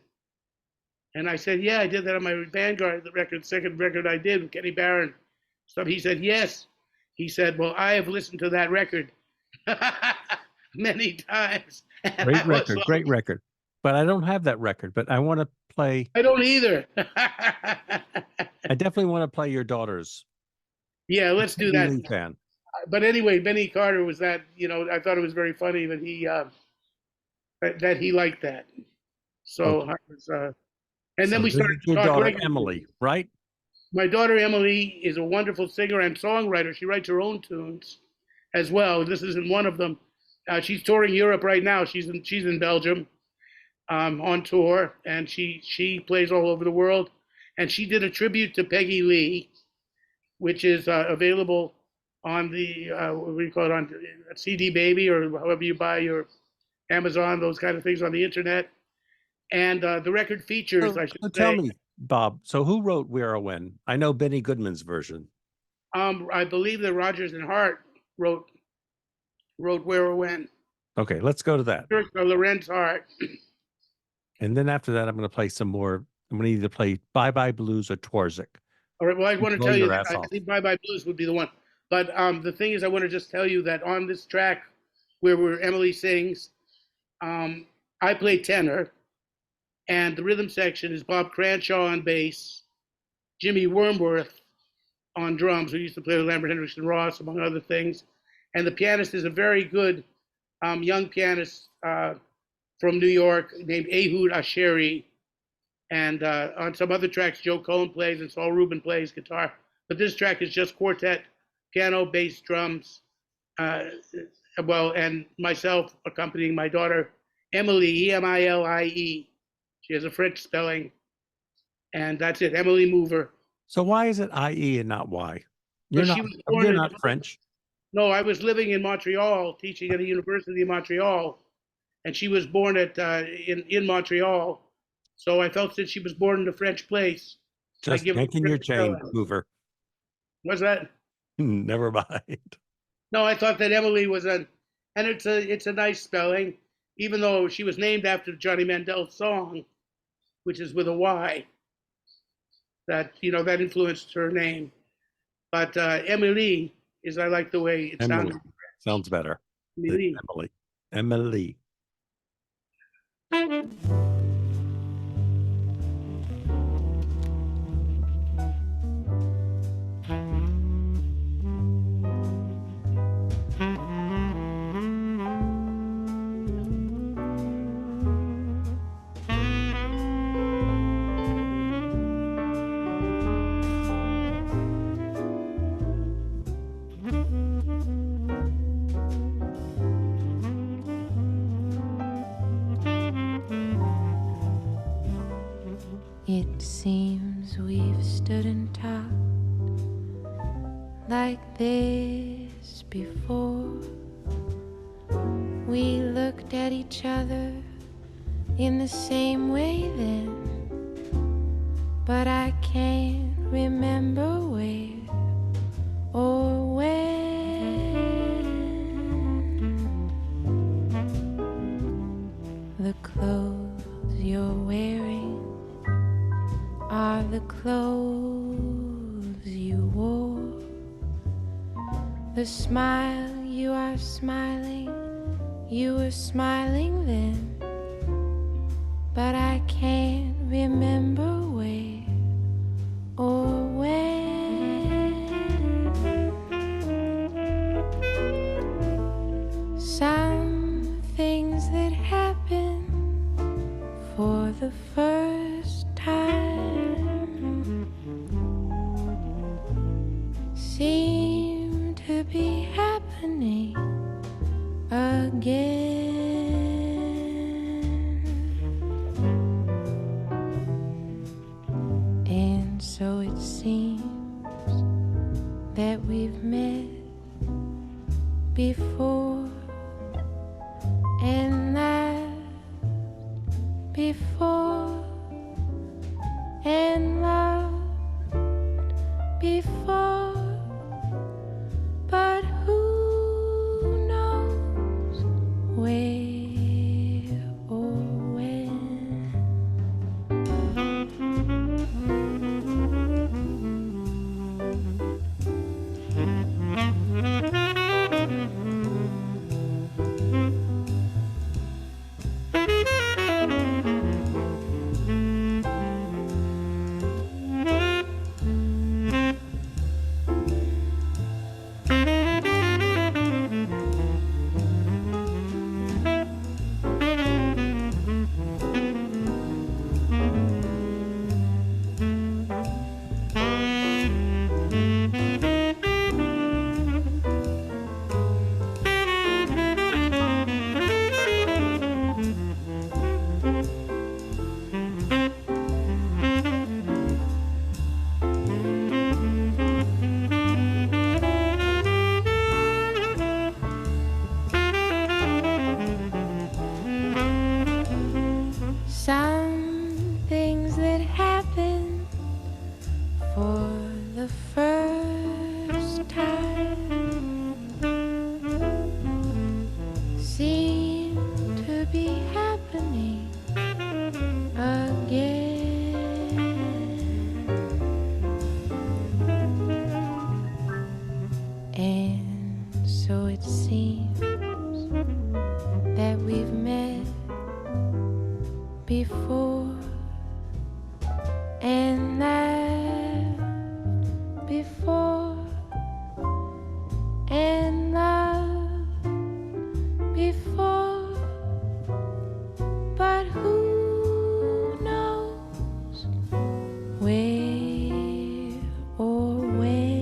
[SPEAKER 1] And I said, yeah, I did that on my Vanguard record, second record I did with Kenny Barron. So he said, yes. He said, well, I have listened to that record many times. And
[SPEAKER 2] Great
[SPEAKER 1] I was
[SPEAKER 2] record,
[SPEAKER 1] like,
[SPEAKER 2] great record. But I don't have that record, but I want to play,
[SPEAKER 1] I don't either.
[SPEAKER 2] I definitely want to play your daughter's
[SPEAKER 1] Yeah, let's do
[SPEAKER 2] Peggy
[SPEAKER 1] that.
[SPEAKER 2] Lee fan.
[SPEAKER 1] But anyway, Benny Carter was that, I thought it was very funny that that he liked that. So
[SPEAKER 2] Okay.
[SPEAKER 1] I was, and then
[SPEAKER 2] So
[SPEAKER 1] we
[SPEAKER 2] this
[SPEAKER 1] started
[SPEAKER 2] is
[SPEAKER 1] to
[SPEAKER 2] your
[SPEAKER 1] talk
[SPEAKER 2] daughter,
[SPEAKER 1] regularly.
[SPEAKER 2] Emily, right?
[SPEAKER 1] My daughter Emily is a wonderful singer and songwriter. She writes her own tunes as well. This isn't one of them. She's touring Europe right now. She's in Belgium on tour, and she plays all over the world. And she did a tribute to Peggy Lee, which is available on the what do you call it, on CD Baby, or however you buy your Amazon, those kind of things on the internet. And the record features, I should
[SPEAKER 2] So
[SPEAKER 1] say.
[SPEAKER 2] tell me, Bob, so who wrote Where or When? I know Benny Goodman's version.
[SPEAKER 1] I believe that Rogers and Hart wrote Where or When.
[SPEAKER 2] Okay, let's go to that.
[SPEAKER 1] Lorenz Hart.
[SPEAKER 2] And then after that, I'm going to play some more. I'm going to either play Bye Bye Blues or Twarzik.
[SPEAKER 1] All right. Well, I want to
[SPEAKER 2] Blow
[SPEAKER 1] tell you
[SPEAKER 2] your
[SPEAKER 1] that
[SPEAKER 2] ass
[SPEAKER 1] I
[SPEAKER 2] off.
[SPEAKER 1] think Bye Bye Blues would be the one. But the thing is, I want to just tell you that on this track where Emily sings, I play tenor, and the rhythm section is Bob Cranshaw on bass, Jimmy Wormworth on drums, who used to play with Lambert Hendrickson Ross, among other things. And the pianist is a very good young pianist from New York named Ehud Asheri. And on some other tracks, Joe Cohn plays and Saul Rubin plays guitar. But this track is just quartet, piano, bass, drums, and myself accompanying my daughter, Emily, Emilie. She has a French spelling. And that's it, Emily Mover.
[SPEAKER 2] So why is it IE and not Y? You're
[SPEAKER 1] Because
[SPEAKER 2] not,
[SPEAKER 1] she was born
[SPEAKER 2] you're
[SPEAKER 1] in-
[SPEAKER 2] not French.
[SPEAKER 1] No, I was living in Montreal, teaching at a university in Montreal, and she was born in Montreal. So I felt since she was born in a French place, I
[SPEAKER 2] Just
[SPEAKER 1] give her
[SPEAKER 2] yanking your
[SPEAKER 1] French
[SPEAKER 2] chain,
[SPEAKER 1] spelling.
[SPEAKER 2] Hoover.
[SPEAKER 1] Was that?
[SPEAKER 2] Never mind.
[SPEAKER 1] No, I thought that Emily was and it's a nice spelling, even though she was named after Johnny Mandel's song, which is with a Y. That that influenced her name. But Emily is, I like the way it
[SPEAKER 2] Emily.
[SPEAKER 1] sounds.
[SPEAKER 2] Sounds better.
[SPEAKER 1] Emily.
[SPEAKER 2] Emily.
[SPEAKER 8] It seems we've stood and talked like this before. We looked at each other in the same way then, but I can't remember where or when. The clothes you're wearing are the clothes you wore. The smile you are smiling, you were smiling then, but I can't remember where or when. Some things that happen for the first time seem to be happening again. And so it seems that we've met before and laughed before and loved before, but who knows where or when? and laughed before and loved before, but who knows where or when?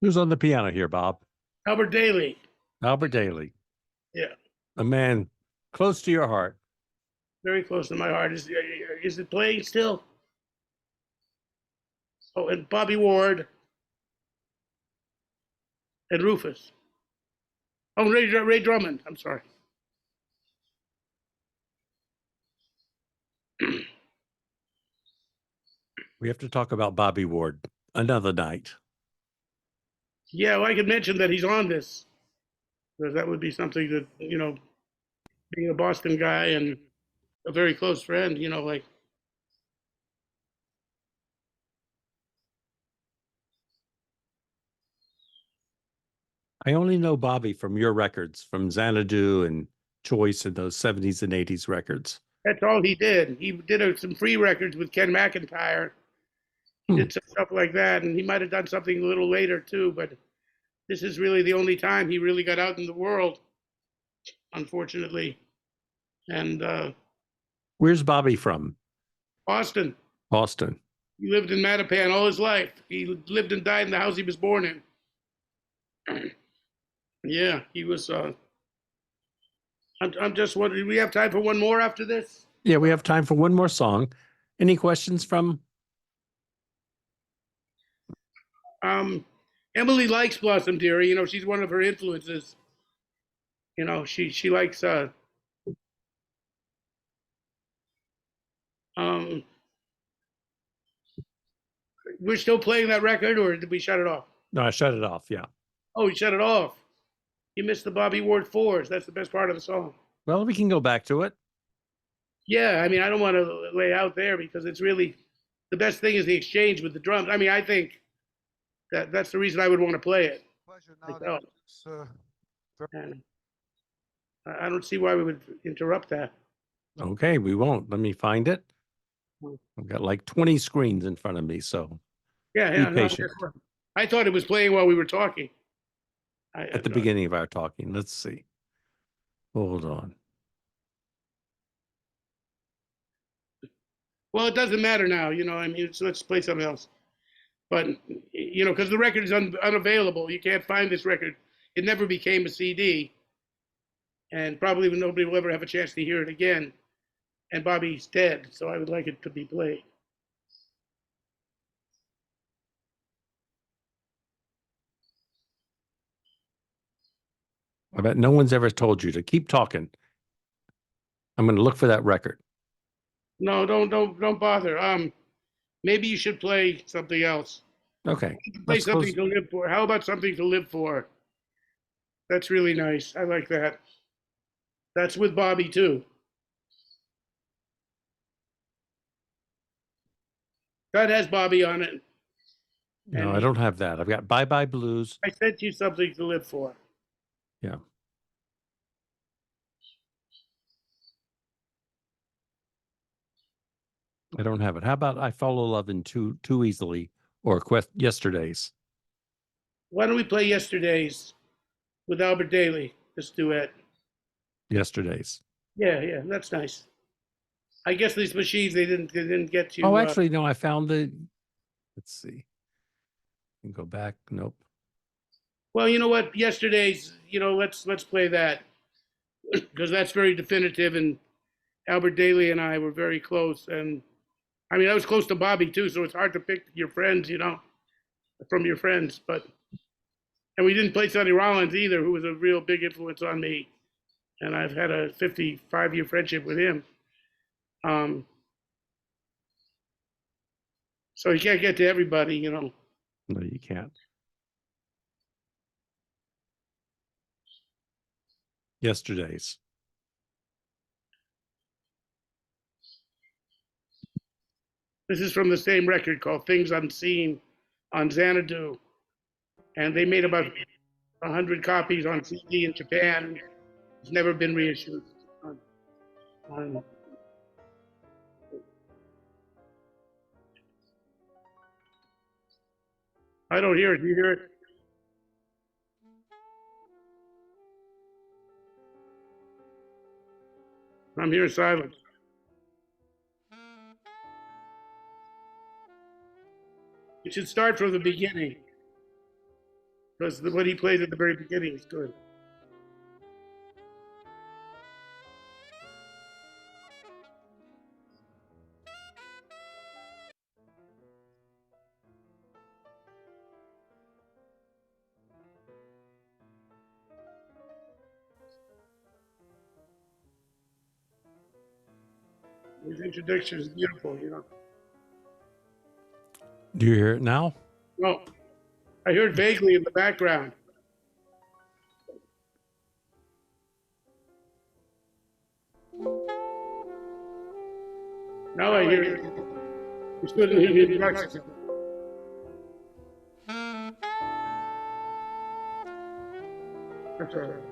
[SPEAKER 2] Who's on the piano here, Bob?
[SPEAKER 1] Albert Daly.
[SPEAKER 2] Albert Daly,
[SPEAKER 1] Yeah,
[SPEAKER 2] a man close to your heart.
[SPEAKER 1] very close to my heart. Is it playing still? Oh, and Bobby Ward and Rufus. Oh, Ray Drummond. I'm sorry.
[SPEAKER 2] We have to talk about Bobby Ward another night.
[SPEAKER 1] Yeah, well, I could mention that he's on this because that would be something that, being a Boston guy and a very close friend, like.
[SPEAKER 2] I only know Bobby from your records, from Xanadu and Choice and those 70s and 80s records.
[SPEAKER 1] That's all he did. He did some free records with Ken McIntyre. He did some stuff like that, and he might have done something a little later too, but this is really the only time he really got out in the world, unfortunately. And
[SPEAKER 2] Where's Bobby from?
[SPEAKER 1] Boston.
[SPEAKER 2] Boston.
[SPEAKER 1] He lived in Mattapan all his life. He lived and died in the house he was born in. Yeah, he was. I'm just wondering, do we have time for one more after this?
[SPEAKER 2] Yeah, we have time for one more song. Any questions from?
[SPEAKER 1] Emily likes Blossom Dearie. She's one of her influences. She likes. We're still playing that record, or did we shut it off?
[SPEAKER 2] No, I shut it off. Yeah.
[SPEAKER 1] Oh, you shut it off. You missed the Bobby Ward fours. That's the best part of the song.
[SPEAKER 2] Well, we can go back to it.
[SPEAKER 1] Yeah, I mean, I don't want to lay out there because it's really the best thing is the exchange with the drums. I mean, I think that's the reason I would want to play it
[SPEAKER 7] Pleasure now to
[SPEAKER 1] myself.
[SPEAKER 7] introduce
[SPEAKER 1] And I don't see why we would interrupt that.
[SPEAKER 2] Okay, we won't. Let me find it. I've got like 20 screens in front of me, so
[SPEAKER 1] Yeah,
[SPEAKER 2] be
[SPEAKER 1] yeah. No,
[SPEAKER 2] patient.
[SPEAKER 1] I thought it was playing while we were talking.
[SPEAKER 2] At the beginning of our talking, let's see. Hold on.
[SPEAKER 1] Well, it doesn't matter now. I mean, let's play something else. But because the record is unavailable, you can't find this record. It never became a CD, and probably nobody will ever have a chance to hear it again. And Bobby's dead, so I would like it to be played.
[SPEAKER 2] I bet no one's ever told you to keep talking. I'm going to look for that record.
[SPEAKER 1] No, don't bother. Maybe you should play something else.
[SPEAKER 2] Okay.
[SPEAKER 1] Play something to live for. How about something to live for? That's really nice. I like that. That's with Bobby too. That has Bobby on it.
[SPEAKER 2] No, I don't have that. I've got Bye Bye Blues.
[SPEAKER 1] I sent you something to live for.
[SPEAKER 2] Yeah. I don't have it. How about I Follow Love in Too Easily or Yesterday's?
[SPEAKER 1] Why don't we play Yesterday's with Albert Daly, this duet?
[SPEAKER 2] Yesterday's.
[SPEAKER 1] Yeah, that's nice. I guess these machines they didn't get you.
[SPEAKER 2] Oh, actually, no, I found the. Let's see. You can go back. Nope.
[SPEAKER 1] Well, you know what? Yesterday's. Let's play that because that's very definitive. And Albert Daly and I were very close. And I mean, I was close to Bobby too, so it's hard to pick your friends, from your friends. And we didn't play Sonny Rollins either, who was a real big influence on me. And I've had a 55-year friendship with him. So you can't get to everybody.
[SPEAKER 2] No, you can't. Yesterday's.
[SPEAKER 1] This is from the same record called Things Unseen on Xanadu. And they made about 100 copies on CD in Japan. It's never been reissued. I don't hear it. Do you hear it? I'm hearing silence. You should start from the beginning. Because what he plays at the very beginning is good. His introduction is beautiful.
[SPEAKER 2] Do you hear it now?
[SPEAKER 1] Well, I heard vaguely in the background. Now I hear it. You still didn't hear the introduction. That's all right.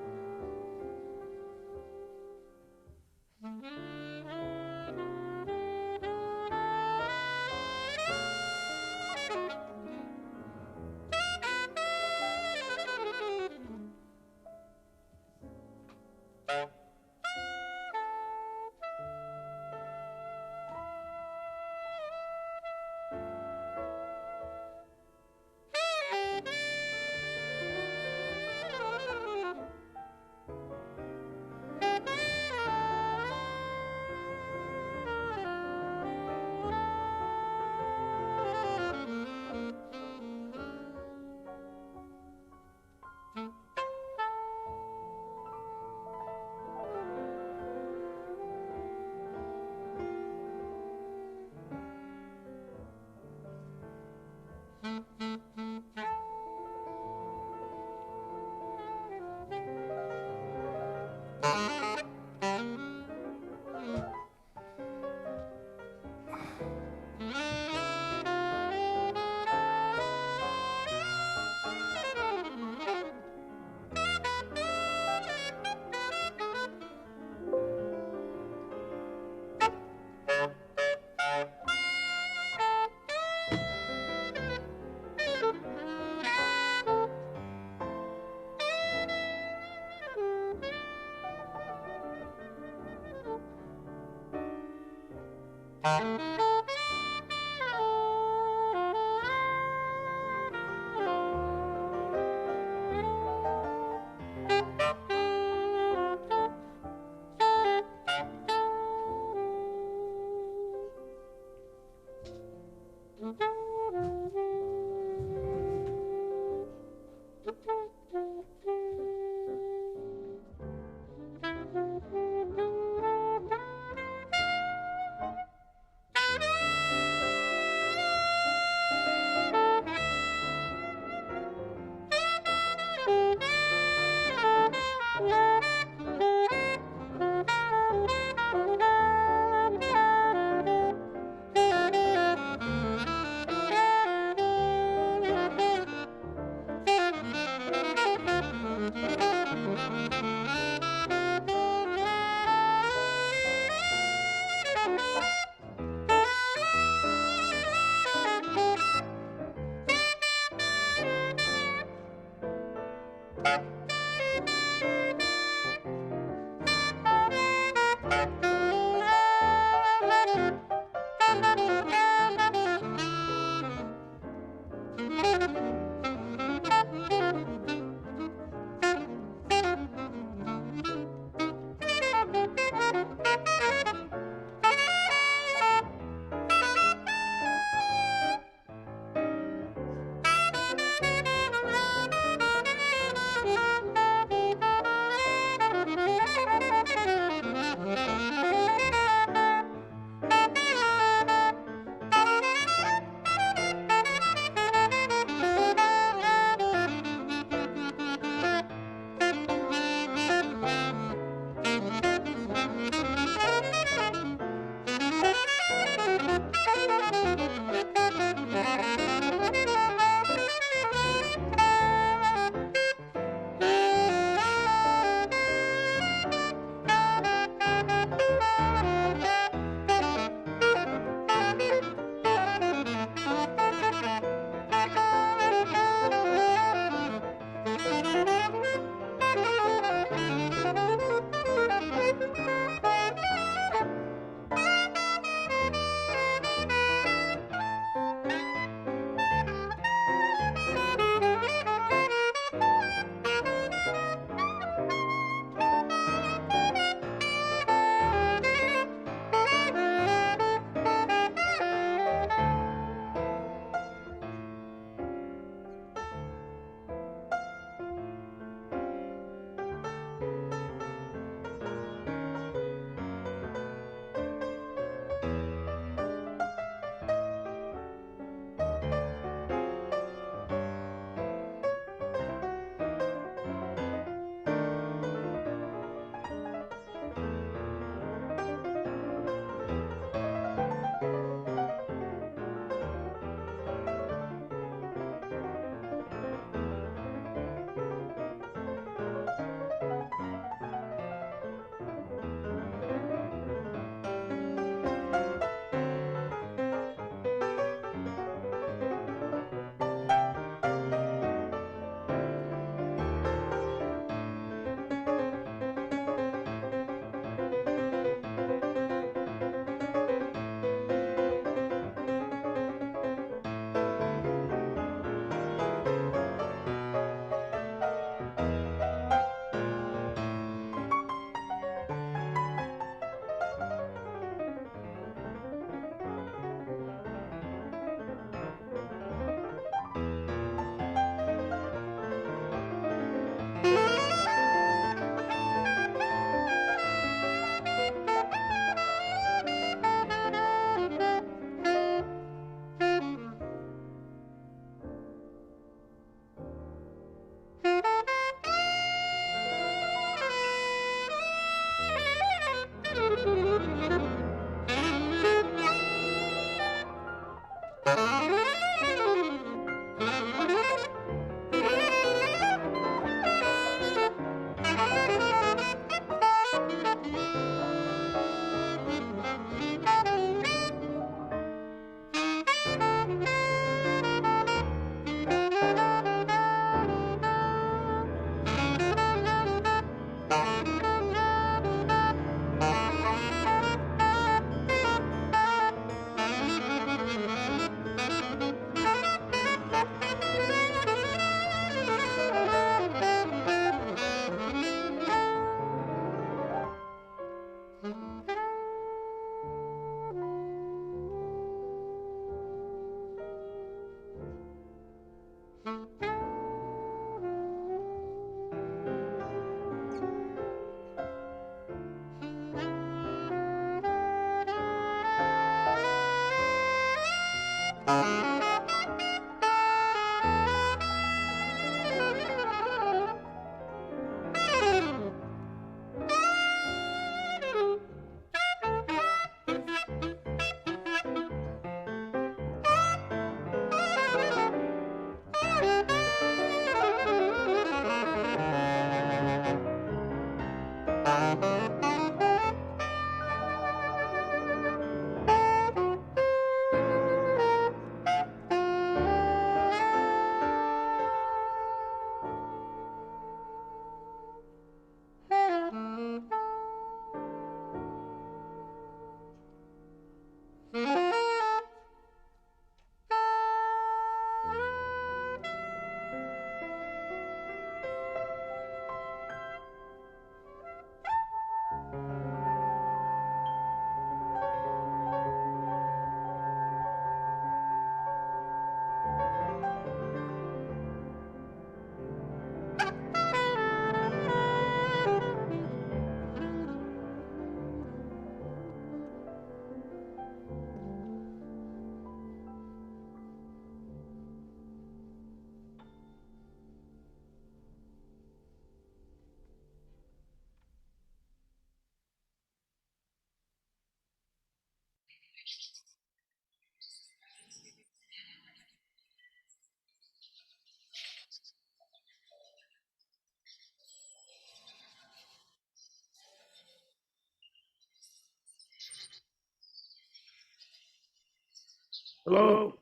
[SPEAKER 1] Hello?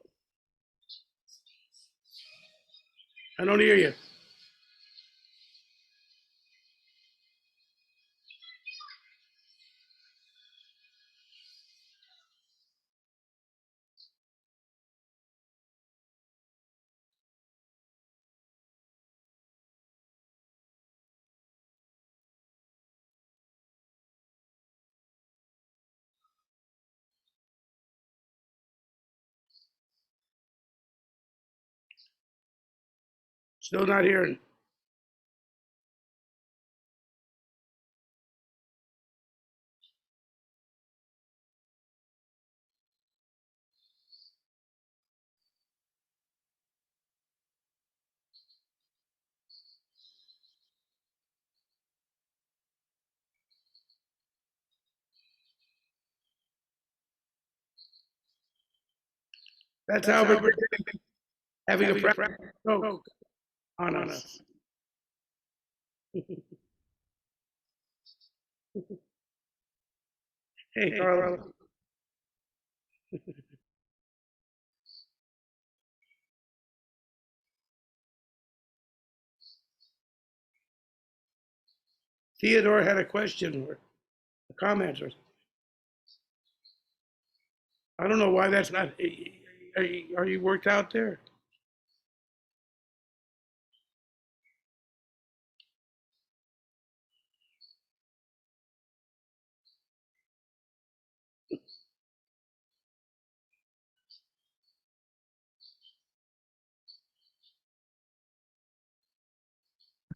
[SPEAKER 1] I don't hear you. Still not hearing. That's Albert having a practice stroke on us. Hey, Carla. Theodore had a question or a comment or I don't know why that's not. Are you worked out there?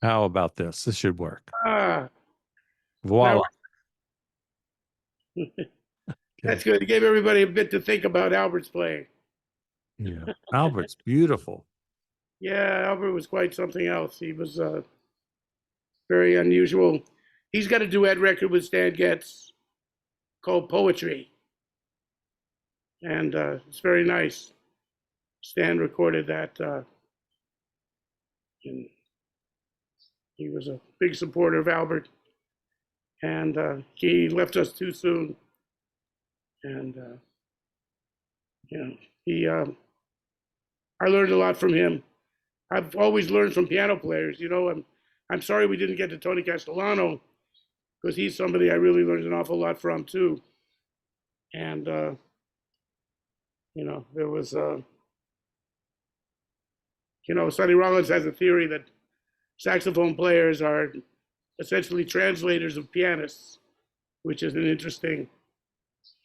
[SPEAKER 2] How about this? This should work.
[SPEAKER 1] Ah,
[SPEAKER 2] Voila.
[SPEAKER 1] that's good. It gave everybody a bit to think about Albert's playing.
[SPEAKER 2] Yeah. Albert's beautiful.
[SPEAKER 1] Yeah, Albert was quite something else. He was very unusual. He's got a duet record with Stan Getz called Poetry. And it's very nice. Stan recorded that. And he was a big supporter of Albert. And he left us too soon. And, you know, I learned a lot from him. I've always learned from piano players. You know, I'm sorry we didn't get to Tony Castellano because he's somebody I really learned an awful lot from too. And you know, there was you know, Sonny Rollins has a theory that saxophone players are essentially translators of pianists, which is an interesting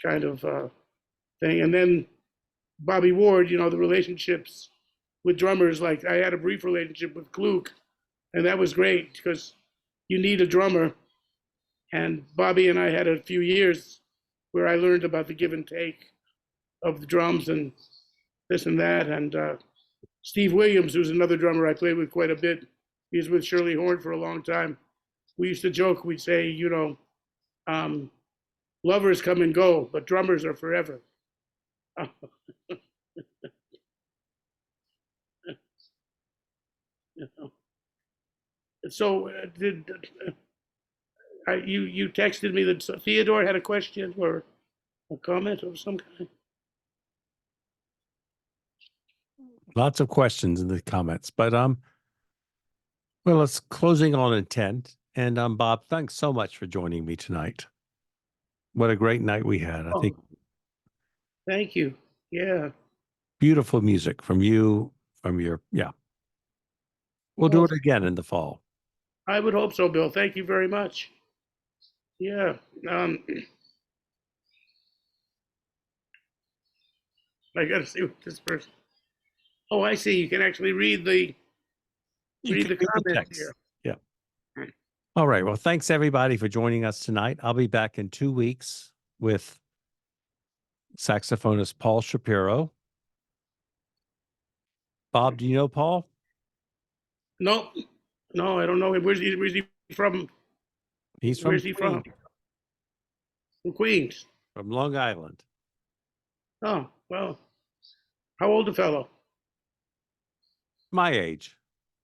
[SPEAKER 1] kind of thing. And then Bobby Ward, you know, the relationships with drummers, like I had a brief relationship with Kluk, and that was great because you need a drummer. And Bobby and I had a few years where I learned about the give and take of the drums, and this and that. And Steve Williams, who's another drummer I played with quite a bit, he was with Shirley Horn for a long time. We used to joke, we'd say, lovers come and go, but drummers are forever. So you texted me that Theodore had a question or a comment of some kind?
[SPEAKER 2] Lots of questions in the comments, but well, it's closing on intent. And Bob, thanks so much for joining me tonight. What a great night we had. I think
[SPEAKER 1] Thank you. Yeah.
[SPEAKER 2] beautiful music from you, from your, yeah. We'll do it again in the fall.
[SPEAKER 1] I would hope so, Bill. Thank you very much. Yeah. I got to see what this person. Oh, I see. You can actually read the comments
[SPEAKER 2] text.
[SPEAKER 1] here.
[SPEAKER 2] Yeah. All right. Well, thanks everybody for joining us tonight. I'll be back in 2 weeks with saxophonist Paul Shapiro. Bob, do you know Paul?
[SPEAKER 1] No, I don't know him. Where's he from?
[SPEAKER 2] He's from
[SPEAKER 1] Where's he from? From Queens.
[SPEAKER 2] From Long Island.
[SPEAKER 1] Oh, well, how old a fellow?
[SPEAKER 2] My age.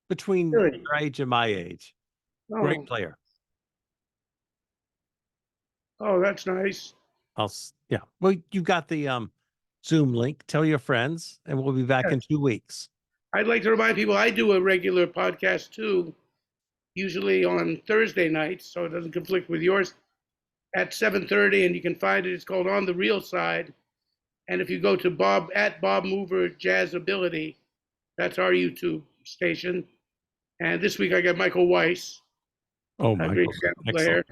[SPEAKER 2] Between
[SPEAKER 1] Really?
[SPEAKER 2] your age and my age.
[SPEAKER 1] Oh,
[SPEAKER 2] Great player.
[SPEAKER 1] oh, that's nice.
[SPEAKER 2] Yeah. Well, you got the Zoom link. Tell your friends, and we'll be back in 2 weeks.
[SPEAKER 1] I'd like to remind people I do a regular podcast too, usually on Thursday nights, so it doesn't conflict with yours, at 7:30, and you can find it. It's called On the Real Side. And if you go to Bob Mover Jazz Ability, that's our YouTube station. And this week I got Michael Weiss,
[SPEAKER 2] Oh,
[SPEAKER 1] a
[SPEAKER 2] my
[SPEAKER 1] great piano player.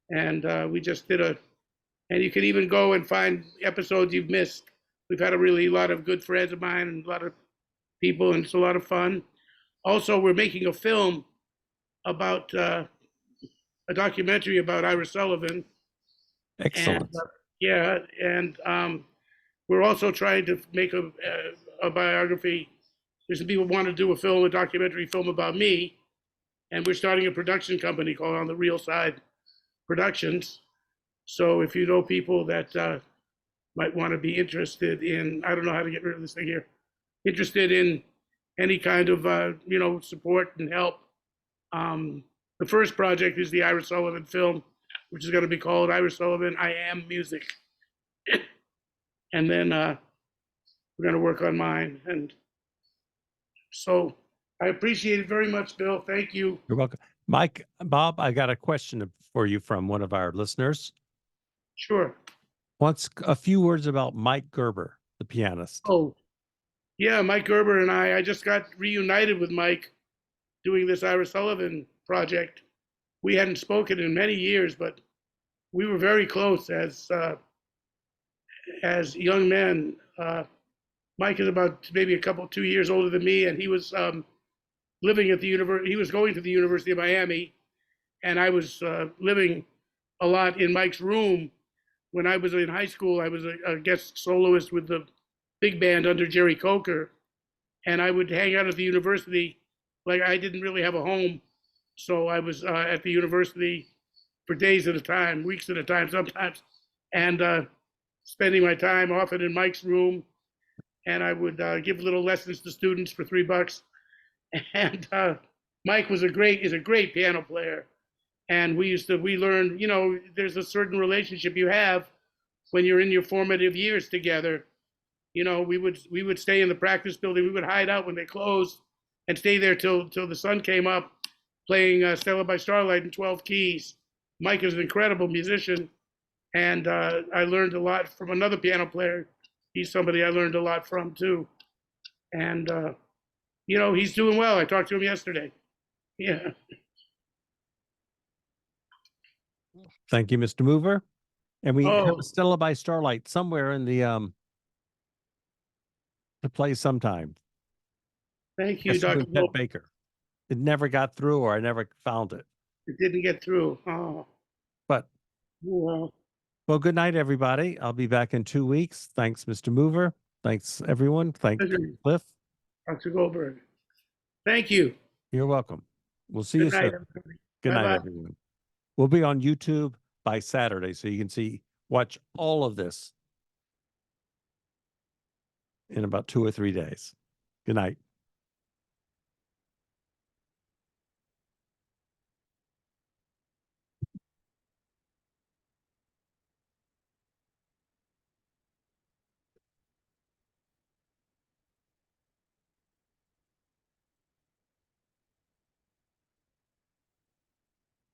[SPEAKER 1] And we just did and you can even go and find episodes you've missed. We've had a lot of good friends of mine and a lot of people, and it's a lot of fun. Also, we're making a film about a documentary about Ira Sullivan.
[SPEAKER 2] Excellent.
[SPEAKER 1] And we're also trying to make a biography. There's some people want to do a documentary film about me, and we're starting a production company called On the Real Side Productions. So if you know people that might want to be interested in, I don't know how to get rid of this thing here, interested in any kind of support and help. The first project is the Ira Sullivan film, which is going to be called Ira Sullivan, I Am Music. And then we're going to work on mine. And so I appreciate it very much, Bill. Thank you.
[SPEAKER 2] You're welcome. Bob, I got a question for you from one of our listeners.
[SPEAKER 1] Sure.
[SPEAKER 2] Wants a few words about Mike Gerber, the pianist.
[SPEAKER 1] Oh, yeah, Mike Gerber and I just got reunited with Mike doing this Ira Sullivan project. We hadn't spoken in many years, but we were very close as young men. Mike is about maybe 2 years older than me, and he was living at the university. He was going to the University of Miami, and I was living a lot in Mike's room. When I was in high school, I was a guest soloist with the big band under Jerry Coker, and I would hang out at the university. Like, I didn't really have a home, so I was at the university for days at a time, weeks at a time sometimes, and spending my time often in Mike's room. And I would give little lessons to students for $3. And Mike is a great piano player. And we learned, there's a certain relationship you have when you're in your formative years together. We would stay in the practice building. We would hide out when they closed and stay there till the sun came up, playing Stella by Starlight in 12 keys. Mike is an incredible musician, and I learned a lot from another piano player. He's somebody I learned a lot from too. And he's doing well. I talked to him yesterday. Yeah.
[SPEAKER 2] Thank you, Mr. Mover. And we have a Stella by Starlight somewhere in the to play sometime.
[SPEAKER 1] Thank you, Dr.
[SPEAKER 2] Baker. It never got through, or I never found it.
[SPEAKER 1] It didn't get through. Oh.
[SPEAKER 2] But
[SPEAKER 1] well,
[SPEAKER 2] good night, everybody. I'll be back in 2 weeks. Thanks, Mr. Mover. Thanks, everyone. Thank
[SPEAKER 1] Pleasure.
[SPEAKER 2] Cliff.
[SPEAKER 1] Dr. Goldberg. Thank you.
[SPEAKER 2] You're welcome. We'll see you
[SPEAKER 1] Good night,
[SPEAKER 2] soon.
[SPEAKER 1] everybody.
[SPEAKER 2] Good night,
[SPEAKER 1] Bye-bye.
[SPEAKER 2] everyone. We'll be on YouTube by Saturday, so you can watch all of this in about 2 or 3 days. Good night.